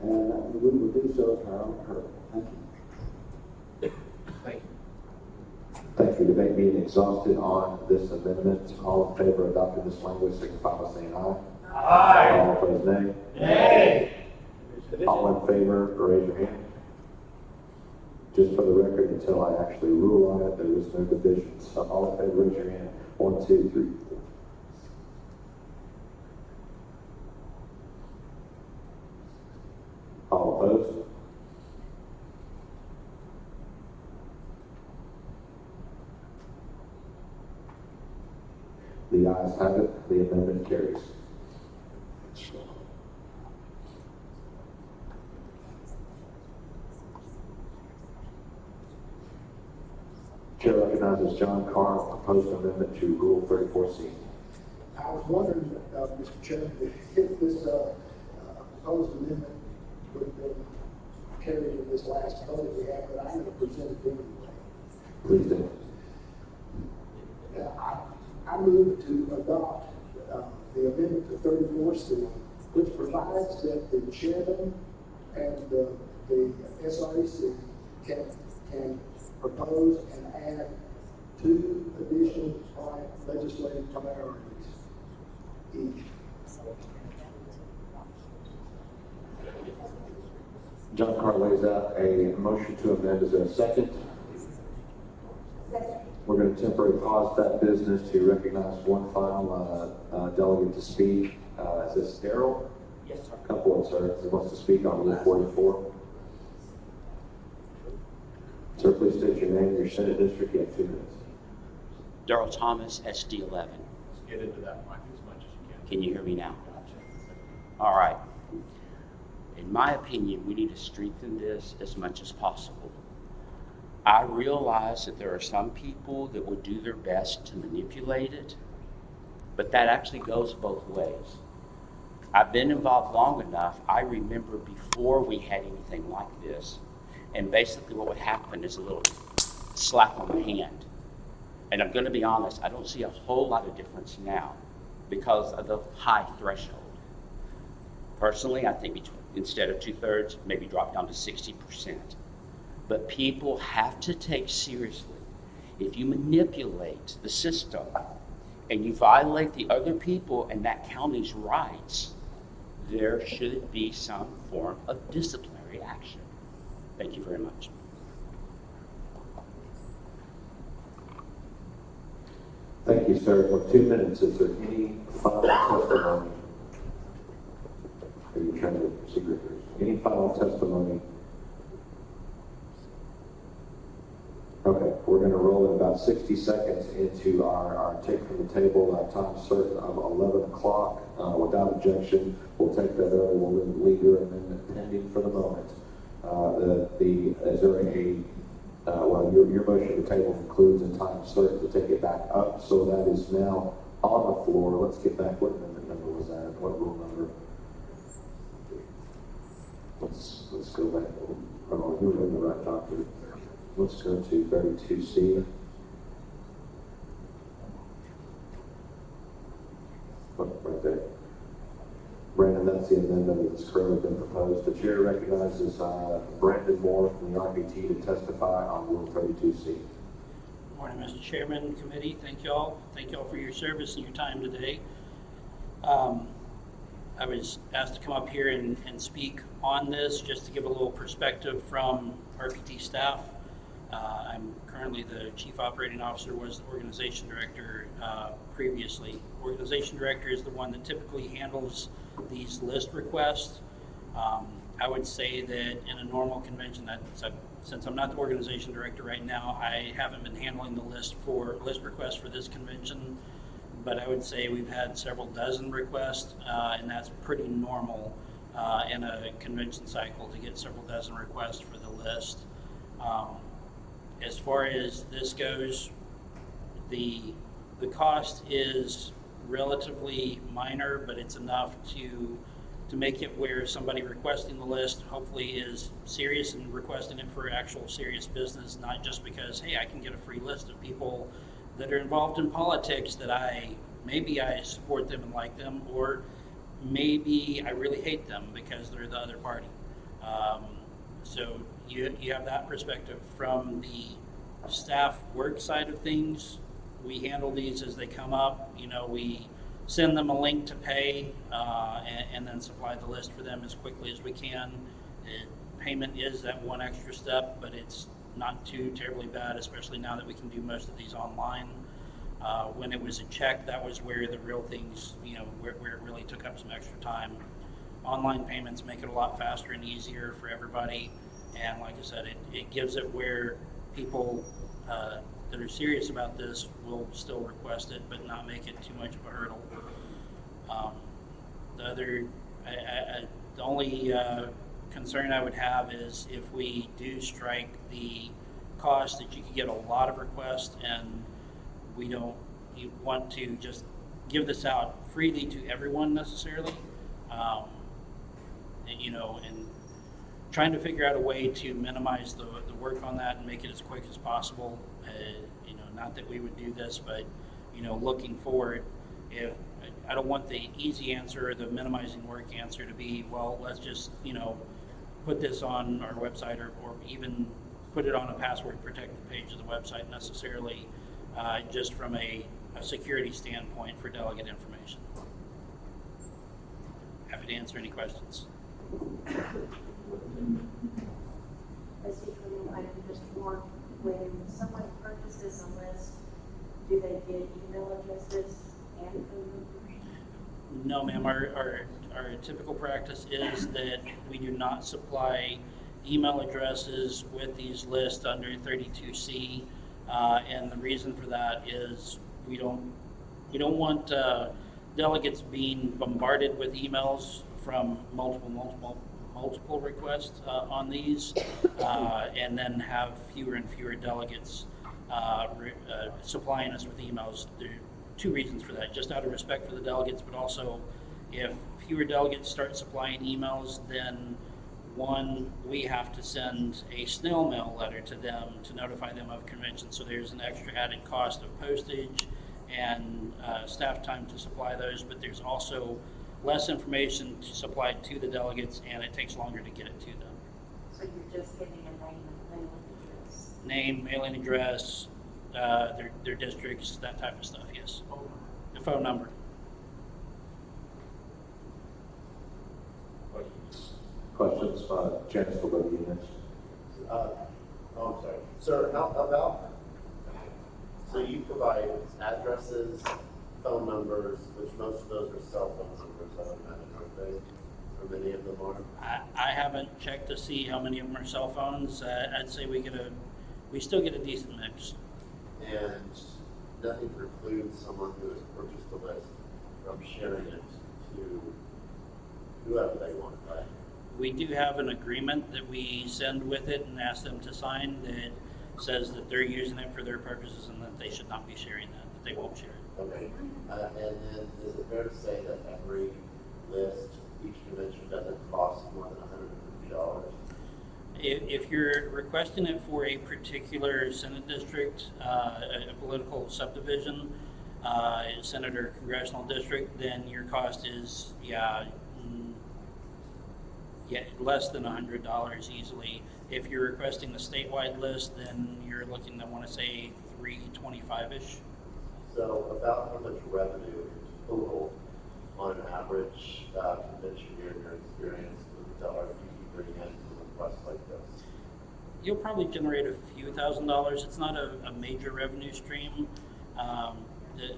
Speaker 6: And we will do so at our own curve. Thank you.
Speaker 1: Thank you. Thank you. Debate being exhausted on this amendment. All in favor of adopting this language signify by saying aye. Aye. All opposed, nay. Nay. All in favor, raise your hand. Just for the record, until I actually rule on it, there is no division. So all in favor, raise your hand. 1, 2, 3, 4. All opposed? The ayes have it. The amendment carries. Chair recognizes John Carr, proposed amendment to Rule 34C.
Speaker 9: I was wondering, Mr. Chairman, if this proposed amendment would have been carried in this last vote that we had, but I'm going to present it anyway.
Speaker 1: Please do.
Speaker 9: I move to adopt the amendment to 34C, which provides that the chairman and the SREC can propose and add 2 additional legislative priorities each.
Speaker 1: John Carr lays out a motion to amend. Is there a second?
Speaker 14: Second.
Speaker 1: We're going to temporarily pause that business to recognize one final delegate to speak. Is this Daryl?
Speaker 15: Yes, sir.
Speaker 1: Come forward, sir. Who wants to speak on Rule 44? Sir, please state your name and your Senate district. You have 2 minutes.
Speaker 15: Daryl Thomas, SD 11.
Speaker 3: Let's get into that mic as much as you can.
Speaker 15: Can you hear me now? All right. In my opinion, we need to strengthen this as much as possible. I realize that there are some people that would do their best to manipulate it, but that actually goes both ways. I've been involved long enough. I remember before we had anything like this, and basically what would happen is a little slap on the hand. And I'm going to be honest, I don't see a whole lot of difference now because of the high threshold. Personally, I think instead of 2/3, maybe drop down to 60%. But people have to take seriously, if you manipulate the system and you violate the other people and that county's rights, there should be some form of disciplinary action. Thank you very much.
Speaker 1: Thank you, sir. For 2 minutes, is there any final testimony? Are you trying to secret? Any final testimony? Okay, we're going to roll in about 60 seconds into our take from the table at time certain of 11 o'clock. Without objection, we'll take that early. We'll leave your amendment pending for the moment. Is there your motion to table includes a time certain to take it back up, so that is now on the floor. Let's get back. What amendment number was that? What rule number? Let's go back. Oh, you were in the right document. Let's go to 32C. Right there. Brandon, that's the amendment that's currently been proposed. The chair recognizes Brandon Moore from the RPT to testify on Rule 32C.
Speaker 20: Good morning, Mr. Chairman, committee. Thank you all. Thank you all for your service and your time today. I was asked to come up here and speak on this just to give a little perspective from RPT staff. I'm currently the Chief Operating Officer, was the Organization Director previously. Organization Director is the one that typically handles these list requests. I would say that in a normal convention, since I'm not the Organization Director right now, I haven't been handling the list requests for this convention, but I would say we've had several dozen requests, and that's pretty normal in a convention cycle to get several dozen requests for the list. As far as this goes, the cost is relatively minor, but it's enough to make it where somebody requesting the list hopefully is serious and requesting it for actual serious business, not just because, hey, I can get a free list of people that are involved in politics that maybe I support them and like them, or maybe I really hate them because they're the other party. So you have that perspective. From the staff work side of things, we handle these as they come up. We send them a link to pay and then supply the list for them as quickly as we can. Payment is that one extra step, but it's not too terribly bad, especially now that we can do most of these online. When it was a check, that was where the real things, where it really took up some extra time. Online payments make it a lot faster and easier for everybody. And like I said, it gives it where people that are serious about this will still request it, but not make it too much of a hurdle. The only concern I would have is if we do strike the cost, that you could get a lot of requests, and you want to just give this out freely to everyone necessarily, and trying to figure out a way to minimize the work on that and make it as quick as possible. Not that we would do this, but looking forward, if I don't want the easy answer or the minimizing work answer to be, well, let's just put this on our website or even put it on a password protected page of the website necessarily, just from a security standpoint for delegate information. Happy to answer any questions.
Speaker 4: Let's see, item just more. when someone purchases a list, do they get email addresses and phone numbers?
Speaker 20: No, ma'am. Our typical practice is that we do not supply email addresses with these lists under 32C, and the reason for that is we don't want delegates being bombarded with emails from multiple requests on these, and then have fewer and fewer delegates supplying us with emails. There are two reasons for that, just out of respect for the delegates, but also if fewer delegates start supplying emails, then one, we have to send a snail mail letter to them to notify them of convention, so there's an extra added cost of postage and staff time to supply those, but there's also less information to supply to the delegates, and it takes longer to get it to them.
Speaker 4: So you're just getting a name and mailing address?
Speaker 20: Name, mailing address, their districts, that type of stuff, yes. The phone number.
Speaker 1: Questions, Janice will go to you next.
Speaker 12: I'm sorry. Sir, how about, so you provide addresses, phone numbers, which most of those are cell phone numbers, I would imagine, aren't they? Or many of them are?
Speaker 20: I haven't checked to see how many of them are cell phones. I'd say we still get a decent mix.
Speaker 12: And nothing precludes someone who has purchased the list from sharing it to whoever they want, right?
Speaker 20: We do have an agreement that we send with it and ask them to sign that says that they're using it for their purposes and that they should not be sharing that they won't share it.
Speaker 12: Okay. And then is it fair to say that every list, each convention doesn't cost more than $150?
Speaker 20: If you're requesting it for a particular Senate district, a political subdivision, Senate or congressional district, then your cost is, less than $100 easily. If you're requesting the statewide list, then you're looking to want to say $325-ish.
Speaker 12: So about how much revenue total on an average convention year in your experience with the RPT bring in from requests like this?
Speaker 20: You'll probably generate a few $1,000s. It's not a major revenue stream.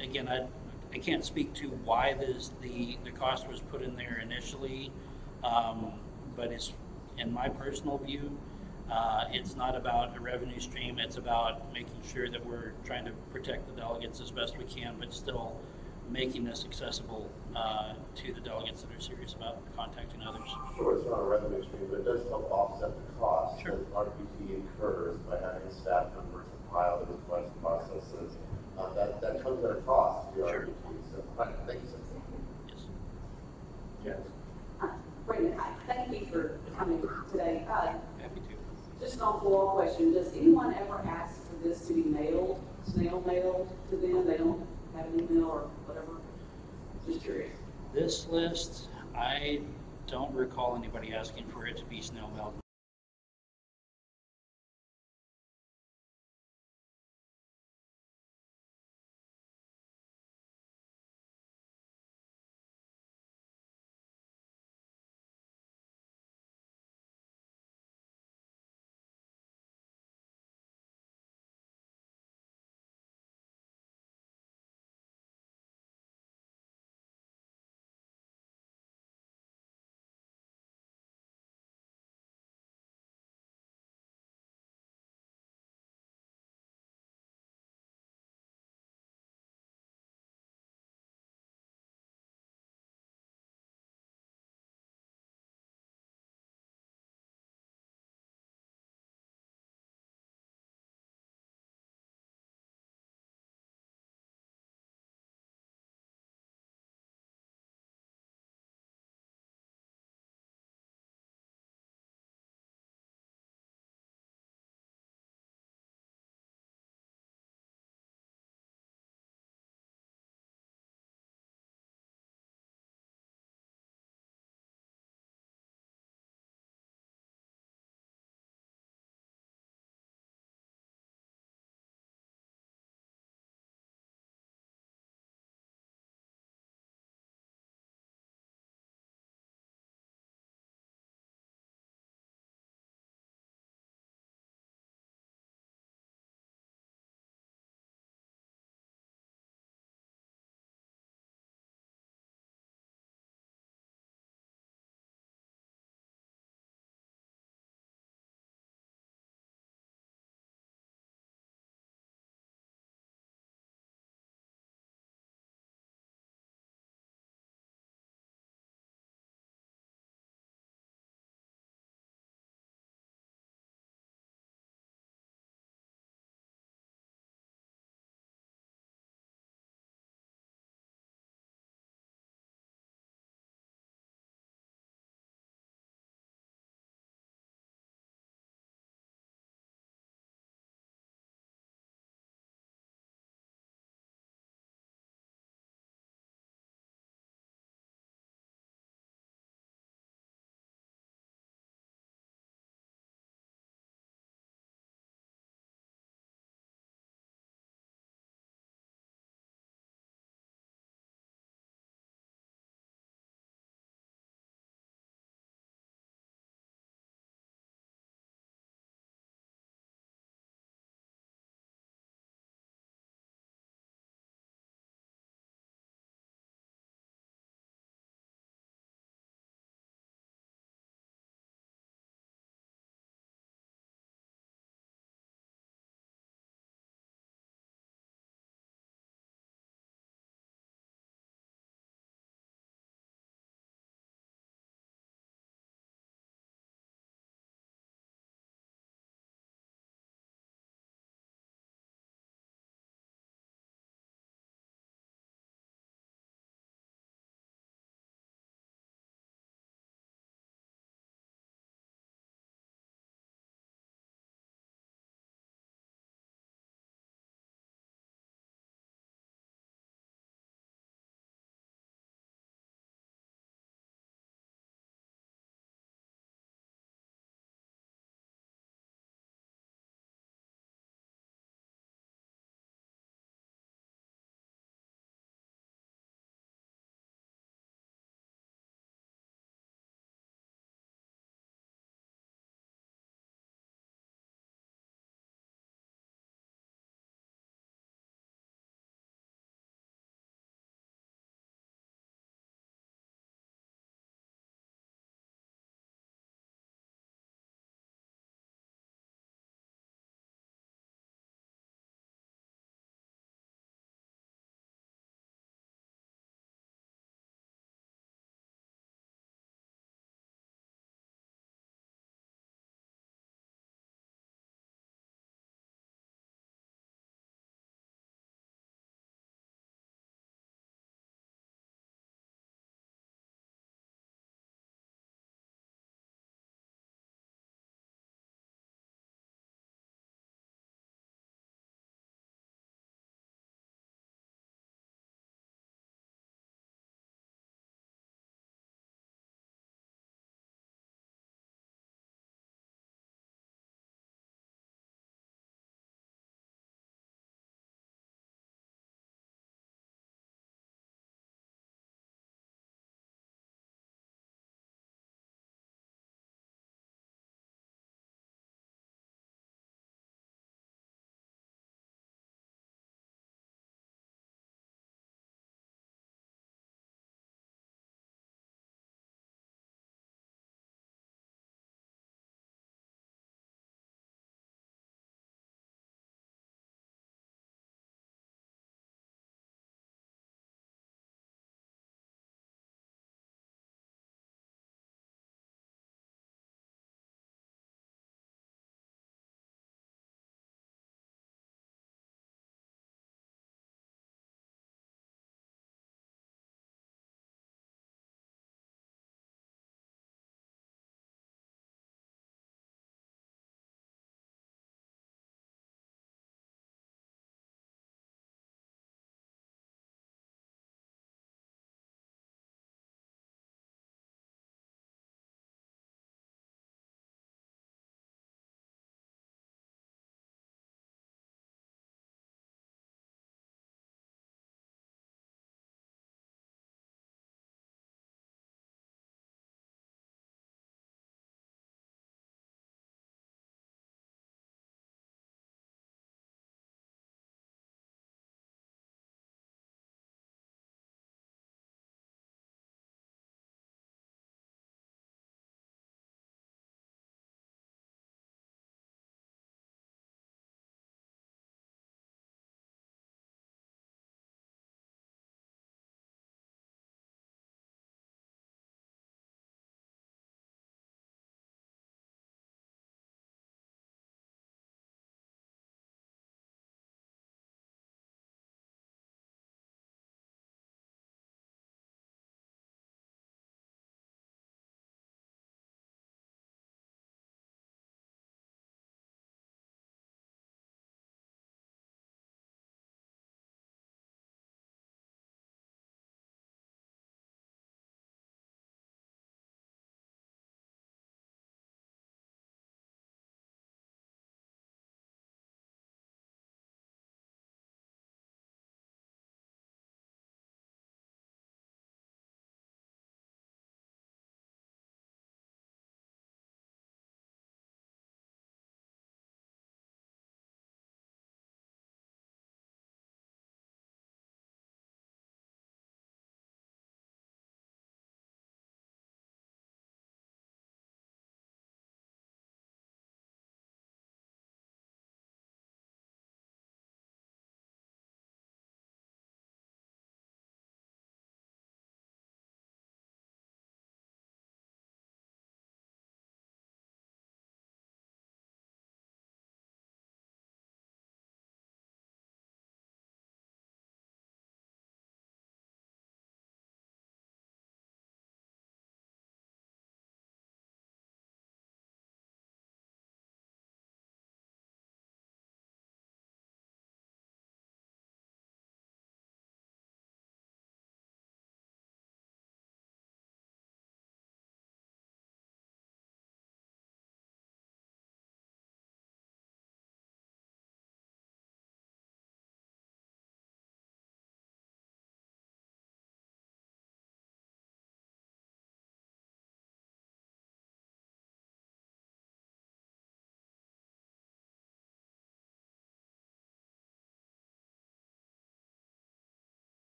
Speaker 20: Again, I can't speak to why the cost was put in there initially, but it's, in my personal view, it's not about a revenue stream. It's about making sure that we're trying to protect the delegates as best we can, but still making this accessible to the delegates that are serious about contacting others.
Speaker 12: Sure, it's not a revenue stream, but it does help offset the cost that RPT incurs by having staff members compile the request processes. That comes at a cost to the RPT. So, thank you, sir.
Speaker 20: Yes.
Speaker 12: Yes.
Speaker 18: Brandon, hi. Thank you for coming today.
Speaker 20: Happy to.
Speaker 18: Just an off-the-wall question. Does anyone ever ask for this to be mailed, snail mailed to them? They don't have an email or whatever? Just curious.
Speaker 20: This list, I don't recall anybody asking for it to be snail mailed,